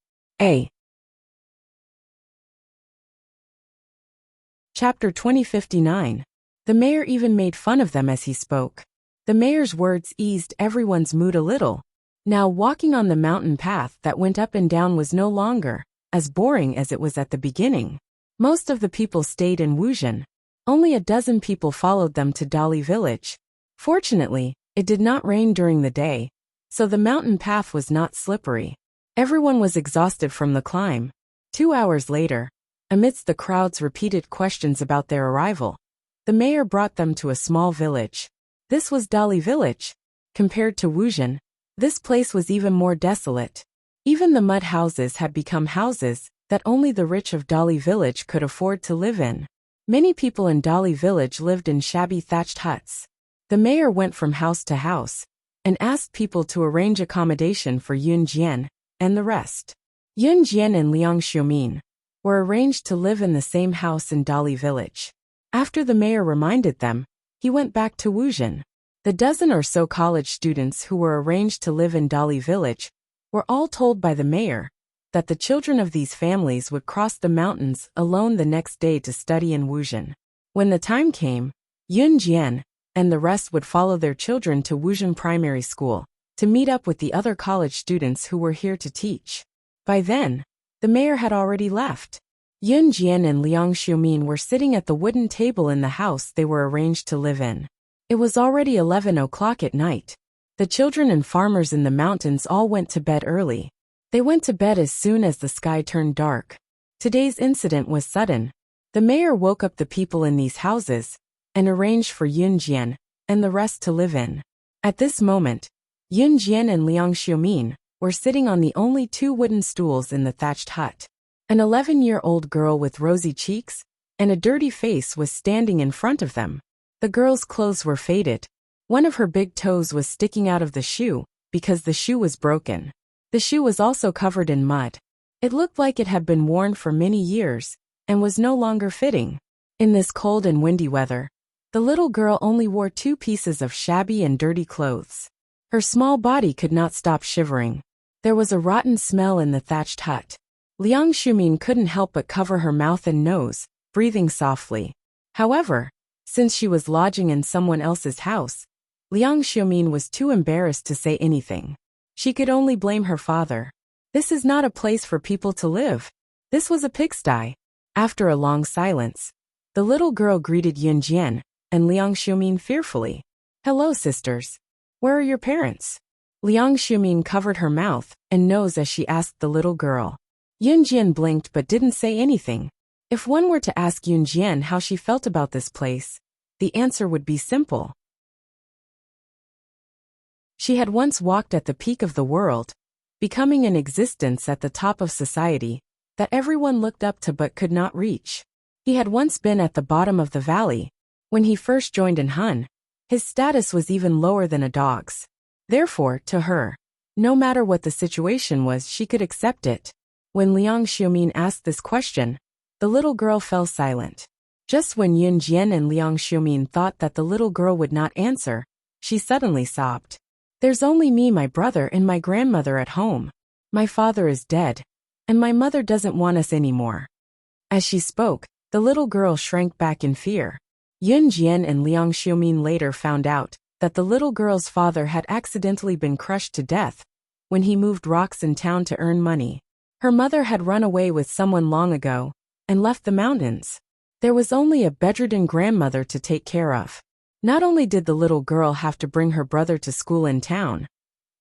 Chapter 2059. The mayor even made fun of them as he spoke. The mayor's words eased everyone's mood a little. Now walking on the mountain path that went up and down was no longer as boring as it was at the beginning. Most of the people stayed in Wuzhen. Only a dozen people followed them to Dali village. Fortunately, it did not rain during the day, so the mountain path was not slippery. Everyone was exhausted from the climb. 2 hours later, amidst the crowd's repeated questions about their arrival, the mayor brought them to a small village. This was Dali village. Compared to Wuzhen, this place was even more desolate. Even the mud houses had become houses that only the rich of Dali village could afford to live in. Many people in Dali village lived in shabby thatched huts. The mayor went from house to house and asked people to arrange accommodation for Yun Jian and the rest. Yun Jian and Liang Xiumin were arranged to live in the same house in Dali village. After the mayor reminded them, he went back to Wuzhen. The dozen or so college students who were arranged to live in Dali village were all told by the mayor that the children of these families would cross the mountains alone the next day to study in Wuzhen. When the time came, Yun Jian and the rest would follow their children to Wuzhen Primary School to meet up with the other college students who were here to teach. By then, the mayor had already left. Yun Jian and Liang Xiumin were sitting at the wooden table in the house they were arranged to live in. It was already 11 o'clock at night. The children and farmers in the mountains all went to bed early. They went to bed as soon as the sky turned dark. Today's incident was sudden. The mayor woke up the people in these houses and arranged for Yun Jian and the rest to live in. At this moment, Yun Jian and Liang Xiumin were sitting on the only 2 wooden stools in the thatched hut. An 11-year-old girl with rosy cheeks and a dirty face was standing in front of them. The girl's clothes were faded. One of her big toes was sticking out of the shoe because the shoe was broken. The shoe was also covered in mud. It looked like it had been worn for many years and was no longer fitting. In this cold and windy weather, the little girl only wore 2 pieces of shabby and dirty clothes. Her small body could not stop shivering. There was a rotten smell in the thatched hut. Liang Xiumin couldn't help but cover her mouth and nose, breathing softly. However, since she was lodging in someone else's house, Liang Xiumin was too embarrassed to say anything. She could only blame her father. This is not a place for people to live. This was a pigsty. After a long silence, the little girl greeted Yun Jian and Liang Xiumin fearfully. Hello, sisters. Where are your parents? Liang Xiumin covered her mouth and nose as she asked the little girl. Yun Jian blinked but didn't say anything. If one were to ask Yun Jian how she felt about this place, the answer would be simple. She had once walked at the peak of the world, becoming an existence at the top of society that everyone looked up to but could not reach. He had once been at the bottom of the valley. When he first joined in Hun, his status was even lower than a dog's. Therefore, to her, no matter what the situation was, she could accept it. When Liang Xiumin asked this question, the little girl fell silent. Just when Yun Jian and Liang Xiumin thought that the little girl would not answer, she suddenly sobbed. There's only me, my brother, and my grandmother at home. My father is dead, and my mother doesn't want us anymore. As she spoke, the little girl shrank back in fear. Yun Jian and Liang Xiumin later found out that the little girl's father had accidentally been crushed to death when he moved rocks in town to earn money. Her mother had run away with someone long ago and left the mountains. There was only a bedridden grandmother to take care of. Not only did the little girl have to bring her brother to school in town,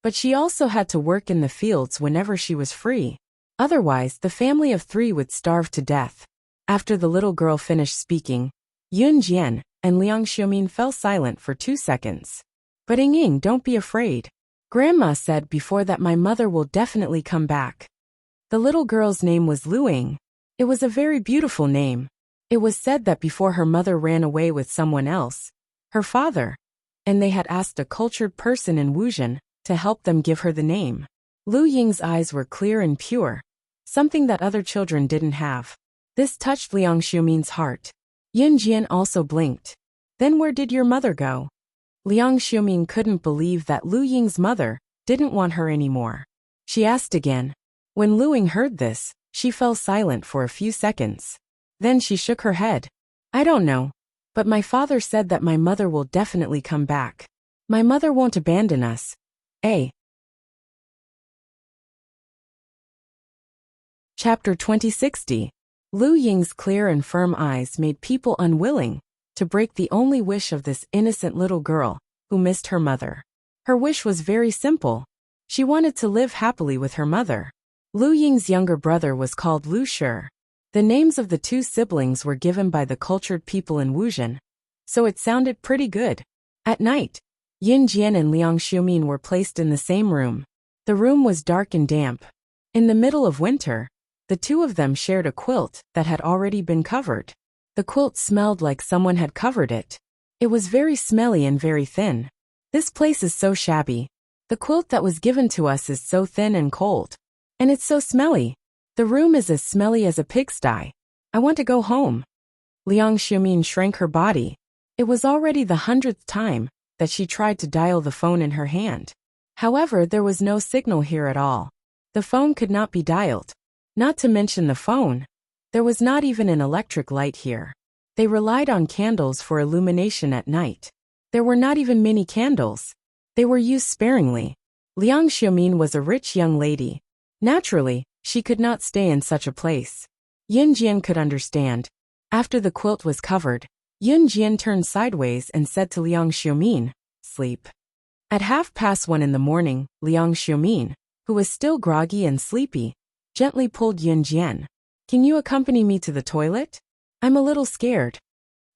but she also had to work in the fields whenever she was free. Otherwise, the family of 3 would starve to death. After the little girl finished speaking, Yun Jian and Liang Xiumin fell silent for 2 seconds. But Ying, don't be afraid. Grandma said before that my mother will definitely come back. The little girl's name was Lu Ying. It was a very beautiful name. It was said that before her mother ran away with someone else, her father, and they had asked a cultured person in Wuzhen to help them give her the name. Lu Ying's eyes were clear and pure, something that other children didn't have. This touched Liang Xiumin's heart. Yun Jian also blinked. Then where did your mother go? Liang Xiumin couldn't believe that Lu Ying's mother didn't want her anymore. She asked again. When Lu Ying heard this, she fell silent for a few seconds. Then she shook her head. I don't know. But my father said that my mother will definitely come back. My mother won't abandon us. Chapter 2060. Lu Ying's clear and firm eyes made people unwilling to break the only wish of this innocent little girl who missed her mother. Her wish was very simple. She wanted to live happily with her mother. Lu Ying's younger brother was called Lu Shi. The names of the 2 siblings were given by the cultured people in Wuzhen, so it sounded pretty good. At night, Yun Jian and Liang Xiumin were placed in the same room. The room was dark and damp. In the middle of winter, the 2 of them shared a quilt that had already been covered. The quilt smelled like someone had covered it. It was very smelly and very thin. This place is so shabby. The quilt that was given to us is so thin and cold. And it's so smelly. The room is as smelly as a pigsty. I want to go home. Liang Xiumin shrank her body. It was already the 100th time that she tried to dial the phone in her hand. However, there was no signal here at all. The phone could not be dialed. Not to mention the phone. There was not even an electric light here. They relied on candles for illumination at night. There were not even many candles. They were used sparingly. Liang Xiumin was a rich young lady. Naturally, she could not stay in such a place. Yun Jian could understand. After the quilt was covered, Yun Jian turned sideways and said to Liang Xiumin, sleep. At 1:30 in the morning, Liang Xiumin, who was still groggy and sleepy, gently pulled Yun Jian. Can you accompany me to the toilet? I'm a little scared.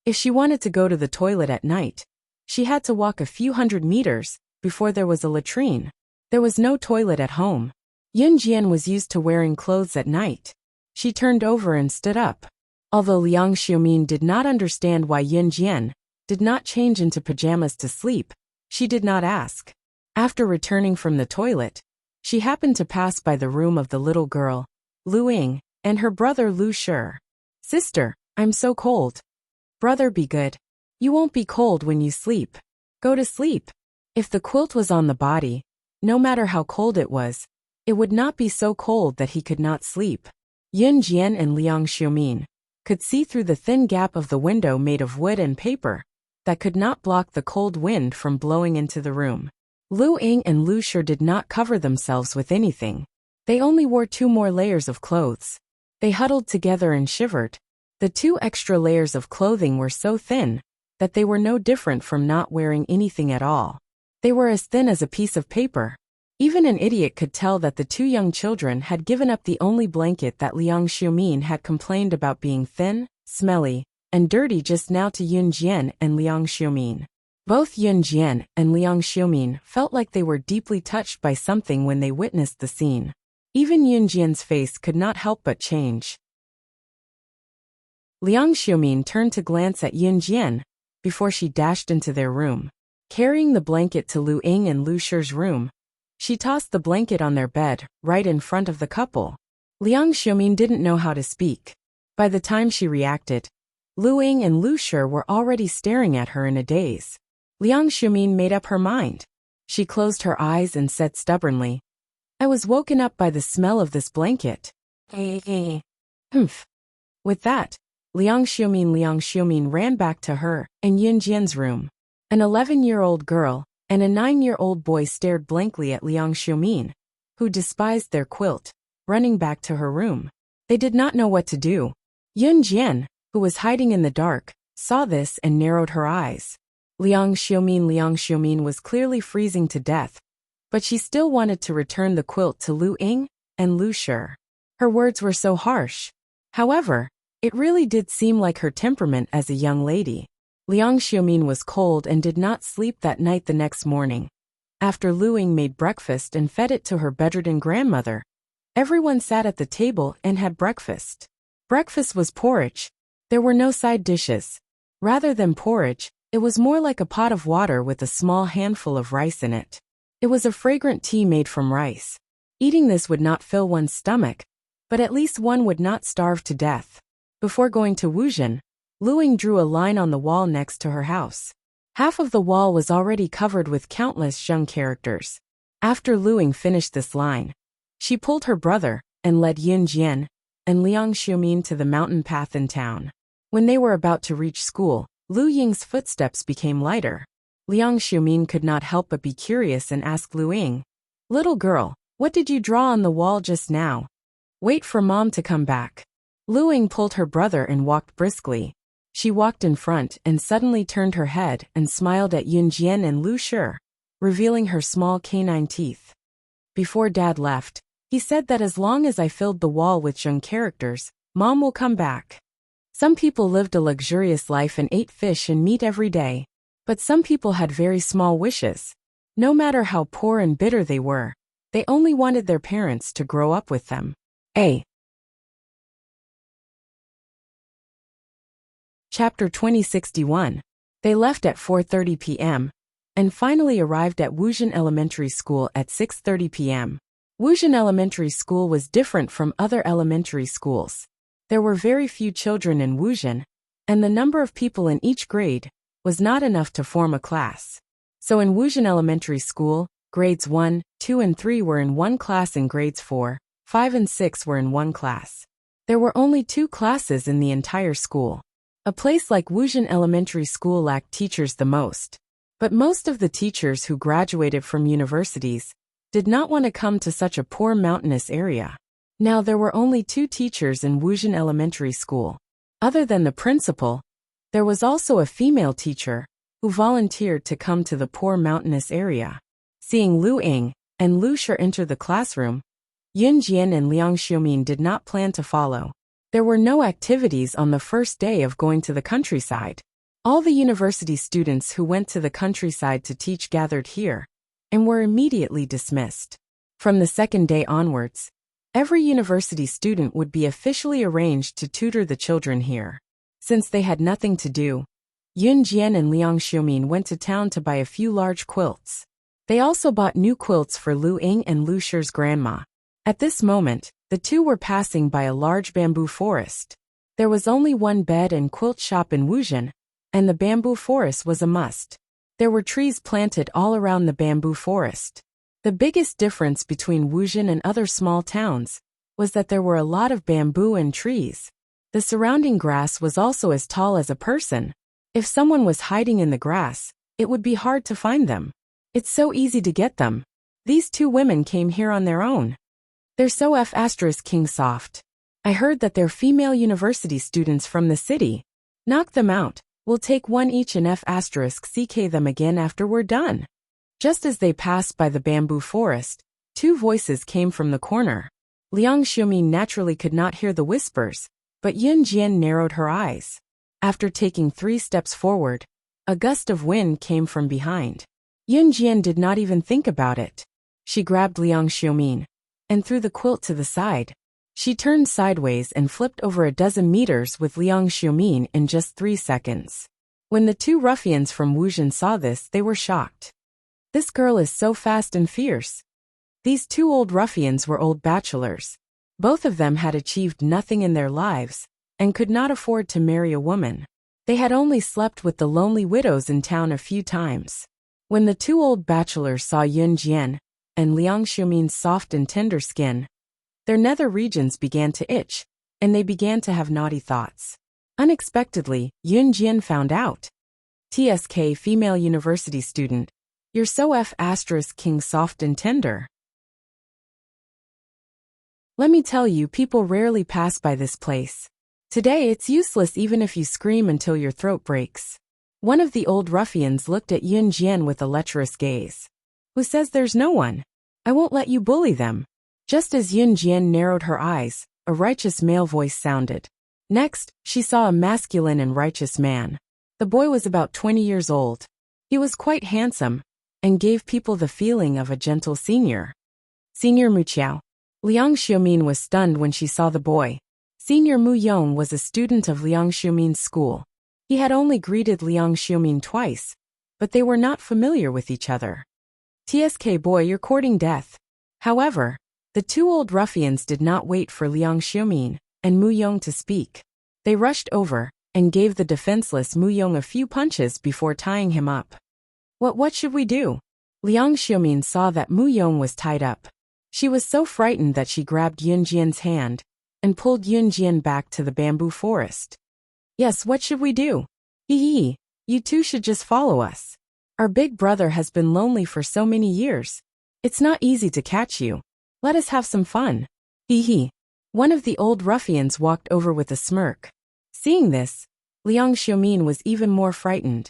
If she wanted to go to the toilet at night, she had to walk a few hundred meters before there was a latrine. There was no toilet at home. Yun Jian was used to wearing clothes at night. She turned over and stood up. Although Liang Xiumin did not understand why Yun Jian did not change into pajamas to sleep, she did not ask. After returning from the toilet, she happened to pass by the room of the little girl, Lu Ying, and her brother Lu Shi. Sister, I'm so cold. Brother, be good. You won't be cold when you sleep. Go to sleep. If the quilt was on the body, no matter how cold it was, it would not be so cold that he could not sleep. Yun Jian and Liang Xiumin could see through the thin gap of the window made of wood and paper that could not block the cold wind from blowing into the room. Lu Ying and Lu Shi did not cover themselves with anything. They only wore 2 more layers of clothes. They huddled together and shivered. The 2 extra layers of clothing were so thin that they were no different from not wearing anything at all. They were as thin as a piece of paper. Even an idiot could tell that the 2 young children had given up the only blanket that Liang Xiumin had complained about being thin, smelly, and dirty just now to Yun Jian and Liang Xiumin. Both Yun Jian and Liang Xiumin felt like they were deeply touched by something when they witnessed the scene. Even Yun Jian's face could not help but change. Liang Xiumin turned to glance at Yun Jian before she dashed into their room. Carrying the blanket to Lu Ying and Lu Shi's room, she tossed the blanket on their bed, right in front of the couple. Liang Xiumin didn't know how to speak. By the time she reacted, Lu Ying and Lu Shi were already staring at her in a daze. Liang Xiumin made up her mind. She closed her eyes and said stubbornly, "I was woken up by the smell of this blanket." Humph. With that, Liang Xiumin ran back to her and Yun Jian's room. An 11-year-old girl and a 9-year-old boy stared blankly at Liang Xiumin, who despised their quilt, running back to her room. They did not know what to do. Yun Jian, who was hiding in the dark, saw this and narrowed her eyes. Liang Xiumin was clearly freezing to death, but she still wanted to return the quilt to Lu Ying and Lu Shi. Her words were so harsh. However, it really did seem like her temperament as a young lady. Liang Xiumin was cold and did not sleep that night. The next morning, after Lu Ying made breakfast and fed it to her bedridden grandmother, everyone sat at the table and had breakfast. Breakfast was porridge. There were no side dishes. Rather than porridge, it was more like a pot of water with a small handful of rice in it. It was a fragrant tea made from rice. Eating this would not fill one's stomach, but at least one would not starve to death. Before going to Wuzhen, Lu Ying drew a line on the wall next to her house. Half of the wall was already covered with countless Zheng characters. After Lu Ying finished this line, she pulled her brother and led Yun Jian and Liang Xiumin to the mountain path in town. When they were about to reach school, Lu Ying's footsteps became lighter. Liang Xiumin could not help but be curious and asked Lu Ying, "Little girl, what did you draw on the wall just now?" "Wait for Mom to come back." Lu Ying pulled her brother and walked briskly. She walked in front and suddenly turned her head and smiled at Yun Jian and Lu Shi, revealing her small canine teeth. Before Dad left, he said that as long as I filled the wall with Zheng characters, Mom will come back. Some people lived a luxurious life and ate fish and meat every day. But some people had very small wishes. No matter how poor and bitter they were, they only wanted their parents to grow up with them. Chapter 2061. They left at 4:30 p.m. and finally arrived at Wuzhen Elementary School at 6:30 p.m. Wuzhen Elementary School was different from other elementary schools. There were very few children in Wuzhen, and the number of people in each grade was not enough to form a class. So in Wuzhen Elementary School, grades 1, 2 and 3 were in one class and grades 4, 5 and 6 were in one class. There were only 2 classes in the entire school. A place like Wuzhen Elementary School lacked teachers the most. But most of the teachers who graduated from universities did not want to come to such a poor mountainous area. Now there were only 2 teachers in Wuzhen Elementary School. Other than the principal, there was also a female teacher who volunteered to come to the poor mountainous area. Seeing Lu Ying and Lu Shi enter the classroom, Yun Jian and Liang Xiumin did not plan to follow. There were no activities on the first day of going to the countryside. All the university students who went to the countryside to teach gathered here and were immediately dismissed. From the second day onwards, every university student would be officially arranged to tutor the children here. Since they had nothing to do, Yun Jian and Liang Xiumin went to town to buy a few large quilts. They also bought new quilts for Lu Ying and Lu Shi's grandma. At this moment, the two were passing by a large bamboo forest. There was only one bed and quilt shop in Wuzhen, and the bamboo forest was a must. There were trees planted all around the bamboo forest. The biggest difference between Wuzhen and other small towns was that there were a lot of bamboo and trees. The surrounding grass was also as tall as a person. If someone was hiding in the grass, it would be hard to find them. It's so easy to get them. These 2 women came here on their own. They're so King soft. I heard that they're female university students from the city. Knock them out. We'll take one each and CK them again after we're done. Just as they passed by the bamboo forest, 2 voices came from the corner. Liang Xiumin naturally could not hear the whispers, but Yun Jian narrowed her eyes. After taking 3 steps forward, a gust of wind came from behind. Yun Jian did not even think about it. She grabbed Liang Xiumin and threw the quilt to the side. She turned sideways and flipped over a dozen meters with Liang Xiumin in just 3 seconds. When the 2 ruffians from Wuzhen saw this, they were shocked. This girl is so fast and fierce. These 2 old ruffians were old bachelors. Both of them had achieved nothing in their lives, and could not afford to marry a woman. They had only slept with the lonely widows in town a few times. When the two old bachelors saw Yun Jian and Liang Xiumin's soft and tender skin, their nether regions began to itch, and they began to have naughty thoughts. Unexpectedly, Yun Jian found out. TSK female university student. You're so *king soft and tender. Let me tell you, people rarely pass by this place. Today it's useless even if you scream until your throat breaks. One of the old ruffians looked at Yun Jian with a lecherous gaze. Who says there's no one? I won't let you bully them. Just as Yun Jian narrowed her eyes, a righteous male voice sounded. Next, she saw a masculine and righteous man. The boy was about 20 years old. He was quite handsome, and gave people the feeling of a gentle senior. Senior Mu Qiao. Liang Xiumin was stunned when she saw the boy. Senior Mu Yong was a student of Liang Xiumin's school. He had only greeted Liang Xiumin twice, but they were not familiar with each other. TSK boy, you're courting death. However, the two old ruffians did not wait for Liang Xiumin and Mu Yong to speak. They rushed over and gave the defenseless Mu Yong a few punches before tying him up. What should we do? Liang Xiumin saw that Mu Yong was tied up. She was so frightened that she grabbed Yun Jian's hand and pulled Yun Jian back to the bamboo forest. Yes, what should we do? Hee, you two should just follow us. Our big brother has been lonely for so many years. It's not easy to catch you. Let us have some fun. Hee. One of the old ruffians walked over with a smirk. Seeing this, Liang Xiumin was even more frightened.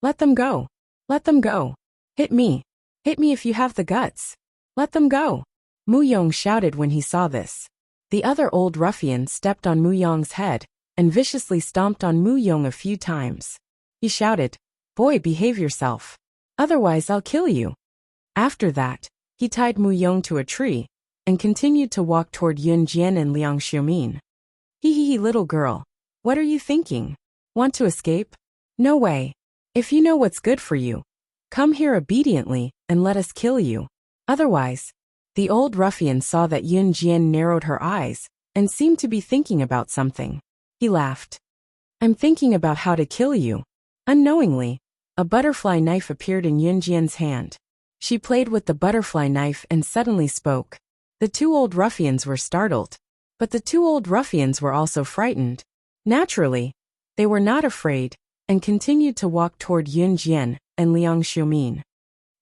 Let them go. Let them go. Hit me. Hit me if you have the guts. Let them go. Mu Yong shouted when he saw this. The other old ruffian stepped on Mu Yong's head and viciously stomped on Mu Yong a few times. He shouted, Boy, behave yourself. Otherwise I'll kill you. After that, he tied Mu Yong to a tree and continued to walk toward Yun Jian and Liang Xiumin. Hee, little girl. What are you thinking? Want to escape? No way. If you know what's good for you, come here obediently and let us kill you. Otherwise, the old ruffian saw that Yun Jian narrowed her eyes and seemed to be thinking about something. He laughed. I'm thinking about how to kill you. Unknowingly, a butterfly knife appeared in Yun Jian's hand. She played with the butterfly knife and suddenly spoke. The two old ruffians were startled, but the two old ruffians were also frightened. Naturally, they were not afraid and continued to walk toward Yun Jian and Liang Xiumin.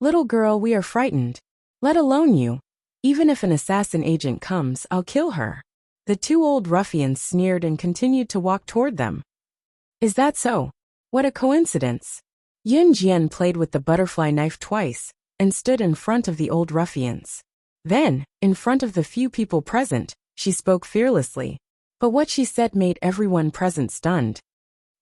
Little girl, we are frightened. Let alone you. Even if an assassin agent comes, I'll kill her. The two old ruffians sneered and continued to walk toward them. Is that so? What a coincidence. Yun Jian played with the butterfly knife twice and stood in front of the old ruffians. Then, in front of the few people present, she spoke fearlessly. But what she said made everyone present stunned.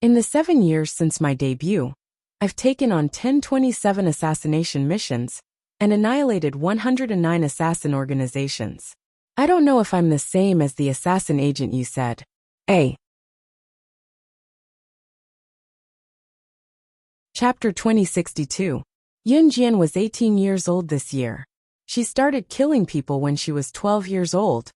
In the 7 years since my debut, I've taken on 1027 assassination missions and annihilated 109 assassin organizations. I don't know if I'm the same as the assassin agent you said. Chapter 2062. Yun Jian was 18 years old this year. She started killing people when she was 12 years old,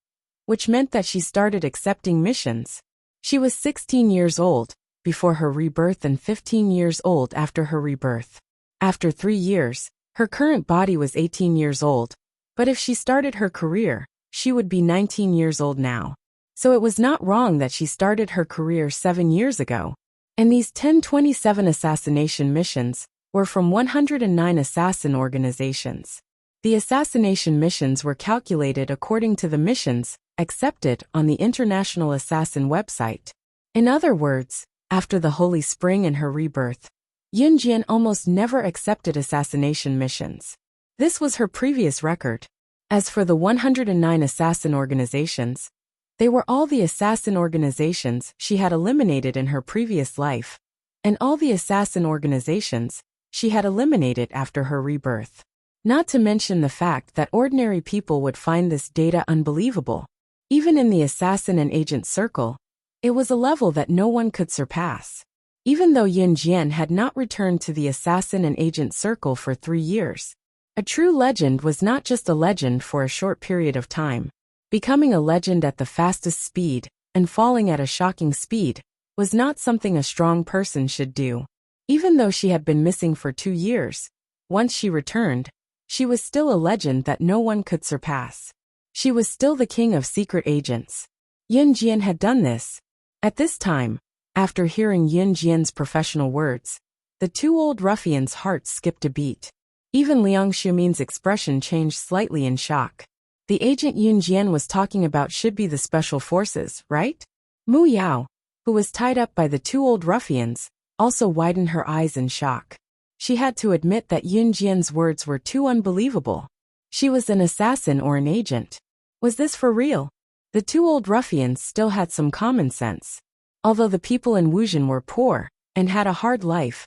which meant that she started accepting missions. She was 16 years old before her rebirth and 15 years old after her rebirth. After 3 years, her current body was 18 years old, but if she started her career, she would be 19 years old now. So it was not wrong that she started her career 7 years ago. And these 1027 assassination missions were from 109 assassin organizations. The assassination missions were calculated according to the missions accepted on the International Assassin website. In other words, after the Holy Spring and her rebirth, Yun Jian almost never accepted assassination missions. This was her previous record. As for the 109 assassin organizations, they were all the assassin organizations she had eliminated in her previous life, and all the assassin organizations she had eliminated after her rebirth. Not to mention the fact that ordinary people would find this data unbelievable. Even in the assassin and agent circle, it was a level that no one could surpass. Even though Yun Jian had not returned to the assassin and agent circle for 3 years, a true legend was not just a legend for a short period of time, becoming a legend at the fastest speed and falling at a shocking speed, was not something a strong person should do. Even though she had been missing for 2 years, once she returned, she was still a legend that no one could surpass. She was still the king of secret agents. Yun Jian had done this. At this time, after hearing Yun Jian's professional words, the 2 old ruffians' hearts skipped a beat. Even Liang Xiumin's expression changed slightly in shock. The agent Yun Jian was talking about should be the special forces, right? Mu Yao, who was tied up by the 2 old ruffians, also widened her eyes in shock. She had to admit that Yun Jian's words were too unbelievable. She was an assassin or an agent. Was this for real? The 2 old ruffians still had some common sense. Although the people in Wuzhen were poor and had a hard life,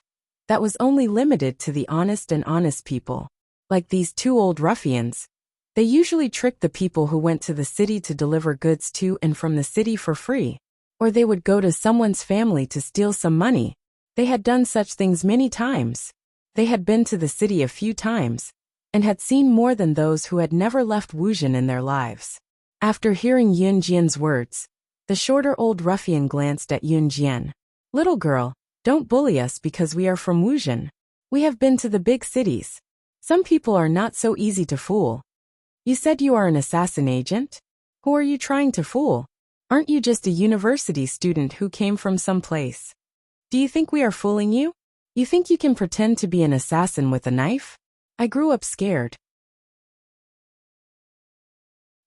that was only limited to the honest and honest people. Like these 2 old ruffians, they usually tricked the people who went to the city to deliver goods to and from the city for free. Or they would go to someone's family to steal some money. They had done such things many times. They had been to the city a few times, and had seen more than those who had never left Wuzhen in their lives. After hearing Yun Jian's words, the shorter old ruffian glanced at Yun Jian. "Little girl, don't bully us because we are from Wuzhen. We have been to the big cities. Some people are not so easy to fool. You said you are an assassin agent? Who are you trying to fool? Aren't you just a university student who came from some place? Do you think we are fooling you? You think you can pretend to be an assassin with a knife? I grew up scared."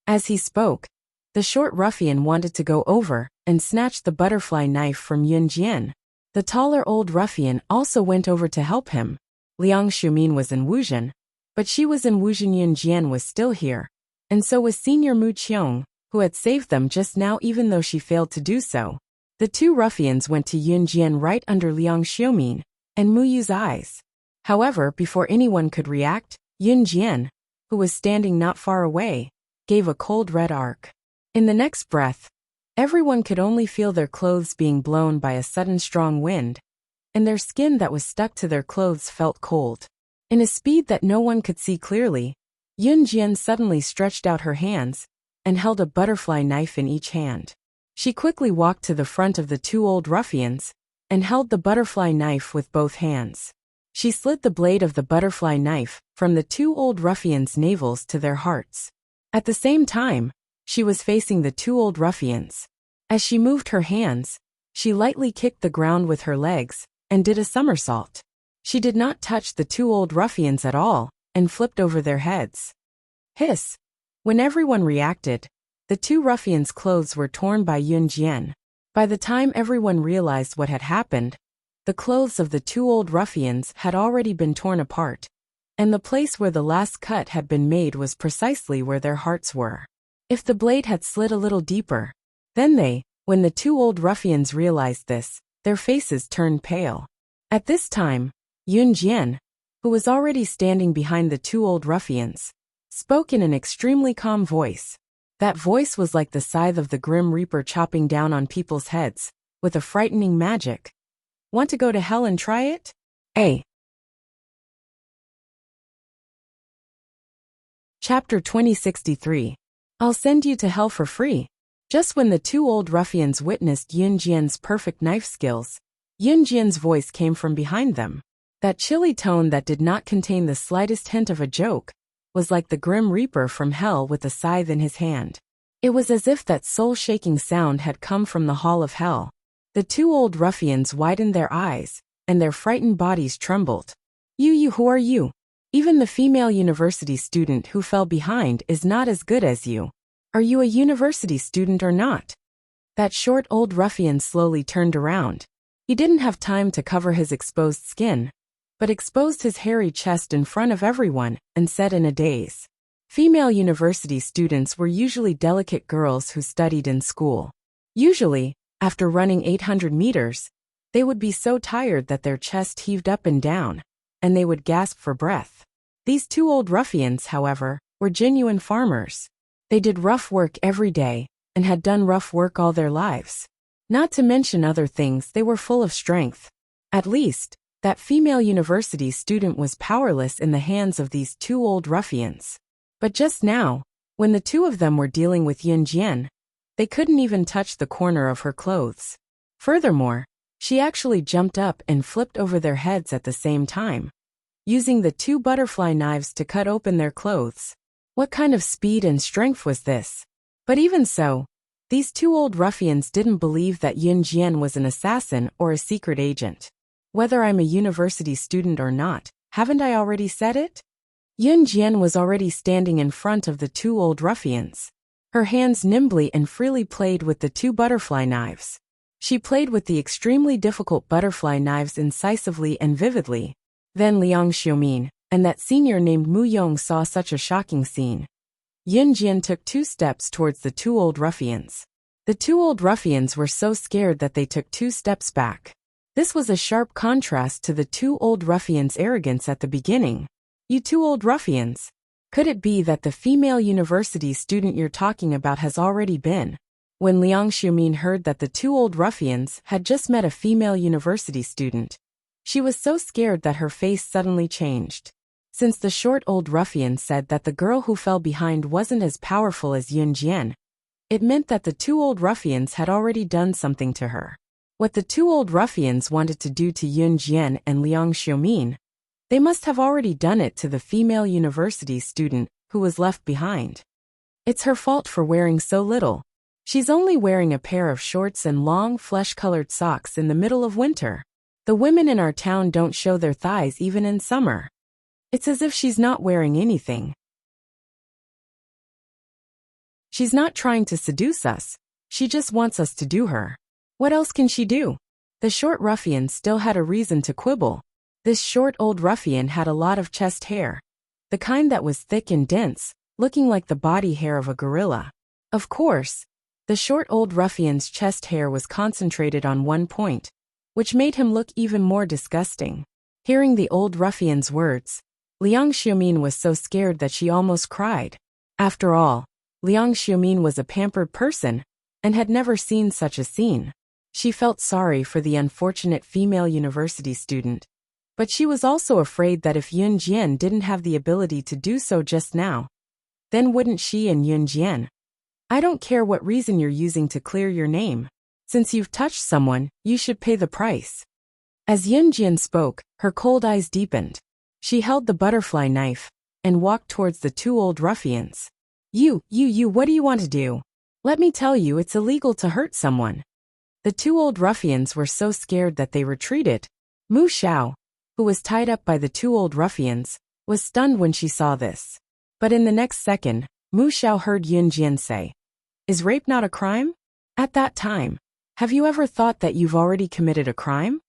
As he spoke, the short ruffian wanted to go over and snatch the butterfly knife from Yun Jian. The taller old ruffian also went over to help him. Liang Xiumin was in Wuzhen, but she was in Wuzhen. Yun Jian was still here, and so was Senior Mu Qiong, who had saved them just now even though she failed to do so. The 2 ruffians went to Yun Jian right under Liang Xiumin and Mu Yu's eyes. However, before anyone could react, Yun Jian, who was standing not far away, gave a cold red arc. In the next breath, everyone could only feel their clothes being blown by a sudden strong wind, and their skin that was stuck to their clothes felt cold. In a speed that no one could see clearly, Yun Jian suddenly stretched out her hands and held a butterfly knife in each hand. She quickly walked to the front of the 2 old ruffians and held the butterfly knife with both hands. She slid the blade of the butterfly knife from the 2 old ruffians' navels to their hearts. At the same time, she was facing the 2 old ruffians. As she moved her hands, she lightly kicked the ground with her legs and did a somersault. She did not touch the 2 old ruffians at all and flipped over their heads. Hiss! When everyone reacted, the 2 ruffians' clothes were torn by Yun Jian. By the time everyone realized what had happened, the clothes of the 2 old ruffians had already been torn apart, and the place where the last cut had been made was precisely where their hearts were. If the blade had slid a little deeper, then when the 2 old ruffians realized this, their faces turned pale. At this time, Yun Jian, who was already standing behind the 2 old ruffians, spoke in an extremely calm voice. That voice was like the scythe of the Grim Reaper chopping down on people's heads, with a frightening magic. Want to go to hell and try it? Chapter 2063. I'll send you to hell for free. Just when the 2 old ruffians witnessed Yun Jian's perfect knife skills, Yun Jian's voice came from behind them. That chilly tone that did not contain the slightest hint of a joke was like the Grim Reaper from hell with a scythe in his hand. It was as if that soul-shaking sound had come from the hall of hell. The 2 old ruffians widened their eyes, and their frightened bodies trembled. You, who are you? Even the female university student who fell behind is not as good as you. Are you a university student or not? That short old ruffian slowly turned around. He didn't have time to cover his exposed skin, but exposed his hairy chest in front of everyone and said in a daze. Female university students were usually delicate girls who studied in school. Usually, after running 800 meters, they would be so tired that their chest heaved up and down, and they would gasp for breath. These 2 old ruffians, however, were genuine farmers. They did rough work every day, and had done rough work all their lives. Not to mention other things, they were full of strength. At least, that female university student was powerless in the hands of these 2 old ruffians. But just now, when the 2 of them were dealing with Yun Jian, They couldn't even touch the corner of her clothes. Furthermore, she actually jumped up and flipped over their heads at the same time, using the 2 butterfly knives to cut open their clothes. What kind of speed and strength was this? But even so, these 2 old ruffians didn't believe that Yun Jian was an assassin or a secret agent. Whether I'm a university student or not, haven't I already said it? Yun Jian was already standing in front of the 2 old ruffians. Her hands nimbly and freely played with the 2 butterfly knives. She played with the extremely difficult butterfly knives incisively and vividly. Then Liang Xiumin and that senior named Mu Yong saw such a shocking scene. Yun Jian took 2 steps towards the 2 old ruffians. The 2 old ruffians were so scared that they took 2 steps back. This was a sharp contrast to the 2 old ruffians' arrogance at the beginning. You 2 old ruffians. Could it be that the female university student you're talking about has already been? When Liang Xiumin heard that the 2 old ruffians had just met a female university student, she was so scared that her face suddenly changed. Since the short old ruffian said that the girl who fell behind wasn't as powerful as Yun Jian, it meant that the 2 old ruffians had already done something to her. What the 2 old ruffians wanted to do to Yun Jian and Liang Xiumin, they must have already done it to the female university student who was left behind. It's her fault for wearing so little. She's only wearing a pair of shorts and long, flesh-colored socks in the middle of winter. The women in our town don't show their thighs even in summer. It's as if she's not wearing anything. She's not trying to seduce us. She just wants us to do her. What else can she do? The short ruffian still had a reason to quibble. This short old ruffian had a lot of chest hair. The kind that was thick and dense, looking like the body hair of a gorilla. Of course, the short old ruffian's chest hair was concentrated on one point, which made him look even more disgusting. Hearing the old ruffian's words, Liang Xiumin was so scared that she almost cried. After all, Liang Xiumin was a pampered person and had never seen such a scene. She felt sorry for the unfortunate female university student, but she was also afraid that if Yun Jian didn't have the ability to do so just now, then wouldn't she and Yun Jian? I don't care what reason you're using to clear your name. Since you've touched someone, you should pay the price. As Yun Jian spoke, her cold eyes deepened. She held the butterfly knife and walked towards the 2 old ruffians. You, what do you want to do? Let me tell you, it's illegal to hurt someone. The 2 old ruffians were so scared that they retreated. Mu Xiao, who was tied up by the 2 old ruffians, was stunned when she saw this. But in the next second, Mu Xiao heard Yun Jian say, "Is rape not a crime?" At that time, have you ever thought that you've already committed a crime?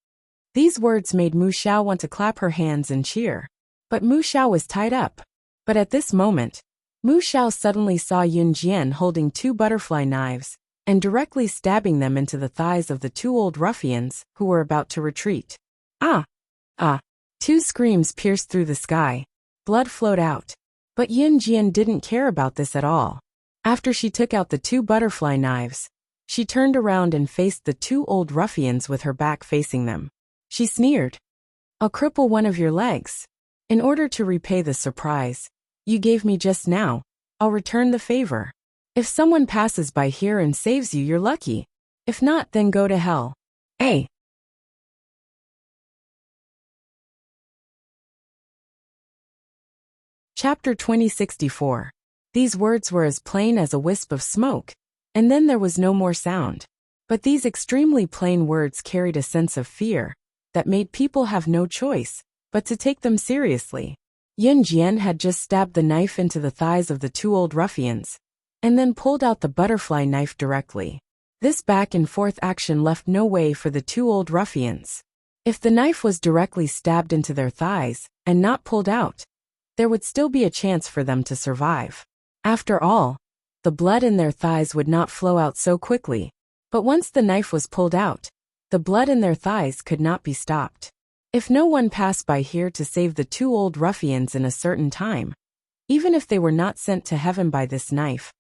These words made Mu Xiao want to clap her hands and cheer. But Mu Xiao was tied up. But at this moment, Mu Xiao suddenly saw Yun Jian holding 2 butterfly knives and directly stabbing them into the thighs of the 2 old ruffians who were about to retreat. Ah! Ah! 2 screams pierced through the sky. Blood flowed out. But Yun Jian didn't care about this at all. After she took out the 2 butterfly knives, she turned around and faced the 2 old ruffians with her back facing them. She sneered. "I'll cripple one of your legs. In order to repay the surprise you gave me just now, I'll return the favor. If someone passes by here and saves you, you're lucky. If not, then go to hell. Hey!" Chapter 2064. These words were as plain as a wisp of smoke, and then there was no more sound. But these extremely plain words carried a sense of fear that made people have no choice but to take them seriously. Yun Jian had just stabbed the knife into the thighs of the 2 old ruffians, and then pulled out the butterfly knife directly. This back and forth action left no way for the 2 old ruffians. If the knife was directly stabbed into their thighs and not pulled out, there would still be a chance for them to survive. After all, the blood in their thighs would not flow out so quickly. But once the knife was pulled out, the blood in their thighs could not be stopped. If no one passed by here to save the 2 old ruffians in a certain time, even if they were not sent to heaven by this knife,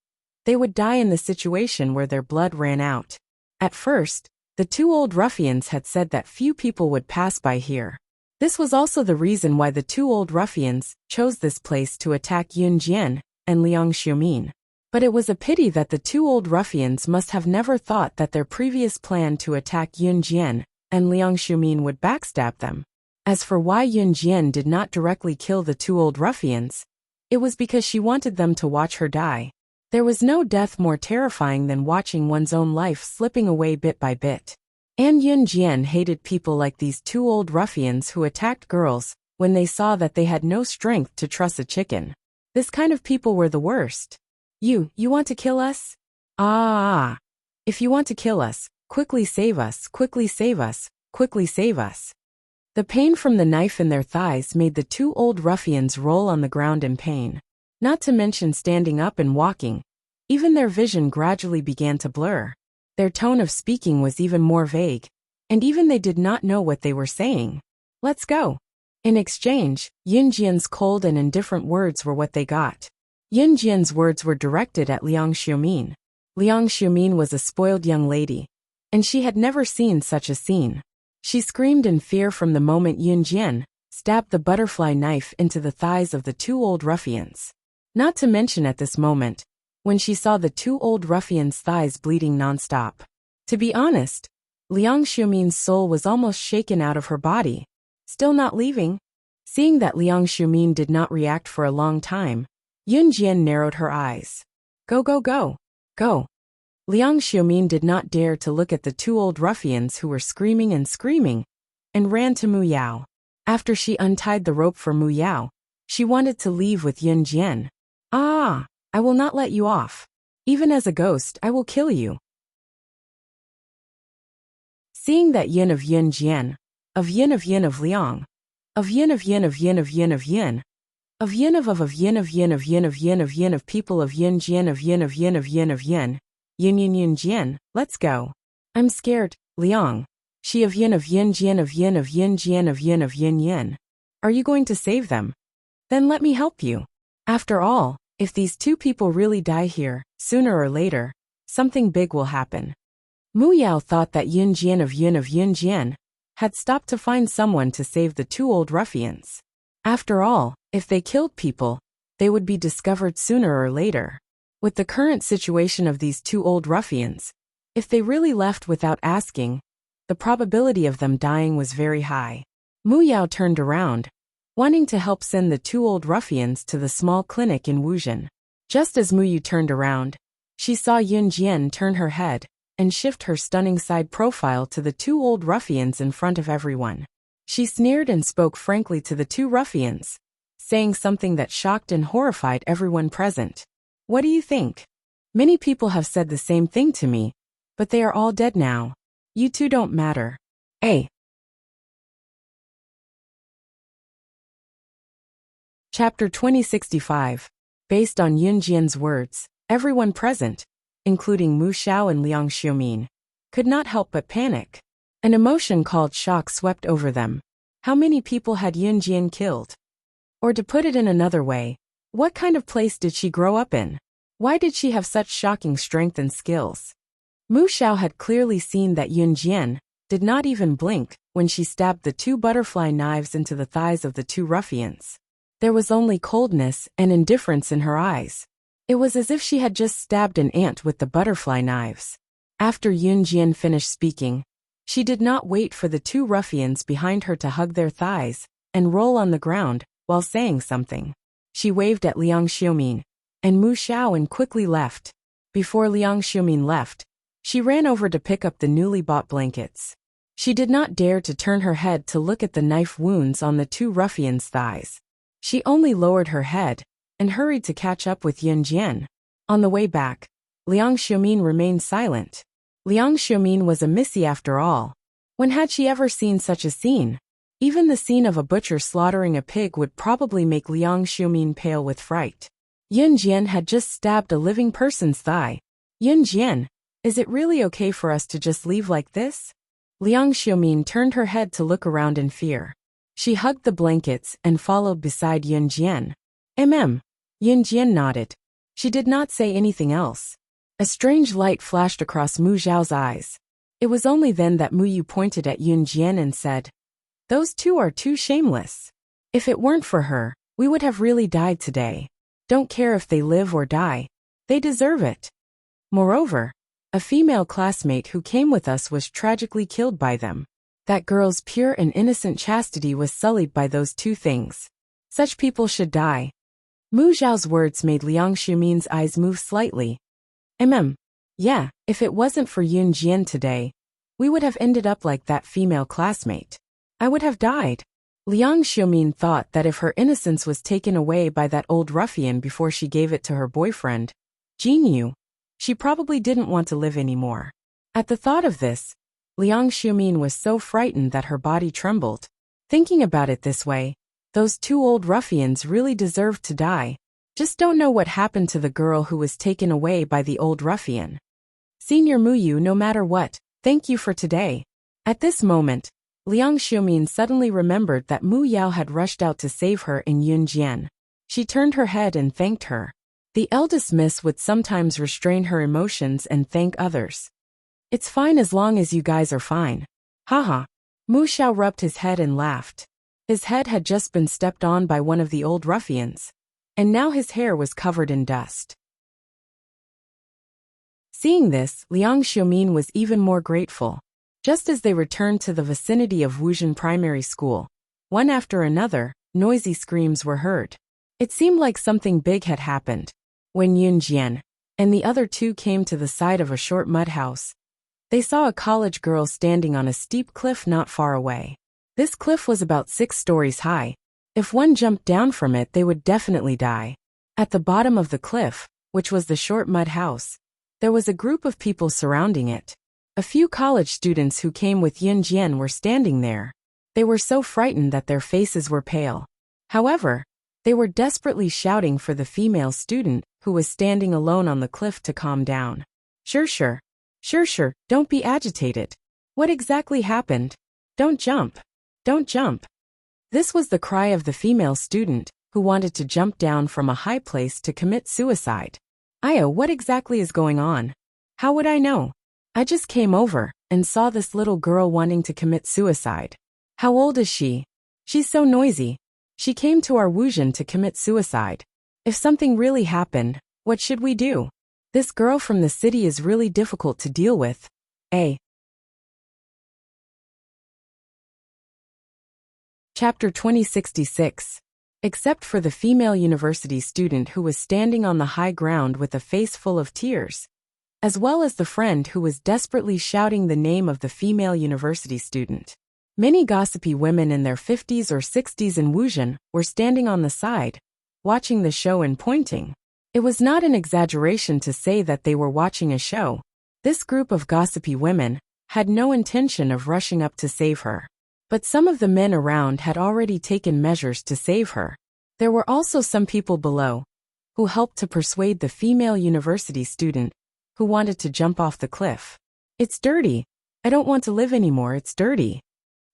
they would die in the situation where their blood ran out. At first, the 2 old ruffians had said that few people would pass by here. This was also the reason why the 2 old ruffians chose this place to attack Yun Jian and Liang Xiumin. But it was a pity that the two old ruffians must have never thought that their previous plan to attack Yun Jian and Liang Xiumin would backstab them. As for why Yun Jian did not directly kill the two old ruffians, it was because she wanted them to watch her die. There was no death more terrifying than watching one's own life slipping away bit by bit. And Yun Jian hated people like these two old ruffians who attacked girls when they saw that they had no strength to truss a chicken. This kind of people were the worst. You want to kill us? Ah. If you want to kill us, quickly save us, quickly save us, quickly save us. The pain from the knife in their thighs made the two old ruffians roll on the ground in pain. Not to mention standing up and walking. Even their vision gradually began to blur. Their tone of speaking was even more vague. And even they did not know what they were saying. Let's go. In exchange, Yun Jian's cold and indifferent words were what they got. Yun Jian's words were directed at Liang Xiumin. Liang Xiumin was a spoiled young lady, and she had never seen such a scene. She screamed in fear from the moment Yun Jian stabbed the butterfly knife into the thighs of the two old ruffians. Not to mention at this moment, when she saw the two old ruffians' thighs bleeding nonstop. To be honest, Liang Xiumin's soul was almost shaken out of her body. Still not leaving? Seeing that Liang Xiumin did not react for a long time, Yun Jian narrowed her eyes. Go, go, go. Go. Liang Xiumin did not dare to look at the two old ruffians who were screaming and ran to Mu Yao. After she untied the rope for Mu Yao, she wanted to leave with Yun Jian. Ah, I will not let you off. Even as a ghost, I will kill you. Seeing that Yin of Yun Jian, of Yin of Yin of Liang, of Yin of Yin of Yin of Yin of Yin, of Yin of Yin of Yin of Yin of Yin of Yin of people of Yin Jian of Yin of Yin of Yin of Yin, Yin Jian, let's go. I'm scared, Liang. She of Yin Jian of Yin of Yin Jian of Yin of Yin Yin. Are you going to save them? Then let me help you. After all, if these two people really die here, sooner or later, something big will happen. Mu Yao thought that Yin Jian of Yin Jian had stopped to find someone to save the two old ruffians. After all, if they killed people, they would be discovered sooner or later. With the current situation of these two old ruffians, if they really left without asking, the probability of them dying was very high. Mu Yao turned around, wanting to help send the two old ruffians to the small clinic in Wuzhen. Just as Mu Yu turned around, she saw Yun Jian turn her head and shift her stunning side profile to the two old ruffians in front of everyone. She sneered and spoke frankly to the two ruffians, saying something that shocked and horrified everyone present. What do you think? Many people have said the same thing to me, but they are all dead now. You two don't matter. A. Chapter 2065. Based on Yun Jian's words, everyone present, including Mu Xiao and Liang Xiumin, could not help but panic. An emotion called shock swept over them. How many people had Yun Jian killed? Or to put it in another way, what kind of place did she grow up in? Why did she have such shocking strength and skills? Mu Xiao had clearly seen that Yun Jian did not even blink when she stabbed the two butterfly knives into the thighs of the two ruffians. There was only coldness and indifference in her eyes. It was as if she had just stabbed an ant with the butterfly knives. After Yun Jian finished speaking, she did not wait for the two ruffians behind her to hug their thighs and roll on the ground while saying something. She waved at Liang Xiumin and Mu Xiao and quickly left. Before Liang Xiumin left, she ran over to pick up the newly bought blankets. She did not dare to turn her head to look at the knife wounds on the two ruffians' thighs. She only lowered her head and hurried to catch up with Yun Jian. On the way back, Liang Xiumin remained silent. Liang Xiumin was a missy after all. When had she ever seen such a scene? Even the scene of a butcher slaughtering a pig would probably make Liang Xiumin pale with fright. Yun Jian had just stabbed a living person's thigh. Yun Jian, is it really okay for us to just leave like this? Liang Xiumin turned her head to look around in fear. She hugged the blankets and followed beside Yun Jian. Yun Jian nodded. She did not say anything else. A strange light flashed across Mu Xiao's eyes. It was only then that Mu Yu pointed at Yun Jian and said, "Those two are too shameless. If it weren't for her, we would have really died today. Don't care if they live or die. They deserve it. Moreover, a female classmate who came with us was tragically killed by them. That girl's pure and innocent chastity was sullied by those two things. Such people should die. Mu Zhao's words made Liang Xiumin's eyes move slightly. Yeah, if it wasn't for Yun Jian today, we would have ended up like that female classmate. I would have died. Liang Xiumin thought that if her innocence was taken away by that old ruffian before she gave it to her boyfriend, Jin Yu, she probably didn't want to live anymore. At the thought of this, Liang Xiumin was so frightened that her body trembled. Thinking about it this way, those two old ruffians really deserved to die. Just don't know what happened to the girl who was taken away by the old ruffian. Senior Mu Yu, no matter what, thank you for today. At this moment, Liang Xiumin suddenly remembered that Mu Yao had rushed out to save her in Yun Jian. She turned her head and thanked her. The eldest miss would sometimes restrain her emotions and thank others. It's fine as long as you guys are fine. Haha. Mu Xiao rubbed his head and laughed. His head had just been stepped on by one of the old ruffians, and now his hair was covered in dust. Seeing this, Liang Xiumin was even more grateful. Just as they returned to the vicinity of Wuzhen Primary School, one after another, noisy screams were heard. It seemed like something big had happened. When Yun Jian and the other two came to the side of a short mud house, they saw a college girl standing on a steep cliff not far away. This cliff was about 6 stories high. If one jumped down from it, they would definitely die. At the bottom of the cliff, which was the short mud house, there was a group of people surrounding it. A few college students who came with Yun Jian were standing there. They were so frightened that their faces were pale. However, they were desperately shouting for the female student who was standing alone on the cliff to calm down. Sure, don't be agitated. What exactly happened? Don't jump. This was the cry of the female student who wanted to jump down from a high place to commit suicide. Io, what exactly is going on? How would I know? I just came over and saw this little girl wanting to commit suicide. How old is she? She's so noisy. She came to our Wuzhen to commit suicide. If something really happened, what should we do? This girl from the city is really difficult to deal with. Chapter 2066. Except for the female university student who was standing on the high ground with a face full of tears, as well as the friend who was desperately shouting the name of the female university student. Many gossipy women in their 50s or 60s in Wuzhen were standing on the side, watching the show and pointing. It was not an exaggeration to say that they were watching a show. This group of gossipy women had no intention of rushing up to save her. But some of the men around had already taken measures to save her. There were also some people below who helped to persuade the female university student who wanted to jump off the cliff. It's dirty. I don't want to live anymore, it's dirty.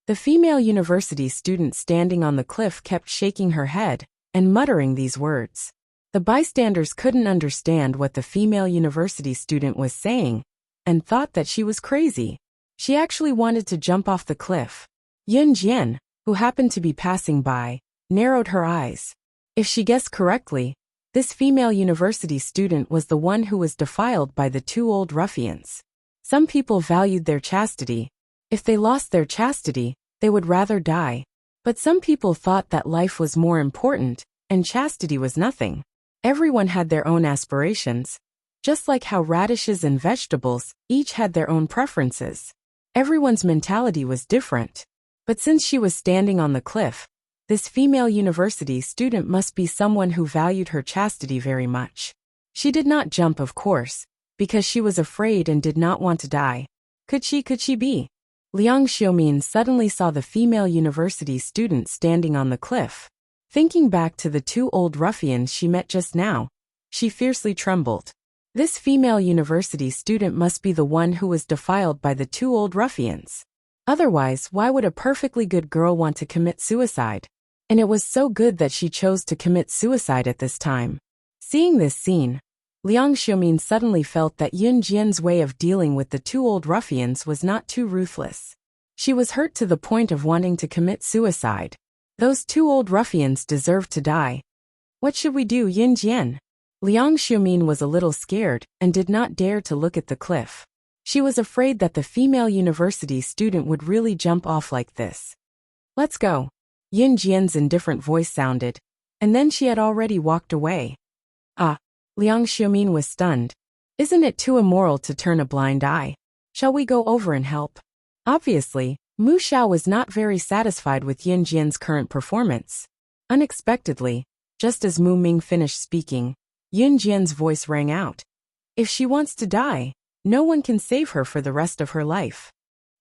The female university student standing on the cliff kept shaking her head and muttering these words. The bystanders couldn't understand what the female university student was saying and thought that she was crazy. She actually wanted to jump off the cliff. Yun Jian, who happened to be passing by, narrowed her eyes. If she guessed correctly, this female university student was the one who was defiled by the two old ruffians. Some people valued their chastity. If they lost their chastity, they would rather die. But some people thought that life was more important, and chastity was nothing. Everyone had their own aspirations. Just like how radishes and vegetables each had their own preferences. Everyone's mentality was different. But since she was standing on the cliff, this female university student must be someone who valued her chastity very much. She did not jump, of course, because she was afraid and did not want to die. Could she be? Liang Xiumin suddenly saw the female university student standing on the cliff. Thinking back to the two old ruffians she met just now, she fiercely trembled. This female university student must be the one who was defiled by the two old ruffians. Otherwise, why would a perfectly good girl want to commit suicide? And it was so good that she chose to commit suicide at this time. Seeing this scene, Liang Xiumin suddenly felt that Yun Jian's way of dealing with the two old ruffians was not too ruthless. She was hurt to the point of wanting to commit suicide. Those two old ruffians deserved to die. What should we do, Yun Jian? Liang Xiumin was a little scared and did not dare to look at the cliff. She was afraid that the female university student would really jump off like this. Let's go. Yin Jian's indifferent voice sounded, and then she had already walked away. Ah, Liang Xiumin was stunned. Isn't it too immoral to turn a blind eye? Shall we go over and help? Obviously, Mu Xiao was not very satisfied with Yin Jian's current performance. Unexpectedly, just as Mu Ming finished speaking, Yin Jian's voice rang out. If she wants to die, no one can save her for the rest of her life.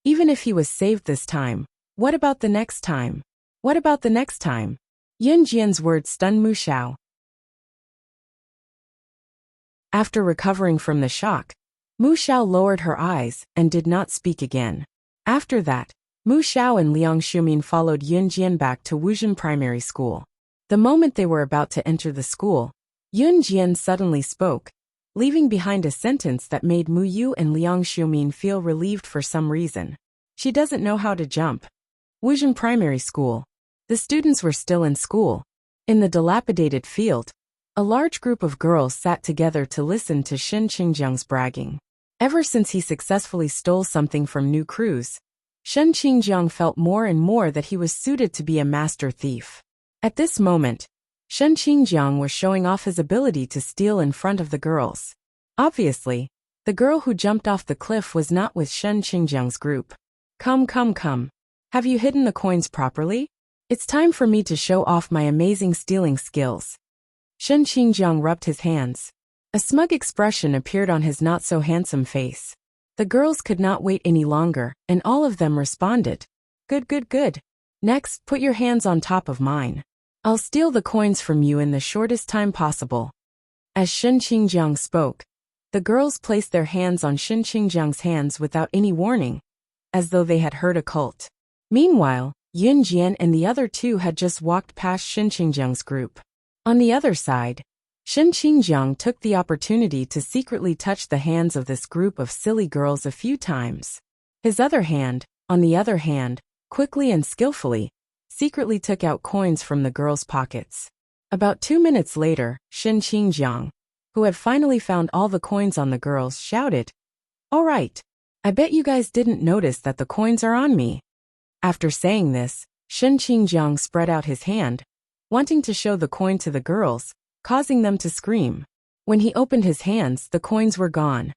Even if he was saved this time, what about the next time? What about the next time? Yin Jian's words stunned Mu Xiao. After recovering from the shock, Mu Xiao lowered her eyes and did not speak again. After that, Mu Xiao and Liang Xiumin followed Yin Jian back to Wuzhen Primary School. The moment they were about to enter the school, Yin Jian suddenly spoke, leaving behind a sentence that made Mu Yu and Liang Xiumin feel relieved for some reason. She doesn't know how to jump. Wuzhen Primary School. The students were still in school. In the dilapidated field, a large group of girls sat together to listen to Shen Qingjiang's bragging. Ever since he successfully stole something from New Cruz, Shen Qingjiang felt more and more that he was suited to be a master thief. At this moment, Shen Qingjiang was showing off his ability to steal in front of the girls. Obviously, the girl who jumped off the cliff was not with Shen Qingjiang's group. Come. Have you hidden the coins properly? It's time for me to show off my amazing stealing skills. Shen Qingjiang rubbed his hands. A smug expression appeared on his not-so-handsome face. The girls could not wait any longer, and all of them responded. Good. Next, put your hands on top of mine. I'll steal the coins from you in the shortest time possible. As Shen Qingjiang spoke, the girls placed their hands on Shen Qingjiang's hands without any warning, as though they had heard a cult. Meanwhile, Yin Jian and the other two had just walked past Shen Qingjiang's group. On the other side, Shen Qingjiang took the opportunity to secretly touch the hands of this group of silly girls a few times. His other hand, on the other hand, quickly and skillfully, secretly took out coins from the girls' pockets. About 2 minutes later, Shen Qingjiang, who had finally found all the coins on the girls, shouted, "All right, I bet you guys didn't notice that the coins are on me." After saying this, Shen Qingjiang spread out his hand, wanting to show the coin to the girls, causing them to scream. When he opened his hands, the coins were gone.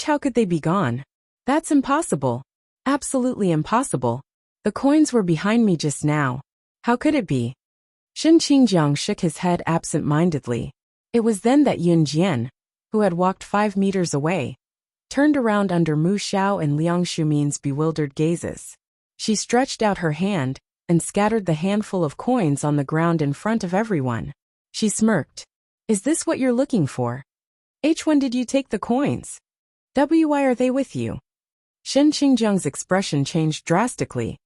How could they be gone? That's impossible. Absolutely impossible. The coins were behind me just now. How could it be? Shen Qingjiang shook his head absent-mindedly. It was then that Yin Jian, who had walked 5 meters away, turned around under Mu Xiao and Liang Xiumin's bewildered gazes. She stretched out her hand and scattered the handful of coins on the ground in front of everyone. She smirked. Is this what you're looking for? When did you take the coins? Why are they with you? Shen Qingjiang's expression changed drastically.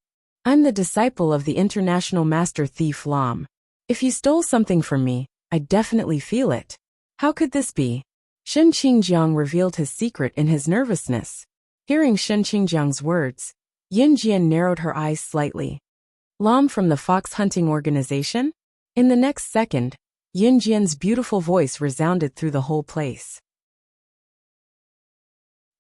I'm the disciple of the international master thief Lam. If you stole something from me, I definitely feel it. How could this be? Shen Qingjiang revealed his secret in his nervousness. Hearing Shen Qingjiang's words, Yin Jian narrowed her eyes slightly. Lam from the fox hunting organization? In the next second, Yin Jian's beautiful voice resounded through the whole place.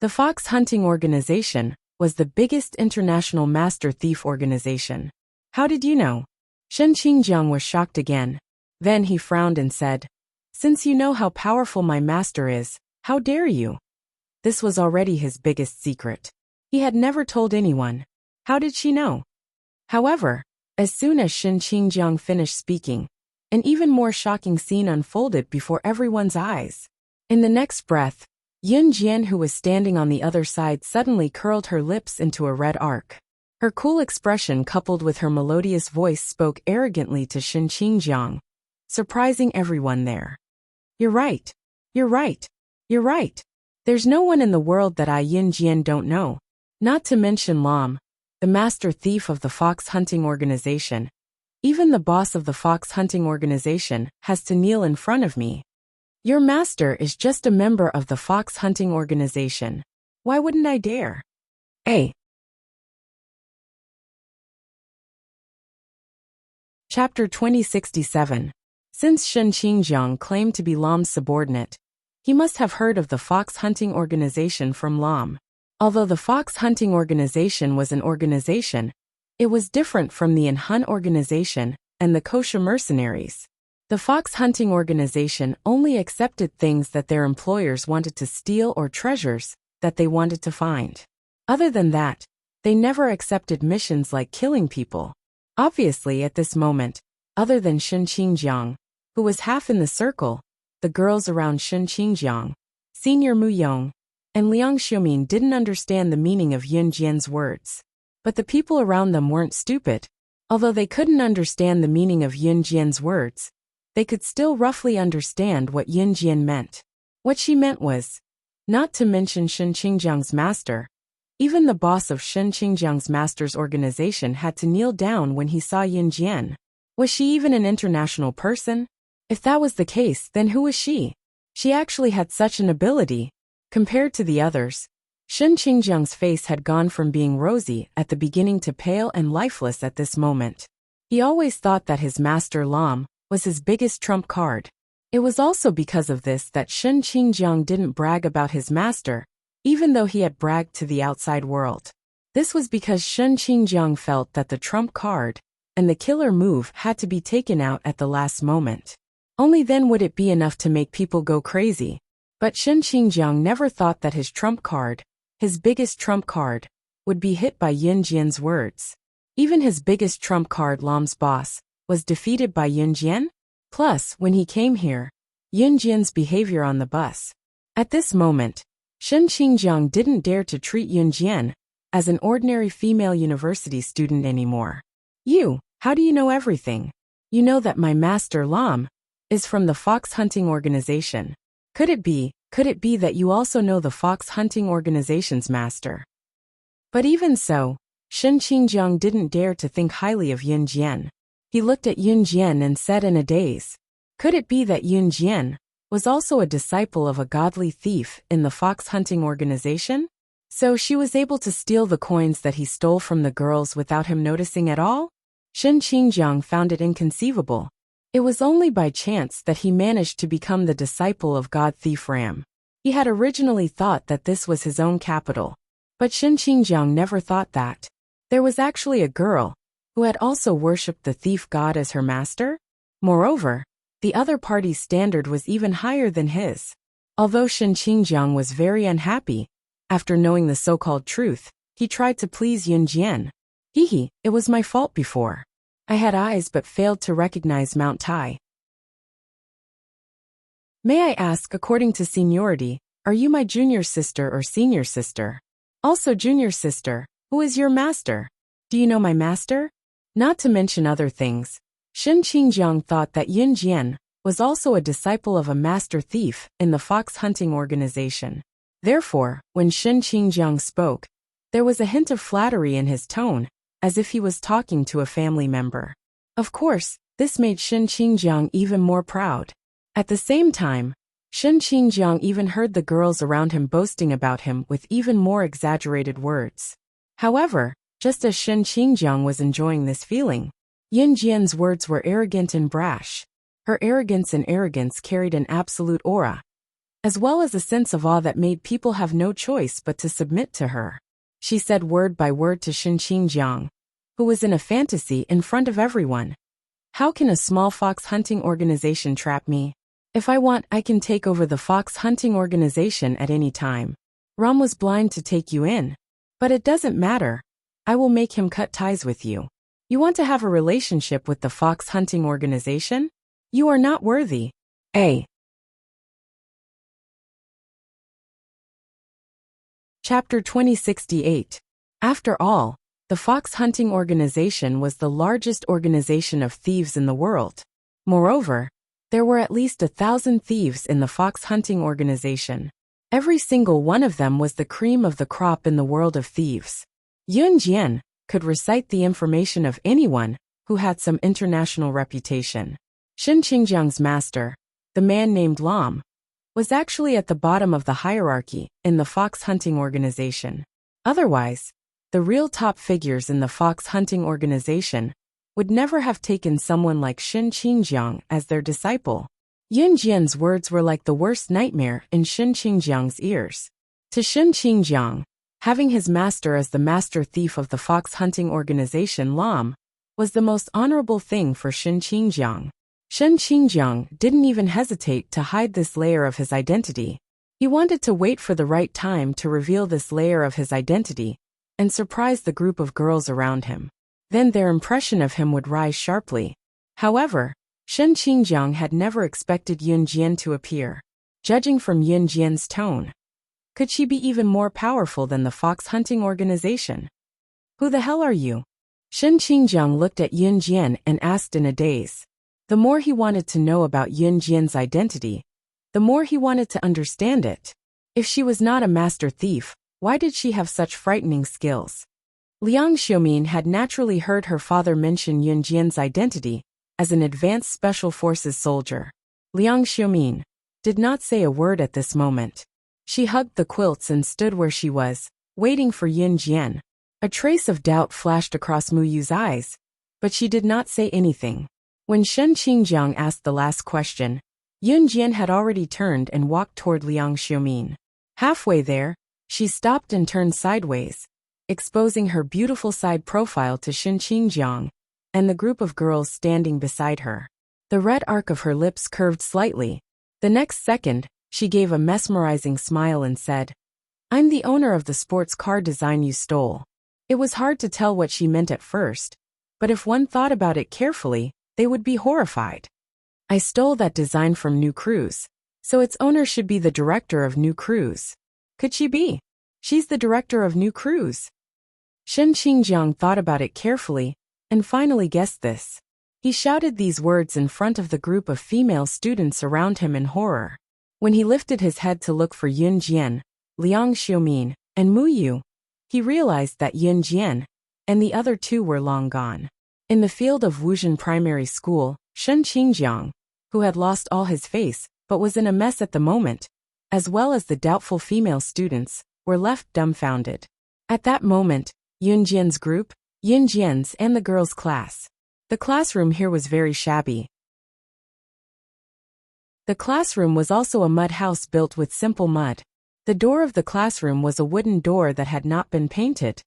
The fox hunting organization was the biggest international master thief organization. How did you know? Shen Qingjiang was shocked again. Then he frowned and said, Since you know how powerful my master is, how dare you? This was already his biggest secret. He had never told anyone. How did she know? However, as soon as Shen Qingjiang finished speaking, an even more shocking scene unfolded before everyone's eyes. In the next breath, Yin Jian, who was standing on the other side, suddenly curled her lips into a red arc. Her cool expression coupled with her melodious voice spoke arrogantly to Shen Qingjiang, surprising everyone there. You're right. There's no one in the world that I Yin Jian don't know. Not to mention Lam, the master thief of the fox hunting organization. Even the boss of the fox hunting organization has to kneel in front of me. Your master is just a member of the fox hunting organization. Why wouldn't I dare? Chapter 2067. Since Shen Qingjiang claimed to be Lam's subordinate, he must have heard of the fox hunting organization from Lam. Although the fox hunting organization was an organization, it was different from the Hun organization and the kosher mercenaries. The fox hunting organization only accepted things that their employers wanted to steal or treasures that they wanted to find. Other than that, they never accepted missions like killing people. Obviously, at this moment, other than Shen Qingjiang, who was half in the circle, the girls around Shen Qingjiang, Senior Mu Yong, and Liang Xiumin didn't understand the meaning of Yun Jian's words. But the people around them weren't stupid. Although they couldn't understand the meaning of Yun Jian's words, they could still roughly understand what Yun Jian meant. What she meant was, not to mention Shen Qingjiang's master. Even the boss of Shen Qingjiang's master's organization had to kneel down when he saw Yun Jian. Was she even an international person? If that was the case, then who was she? She actually had such an ability. Compared to the others, Shen Qingjiang's face had gone from being rosy at the beginning to pale and lifeless at this moment. He always thought that his master Lam was his biggest trump card. It was also because of this that Shen Qingjiang didn't brag about his master, even though he had bragged to the outside world. This was because Shen Qingjiang felt that the trump card and the killer move had to be taken out at the last moment. Only then would it be enough to make people go crazy. But Shen Qingjiang never thought that his trump card, his biggest trump card, would be hit by Yun Jian's words. Even his biggest trump card, Lam's boss, was defeated by Yun Jian? Plus, when he came here, Yun Jian's behavior on the bus. At this moment, Shen Qingjiang didn't dare to treat Yun Jian as an ordinary female university student anymore. How do you know everything? You know that my master Lam is from the fox hunting organization. Could it be that you also know the fox hunting organization's master? But even so, Shen Qingjiang didn't dare to think highly of Yun Jian. He looked at Yun Jian and said in a daze, could it be that Yun Jian was also a disciple of a godly thief in the fox hunting organization? So she was able to steal the coins that he stole from the girls without him noticing at all? Shen Qingjiang found it inconceivable. It was only by chance that he managed to become the disciple of God Thief Ram. He had originally thought that this was his own capital. But Shen Qingjiang never thought that. There was actually a girl who had also worshipped the thief god as her master. Moreover, the other party's standard was even higher than his. Although Shen Qingjiang was very unhappy, after knowing the so-called truth, he tried to please Yun Jian. It was my fault before. I had eyes but failed to recognize Mount Tai. May I ask, according to seniority, are you my junior sister or senior sister? Also junior sister, who is your master? Do you know my master? Not to mention other things, Shen Qingjiang thought that Yun Jian was also a disciple of a master thief in the fox hunting organization. Therefore, when Shen Qingjiang spoke, there was a hint of flattery in his tone, as if he was talking to a family member. Of course, this made Shen Qingjiang even more proud. At the same time, Shen Qingjiang even heard the girls around him boasting about him with even more exaggerated words. However, just as Shen Qingjiang was enjoying this feeling, Yun Jian's words were arrogant and brash. Her arrogance carried an absolute aura, as well as a sense of awe that made people have no choice but to submit to her. She said word by word to Shen Qingjiang, who was in a fantasy in front of everyone. How can a small fox hunting organization trap me? If I want, I can take over the fox hunting organization at any time. Ram was blind to take you in. But it doesn't matter. I will make him cut ties with you. You want to have a relationship with the fox hunting organization? You are not worthy. Chapter 2068. After all, the fox hunting organization was the largest organization of thieves in the world. Moreover, there were at least 1,000 thieves in the fox hunting organization. Every single one of them was the cream of the crop in the world of thieves. Yun Jian could recite the information of anyone who had some international reputation. Shen Qingjiang's master, the man named Lam, was actually at the bottom of the hierarchy in the fox hunting organization. Otherwise, the real top figures in the fox hunting organization would never have taken someone like Shen Qingjiang as their disciple. Yun Jian's words were like the worst nightmare in Shen Qingjiang's ears. To Shen Qingjiang, having his master as the master thief of the fox hunting organization Lam was the most honorable thing for Shen Qingjiang. Shen Qingjiang didn't even hesitate to hide this layer of his identity. He wanted to wait for the right time to reveal this layer of his identity and surprise the group of girls around him. Then their impression of him would rise sharply. However, Shen Qingjiang had never expected Yun Jian to appear. Judging from Yun Jian's tone, could she be even more powerful than the fox hunting organization? Who the hell are you? Shen Qingjiang looked at Yun Jian and asked in a daze. The more he wanted to know about Yun Jian's identity, the more he wanted to understand it. If she was not a master thief, why did she have such frightening skills? Liang Xiumin had naturally heard her father mention Yun Jian's identity as an advanced special forces soldier. Liang Xiumin did not say a word at this moment. She hugged the quilts and stood where she was, waiting for Yun Jian. A trace of doubt flashed across Mu Yu's eyes, but she did not say anything. When Shen Qingjiang asked the last question, Yun Jian had already turned and walked toward Liang Xiumin. Halfway there, she stopped and turned sideways, exposing her beautiful side profile to Shen Qingjiang and the group of girls standing beside her. The red arc of her lips curved slightly. The next second, she gave a mesmerizing smile and said, "I'm the owner of the sports car design you stole." It was hard to tell what she meant at first, but if one thought about it carefully, they would be horrified. I stole that design from New Cruise, so its owner should be the director of New Cruise. Could she be? She's the director of New Cruise. Shen Qingjiang thought about it carefully, and finally guessed this. He shouted these words in front of the group of female students around him in horror. When he lifted his head to look for Yun Jian, Liang Xiumin, and Mu Yu, he realized that Yun Jian and the other two were long gone. In the field of Wuzhen Primary School, Shen Qingjiang, who had lost all his face but was in a mess at the moment, as well as the doubtful female students, were left dumbfounded. At that moment, Yun Jian's group, Yun Jian's and the girls' class. The classroom here was very shabby. The classroom was also a mud house built with simple mud. The door of the classroom was a wooden door that had not been painted.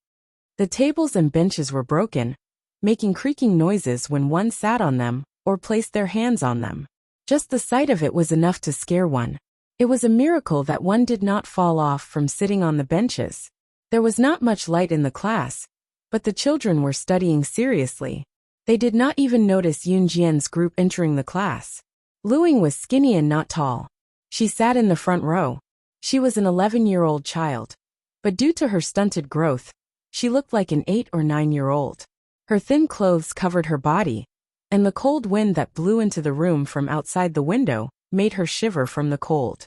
The tables and benches were broken, making creaking noises when one sat on them or placed their hands on them. Just the sight of it was enough to scare one. It was a miracle that one did not fall off from sitting on the benches. There was not much light in the class, but the children were studying seriously. They did not even notice Yun Jian's group entering the class. Luing was skinny and not tall. She sat in the front row. She was an 11-year-old child, but due to her stunted growth, she looked like an 8 or 9-year-old. Her thin clothes covered her body, and the cold wind that blew into the room from outside the window made her shiver from the cold.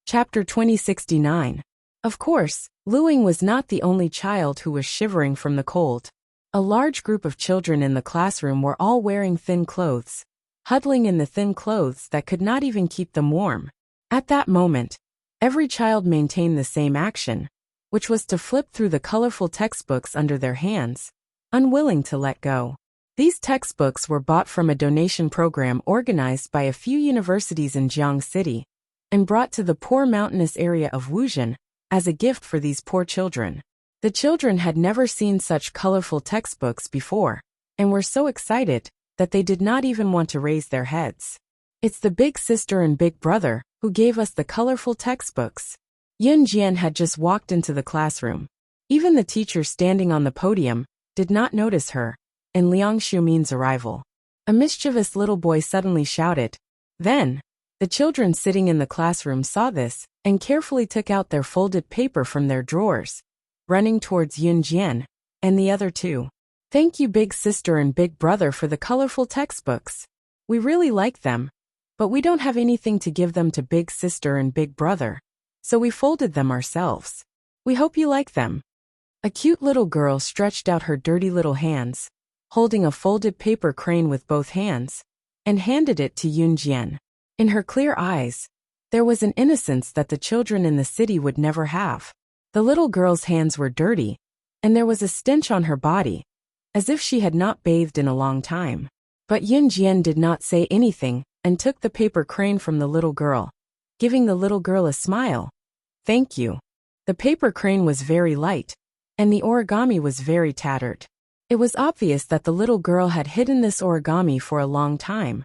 Chapter 2069. Of course, Luing was not the only child who was shivering from the cold. A large group of children in the classroom were all wearing thin clothes, huddling in the thin clothes that could not even keep them warm. At that moment, every child maintained the same action, which was to flip through the colorful textbooks under their hands, unwilling to let go. These textbooks were bought from a donation program organized by a few universities in Jiang City and brought to the poor mountainous area of Wuzhen as a gift for these poor children. The children had never seen such colorful textbooks before and were so excited that they did not even want to raise their heads. "It's the big sister and big brother who gave us the colorful textbooks." Yun Jian had just walked into the classroom. Even the teacher standing on the podium did not notice her and Liang Xiumin's arrival. A mischievous little boy suddenly shouted. Then, the children sitting in the classroom saw this and carefully took out their folded paper from their drawers, running towards Yun Jian and the other two. "Thank you, big sister and big brother, for the colorful textbooks. We really like them, but we don't have anything to give them to big sister and big brother, so we folded them ourselves. We hope you like them." A cute little girl stretched out her dirty little hands, holding a folded paper crane with both hands, and handed it to Yun Jian. In her clear eyes, there was an innocence that the children in the city would never have. The little girl's hands were dirty, and there was a stench on her body, as if she had not bathed in a long time. But Yunjian did not say anything and took the paper crane from the little girl, giving the little girl a smile. "Thank you." The paper crane was very light, and the origami was very tattered. It was obvious that the little girl had hidden this origami for a long time,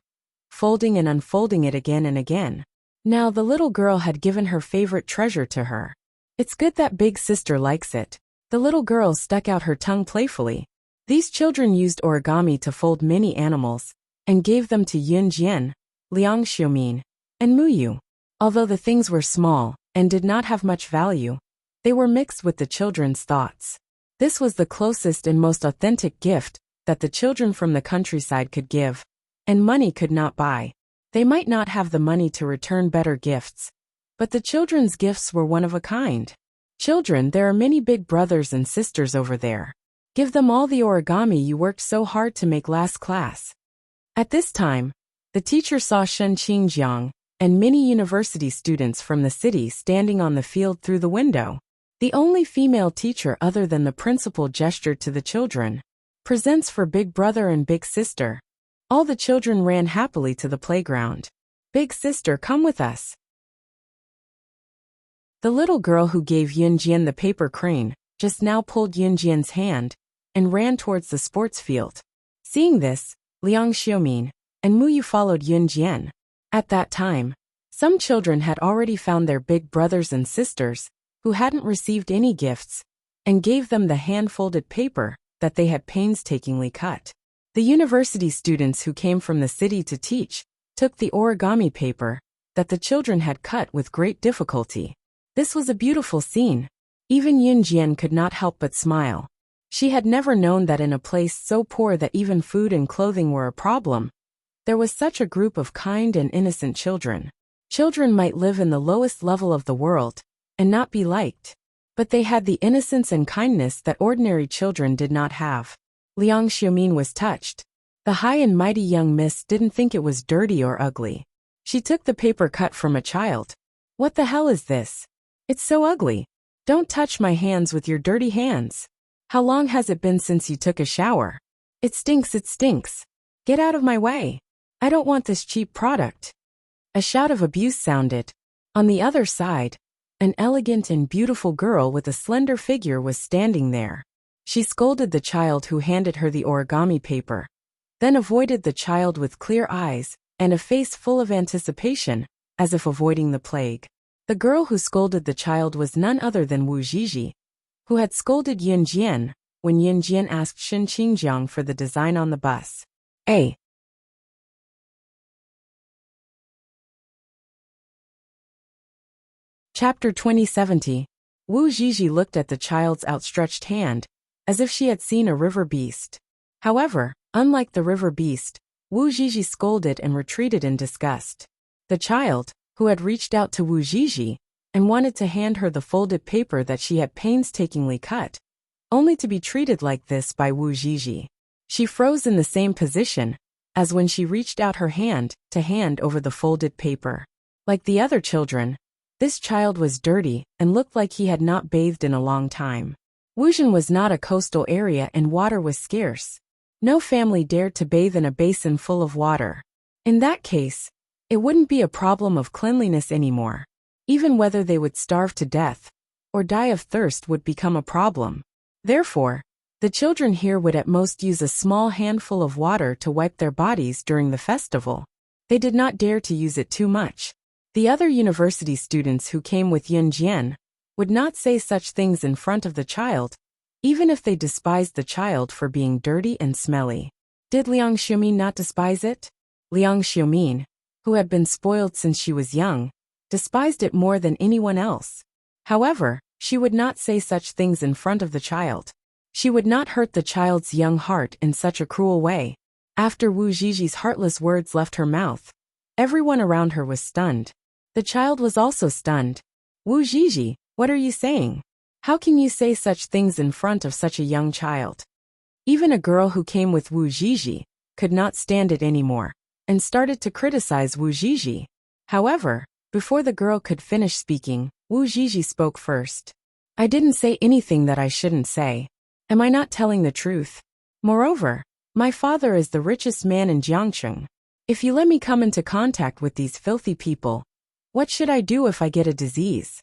folding and unfolding it again and again. Now the little girl had given her favorite treasure to her. "It's good that big sister likes it." The little girl stuck out her tongue playfully. These children used origami to fold many animals, and gave them to Yunjian, Liang Xiumin, and Muyu. Although the things were small, and did not have much value, they were mixed with the children's thoughts. This was the closest and most authentic gift that the children from the countryside could give, and money could not buy. They might not have the money to return better gifts, but the children's gifts were one of a kind. "Children, there are many big brothers and sisters over there. Give them all the origami you worked so hard to make last class." At this time, the teacher saw Shen Qingjiang and many university students from the city standing on the field through the window. The only female teacher other than the principal gestured to the children. "Presents for big brother and big sister." All the children ran happily to the playground. "Big sister, come with us." The little girl who gave Yunjian the paper crane just now pulled Yunjian's hand and ran towards the sports field. Seeing this, Liang Xiumin and Muyu followed Yunjian. At that time, some children had already found their big brothers and sisters who hadn't received any gifts, and gave them the hand-folded paper that they had painstakingly cut. The university students who came from the city to teach took the origami paper that the children had cut with great difficulty. This was a beautiful scene. Even Yunjian could not help but smile. She had never known that in a place so poor that even food and clothing were a problem, there was such a group of kind and innocent children. Children might live in the lowest level of the world and not be liked, but they had the innocence and kindness that ordinary children did not have. Liang Xiumin was touched. The high and mighty young miss didn't think it was dirty or ugly. She took the paper cut from a child. "What the hell is this? It's so ugly. Don't touch my hands with your dirty hands. How long has it been since you took a shower? It stinks, it stinks. Get out of my way. I don't want this cheap product." A shout of abuse sounded. On the other side, an elegant and beautiful girl with a slender figure was standing there. She scolded the child who handed her the origami paper, then avoided the child with clear eyes and a face full of anticipation, as if avoiding the plague. The girl who scolded the child was none other than Wu Zhizhi, who had scolded Yunjian when Yunjian asked Shen Qingjiang for the design on the bus. A. Chapter 2070. Wu Zhizhi looked at the child's outstretched hand, as if she had seen a river beast. However, unlike the river beast, Wu Zhizhi scolded and retreated in disgust. The child, who had reached out to Wu Zhizhi and wanted to hand her the folded paper that she had painstakingly cut, only to be treated like this by Wu Zhizhi. She froze in the same position as when she reached out her hand to hand over the folded paper. Like the other children, this child was dirty and looked like he had not bathed in a long time. Wuzhen was not a coastal area and water was scarce. No family dared to bathe in a basin full of water. In that case, it wouldn't be a problem of cleanliness anymore. Even whether they would starve to death or die of thirst would become a problem. Therefore, the children here would at most use a small handful of water to wipe their bodies during the festival. They did not dare to use it too much. The other university students who came with Yunjian would not say such things in front of the child, even if they despised the child for being dirty and smelly. Did Liang Xiumin not despise it? Liang Xiumin, who had been spoiled since she was young, despised it more than anyone else. However, she would not say such things in front of the child. She would not hurt the child's young heart in such a cruel way. After Wu Zhizhi's heartless words left her mouth, everyone around her was stunned. The child was also stunned. "Wu Zhizhi, what are you saying? How can you say such things in front of such a young child?" Even a girl who came with Wu Zhizhi could not stand it anymore, and started to criticize Wu Zhizhi. However, before the girl could finish speaking, Wu Zhizhi spoke first. I didn't say anything that I shouldn't say. Am I not telling the truth? Moreover, my father is the richest man in Jiangcheng. If you let me come into contact with these filthy people, what should I do if I get a disease?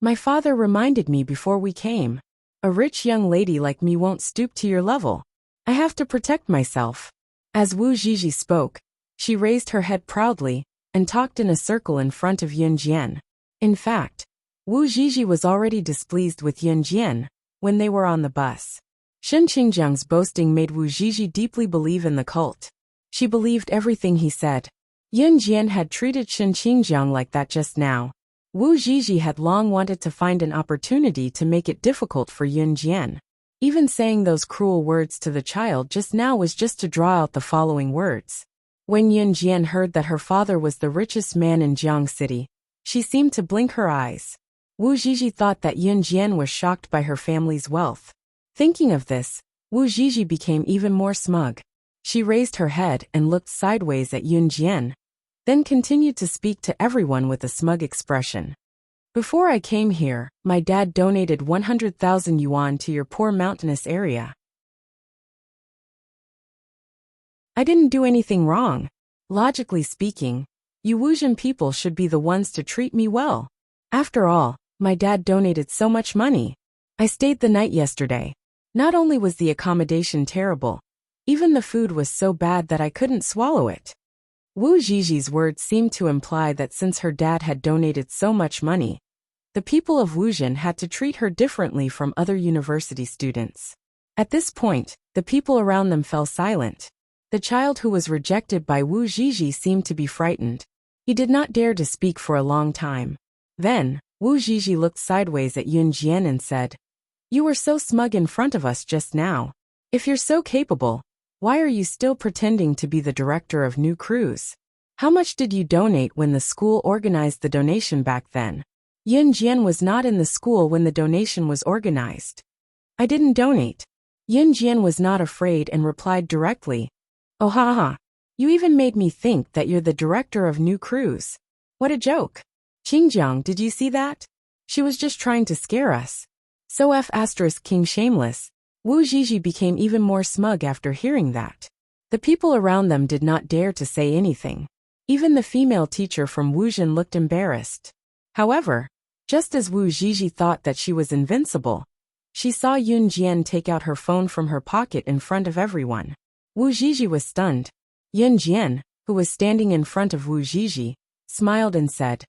My father reminded me before we came. A rich young lady like me won't stoop to your level. I have to protect myself. As Wu Zhizhi spoke, she raised her head proudly and talked in a circle in front of Yun Jian. In fact, Wu Zhizhi was already displeased with Yun Jian when they were on the bus. Shen Qingjiang's boasting made Wu Zhizhi deeply believe in the cult. She believed everything he said. Yun Jian had treated Shen Qingjiang like that just now. Wu Zhizhi had long wanted to find an opportunity to make it difficult for Yun Jian. Even saying those cruel words to the child just now was just to draw out the following words. When Yun Jian heard that her father was the richest man in Jiang City, she seemed to blink her eyes. Wu Zhizhi thought that Yun Jian was shocked by her family's wealth. Thinking of this, Wu Zhizhi became even more smug. She raised her head and looked sideways at Yun Jian, then continued to speak to everyone with a smug expression. Before I came here, my dad donated 100,000 yuan to your poor mountainous area. I didn't do anything wrong. Logically speaking, you Wuzhen people should be the ones to treat me well. After all, my dad donated so much money. I stayed the night yesterday. Not only was the accommodation terrible, even the food was so bad that I couldn't swallow it. Wu Zhizhi's words seemed to imply that since her dad had donated so much money, the people of Wuzhen had to treat her differently from other university students. At this point, the people around them fell silent. The child who was rejected by Wu Zhizhi seemed to be frightened. He did not dare to speak for a long time. Then, Wu Zhizhi looked sideways at Yun Jian and said, "You were so smug in front of us just now. If you're so capable, why are you still pretending to be the director of New Cruise? How much did you donate when the school organized the donation back then?" Yun Jian was not in the school when the donation was organized. "I didn't donate." Yun Jian was not afraid and replied directly, "Oh ha ha, you even made me think that you're the director of New Cruise. What a joke. Qingjiang, did you see that? She was just trying to scare us." So King shameless. Wu Zhizhi became even more smug after hearing that. The people around them did not dare to say anything. Even the female teacher from Wuzhen looked embarrassed. However, just as Wu Zhizhi thought that she was invincible, she saw Yun Jian take out her phone from her pocket in front of everyone. Wu Zhizhi was stunned. Yun Jian, who was standing in front of Wu Zhizhi, smiled and said,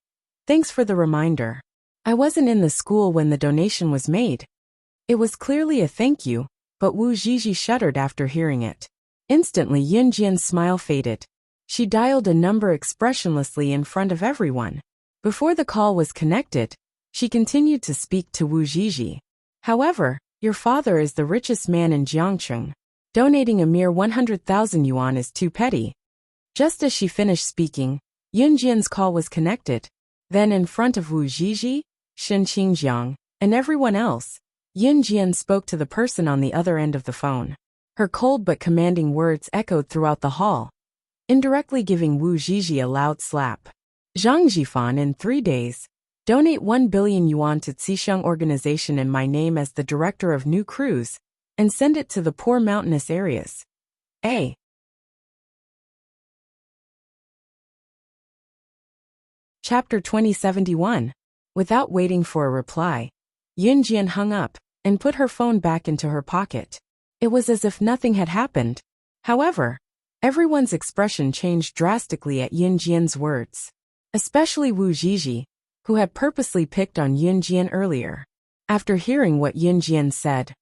"Thanks for the reminder. I wasn't in the school when the donation was made." It was clearly a thank you, but Wu Zhizhi shuddered after hearing it. Instantly Yun Jian's smile faded. She dialed a number expressionlessly in front of everyone. Before the call was connected, she continued to speak to Wu Zhizhi. "However, your father is the richest man in Jiangcheng. Donating a mere 100,000 yuan is too petty." Just as she finished speaking, Yun Jian's call was connected. Then in front of Wu Zhizhi, Shen Qingjiang, and everyone else, Yun Jian spoke to the person on the other end of the phone. Her cold but commanding words echoed throughout the hall, indirectly giving Wu Zhizhi a loud slap. "Zhang Jifan, in 3 days, donate 1 billion yuan to Zixing organization in my name as the director of New Cruise, and send it to the poor mountainous areas. A. Chapter 2071. Without waiting for a reply, Yun Jian hung up and put her phone back into her pocket. It was as if nothing had happened. However, everyone's expression changed drastically at Yun Jian's words, especially Wu Zhizhi, who had purposely picked on Yun Jian earlier. After hearing what Yun Jian said,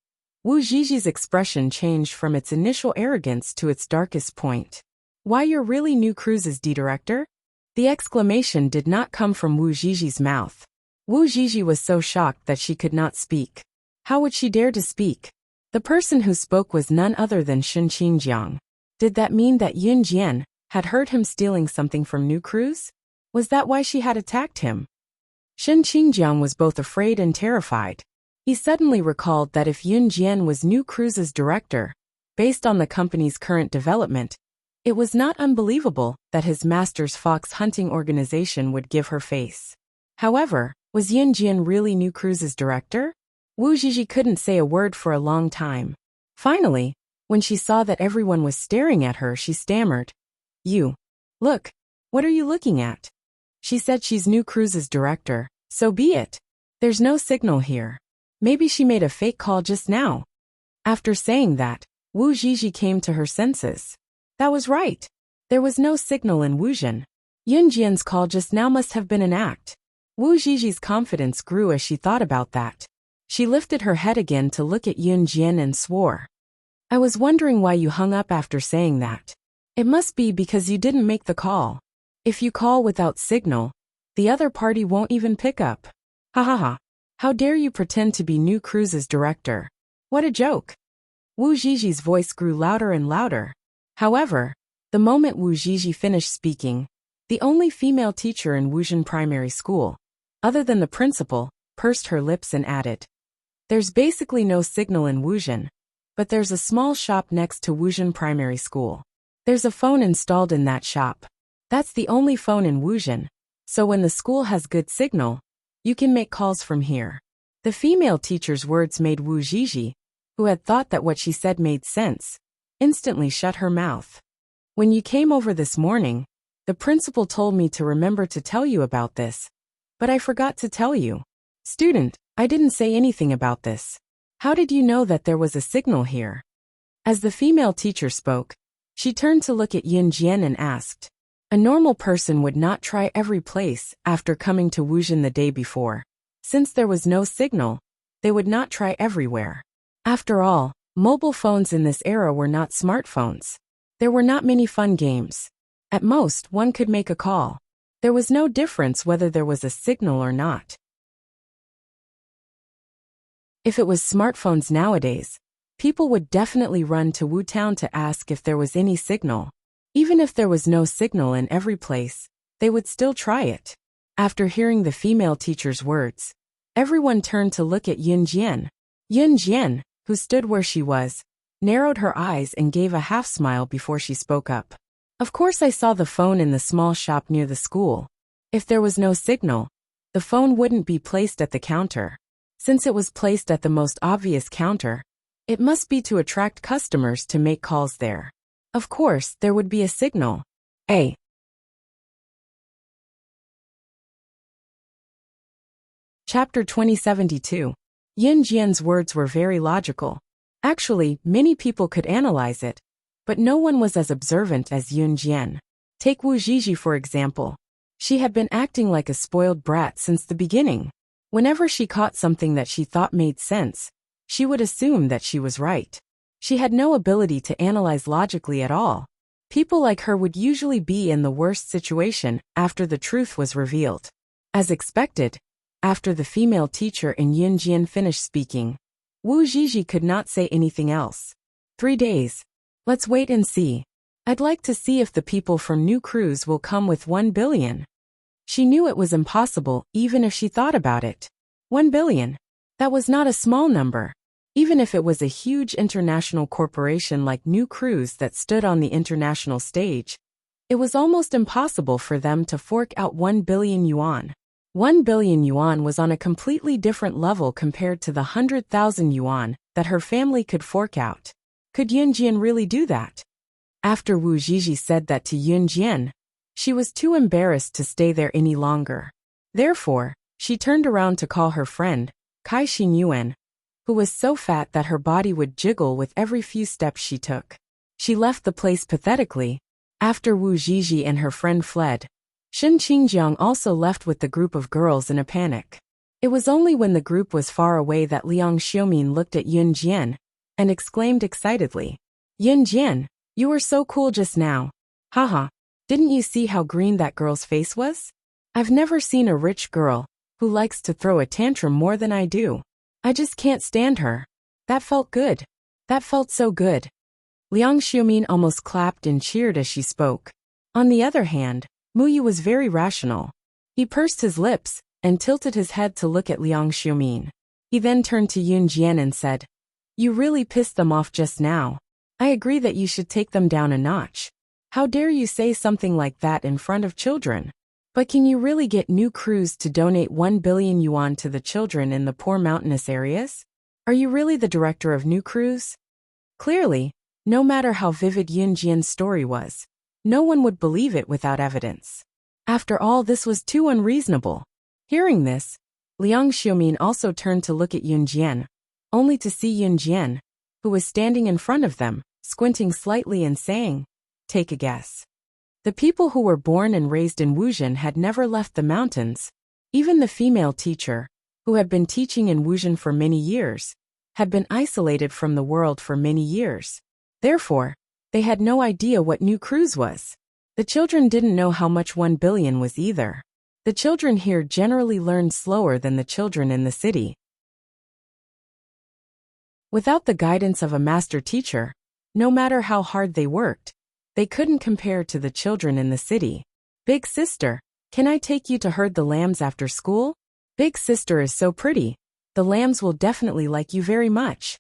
Wu Zhizhi's expression changed from its initial arrogance to its darkest point. "Why, you're really New Cruise's director?" The exclamation did not come from Wu Zhizhi's mouth. Wu Zhizhi was so shocked that she could not speak. How would she dare to speak? The person who spoke was none other than Shen Qingjiang. Did that mean that Yun Jian had heard him stealing something from New Cruise? Was that why she had attacked him? Shen Qingjiang was both afraid and terrified. He suddenly recalled that if Yun Jian was New Cruise's director, based on the company's current development, it was not unbelievable that his master's fox hunting organization would give her face. However, was Yun Jian really New Cruise's director? Wu Zhizhi couldn't say a word for a long time. Finally, when she saw that everyone was staring at her, she stammered. Look, what are you looking at? She said she's New Cruise's director, so be it. There's no signal here. Maybe she made a fake call just now. After saying that, Wu Zhizhi came to her senses. That was right. There was no signal in Wuzhen. Yunjian's call just now must have been an act. Wu Zhizhi's confidence grew as she thought about that. She lifted her head again to look at Yunjian and swore. I was wondering why you hung up after saying that. It must be because you didn't make the call. If you call without signal, the other party won't even pick up. Ha ha ha. How dare you pretend to be New Cruise's director? What a joke. Wu Zhizhi's voice grew louder and louder. However, the moment Wu Zhizhi finished speaking, the only female teacher in Wuzhen Primary School, other than the principal, pursed her lips and added. There's basically no signal in Wuzhen, but there's a small shop next to Wuzhen Primary School. There's a phone installed in that shop. That's the only phone in Wuzhen, so when the school has good signal, you can make calls from here. The female teacher's words made Wu Zhizhi, who had thought that what she said made sense, instantly shut her mouth. When you came over this morning, the principal told me to remember to tell you about this, but I forgot to tell you. Student, I didn't say anything about this. How did you know that there was a signal here? As the female teacher spoke, she turned to look at Yin Jian and asked. A normal person would not try every place after coming to Wuzhen the day before. Since there was no signal, they would not try everywhere. After all, mobile phones in this era were not smartphones. There were not many fun games. At most, one could make a call. There was no difference whether there was a signal or not. If it was smartphones nowadays, people would definitely run to Wu Town to ask if there was any signal. Even if there was no signal in every place, they would still try it. After hearing the female teacher's words, everyone turned to look at Yun Jian. Yun Jian, who stood where she was, narrowed her eyes and gave a half-smile before she spoke up. Of course I saw the phone in the small shop near the school. If there was no signal, the phone wouldn't be placed at the counter. Since it was placed at the most obvious counter, it must be to attract customers to make calls there. Of course, there would be a signal. A. Chapter 2072. Yin Jian's words were very logical. Actually, many people could analyze it, but no one was as observant as Yun Jian. Take Wu Zhizhi for example. She had been acting like a spoiled brat since the beginning. Whenever she caught something that she thought made sense, she would assume that she was right. She had no ability to analyze logically at all. People like her would usually be in the worst situation after the truth was revealed. As expected, after the female teacher and Yin Jian finished speaking, Wu Zhizhi could not say anything else. 3 days. Let's wait and see. I'd like to see if the people from New Cruise will come with 1 billion. She knew it was impossible even if she thought about it. 1 billion. That was not a small number. Even if it was a huge international corporation like New Cruise that stood on the international stage, it was almost impossible for them to fork out 1 billion yuan. 1 billion yuan was on a completely different level compared to the 100,000 yuan that her family could fork out. Could Yun Jian really do that? After Wu Zhizhi said that to Yun Jian, she was too embarrassed to stay there any longer. Therefore, she turned around to call her friend, Kai Xinyuan, who was so fat that her body would jiggle with every few steps she took. She left the place pathetically. After Wu Zhizhi and her friend fled, Shen Qingjiang also left with the group of girls in a panic. It was only when the group was far away that Liang Xiumin looked at Yun Jian and exclaimed excitedly, Yun Jian, you were so cool just now. Haha, didn't you see how green that girl's face was? I've never seen a rich girl who likes to throw a tantrum more than I do. I just can't stand her. That felt good. That felt so good. Liang Xiumin almost clapped and cheered as she spoke. On the other hand, Mu Yu was very rational. He pursed his lips and tilted his head to look at Liang Xiumin. He then turned to Yun Jian and said, You really pissed them off just now. I agree that you should take them down a notch. How dare you say something like that in front of children? But can you really get new crews to donate 1 billion yuan to the children in the poor mountainous areas? Are you really the director of new crews? Clearly, no matter how vivid Yun Jian's story was, no one would believe it without evidence. After all, this was too unreasonable. Hearing this, Liang Xiumin also turned to look at Yun Jian, only to see Yun Jian, who was standing in front of them, squinting slightly and saying, "Take a guess." The people who were born and raised in Wuzhen had never left the mountains. Even the female teacher, who had been teaching in Wuzhen for many years, had been isolated from the world for many years. Therefore, they had no idea what new cruise was. The children didn't know how much 1 billion was either. The children here generally learned slower than the children in the city. Without the guidance of a master teacher, no matter how hard they worked, they couldn't compare to the children in the city. "Big sister, can I take you to herd the lambs after school? Big sister is so pretty. The lambs will definitely like you very much."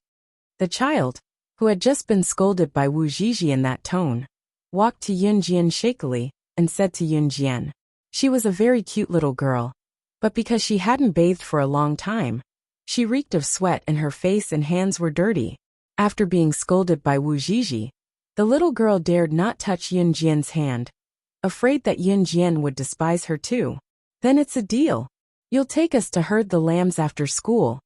The child, who had just been scolded by Wu Zhizhi in that tone, walked to Yun Jian shakily and said to Yun Jian. She was a very cute little girl, but because she hadn't bathed for a long time, she reeked of sweat and her face and hands were dirty. After being scolded by Wu Zhizhi, the little girl dared not touch Yun Jian's hand, afraid that Yun Jian would despise her too. "Then it's a deal. You'll take us to herd the lambs after school."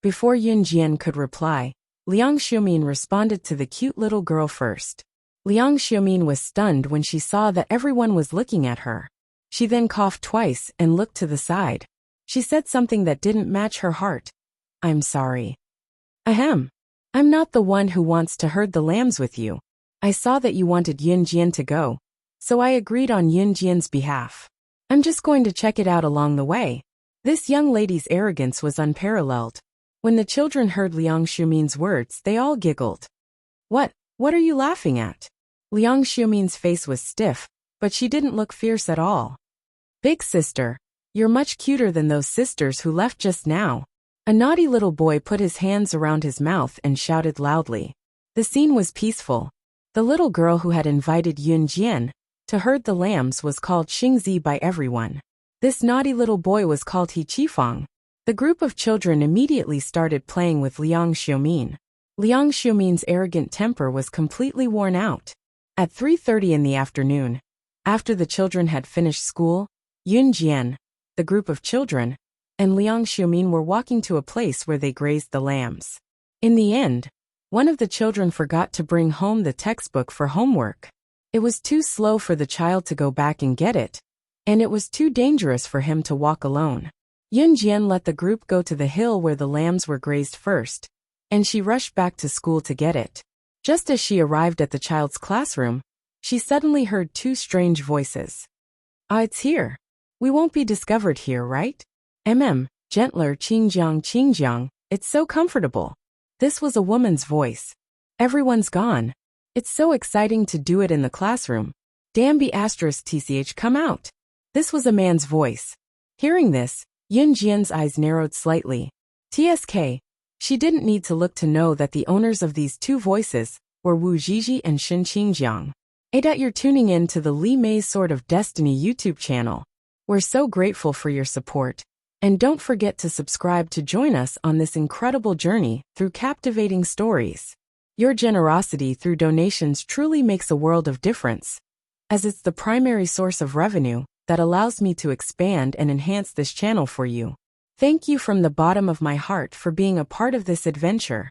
Before Yun Jian could reply, Liang Xiumin responded to the cute little girl first. Liang Xiumin was stunned when she saw that everyone was looking at her. She then coughed twice and looked to the side. She said something that didn't match her heart. "I'm sorry. Ahem. I'm not the one who wants to herd the lambs with you. I saw that you wanted Yun Jian to go, so I agreed on Yun Jian's behalf. I'm just going to check it out along the way." This young lady's arrogance was unparalleled. When the children heard Liang Xiumin's words, they all giggled. What are you laughing at?" Liang Xiumin's face was stiff, but she didn't look fierce at all. "Big sister, you're much cuter than those sisters who left just now." A naughty little boy put his hands around his mouth and shouted loudly. The scene was peaceful. The little girl who had invited Yun Jian to herd the lambs was called Xingzi by everyone. This naughty little boy was called He Qifang. The group of children immediately started playing with Liang Xiumin. Liang Xiumin's arrogant temper was completely worn out. At 3:30 in the afternoon, after the children had finished school, Yun Jian, the group of children, and Liang Xiumin were walking to a place where they grazed the lambs. In the end, one of the children forgot to bring home the textbook for homework. It was too slow for the child to go back and get it, and it was too dangerous for him to walk alone. Yun Jian let the group go to the hill where the lambs were grazed first, and she rushed back to school to get it. Just as she arrived at the child's classroom, she suddenly heard two strange voices. "Ah, it's here. We won't be discovered here, right? Gentler, Qingjiang, it's so comfortable." This was a woman's voice. "Everyone's gone. It's so exciting to do it in the classroom. Dambi *tch, come out." This was a man's voice. Hearing this, Yun Jian's eyes narrowed slightly. TSK. She didn't need to look to know that the owners of these two voices were Wu Zhizhi and Shen Qingjiang. You're tuning in to the Li Mei's Sword of Destiny YouTube channel. We're so grateful for your support. And don't forget to subscribe to join us on this incredible journey through captivating stories. Your generosity through donations truly makes a world of difference, as it's the primary source of revenue that allows me to expand and enhance this channel for you. Thank you from the bottom of my heart for being a part of this adventure.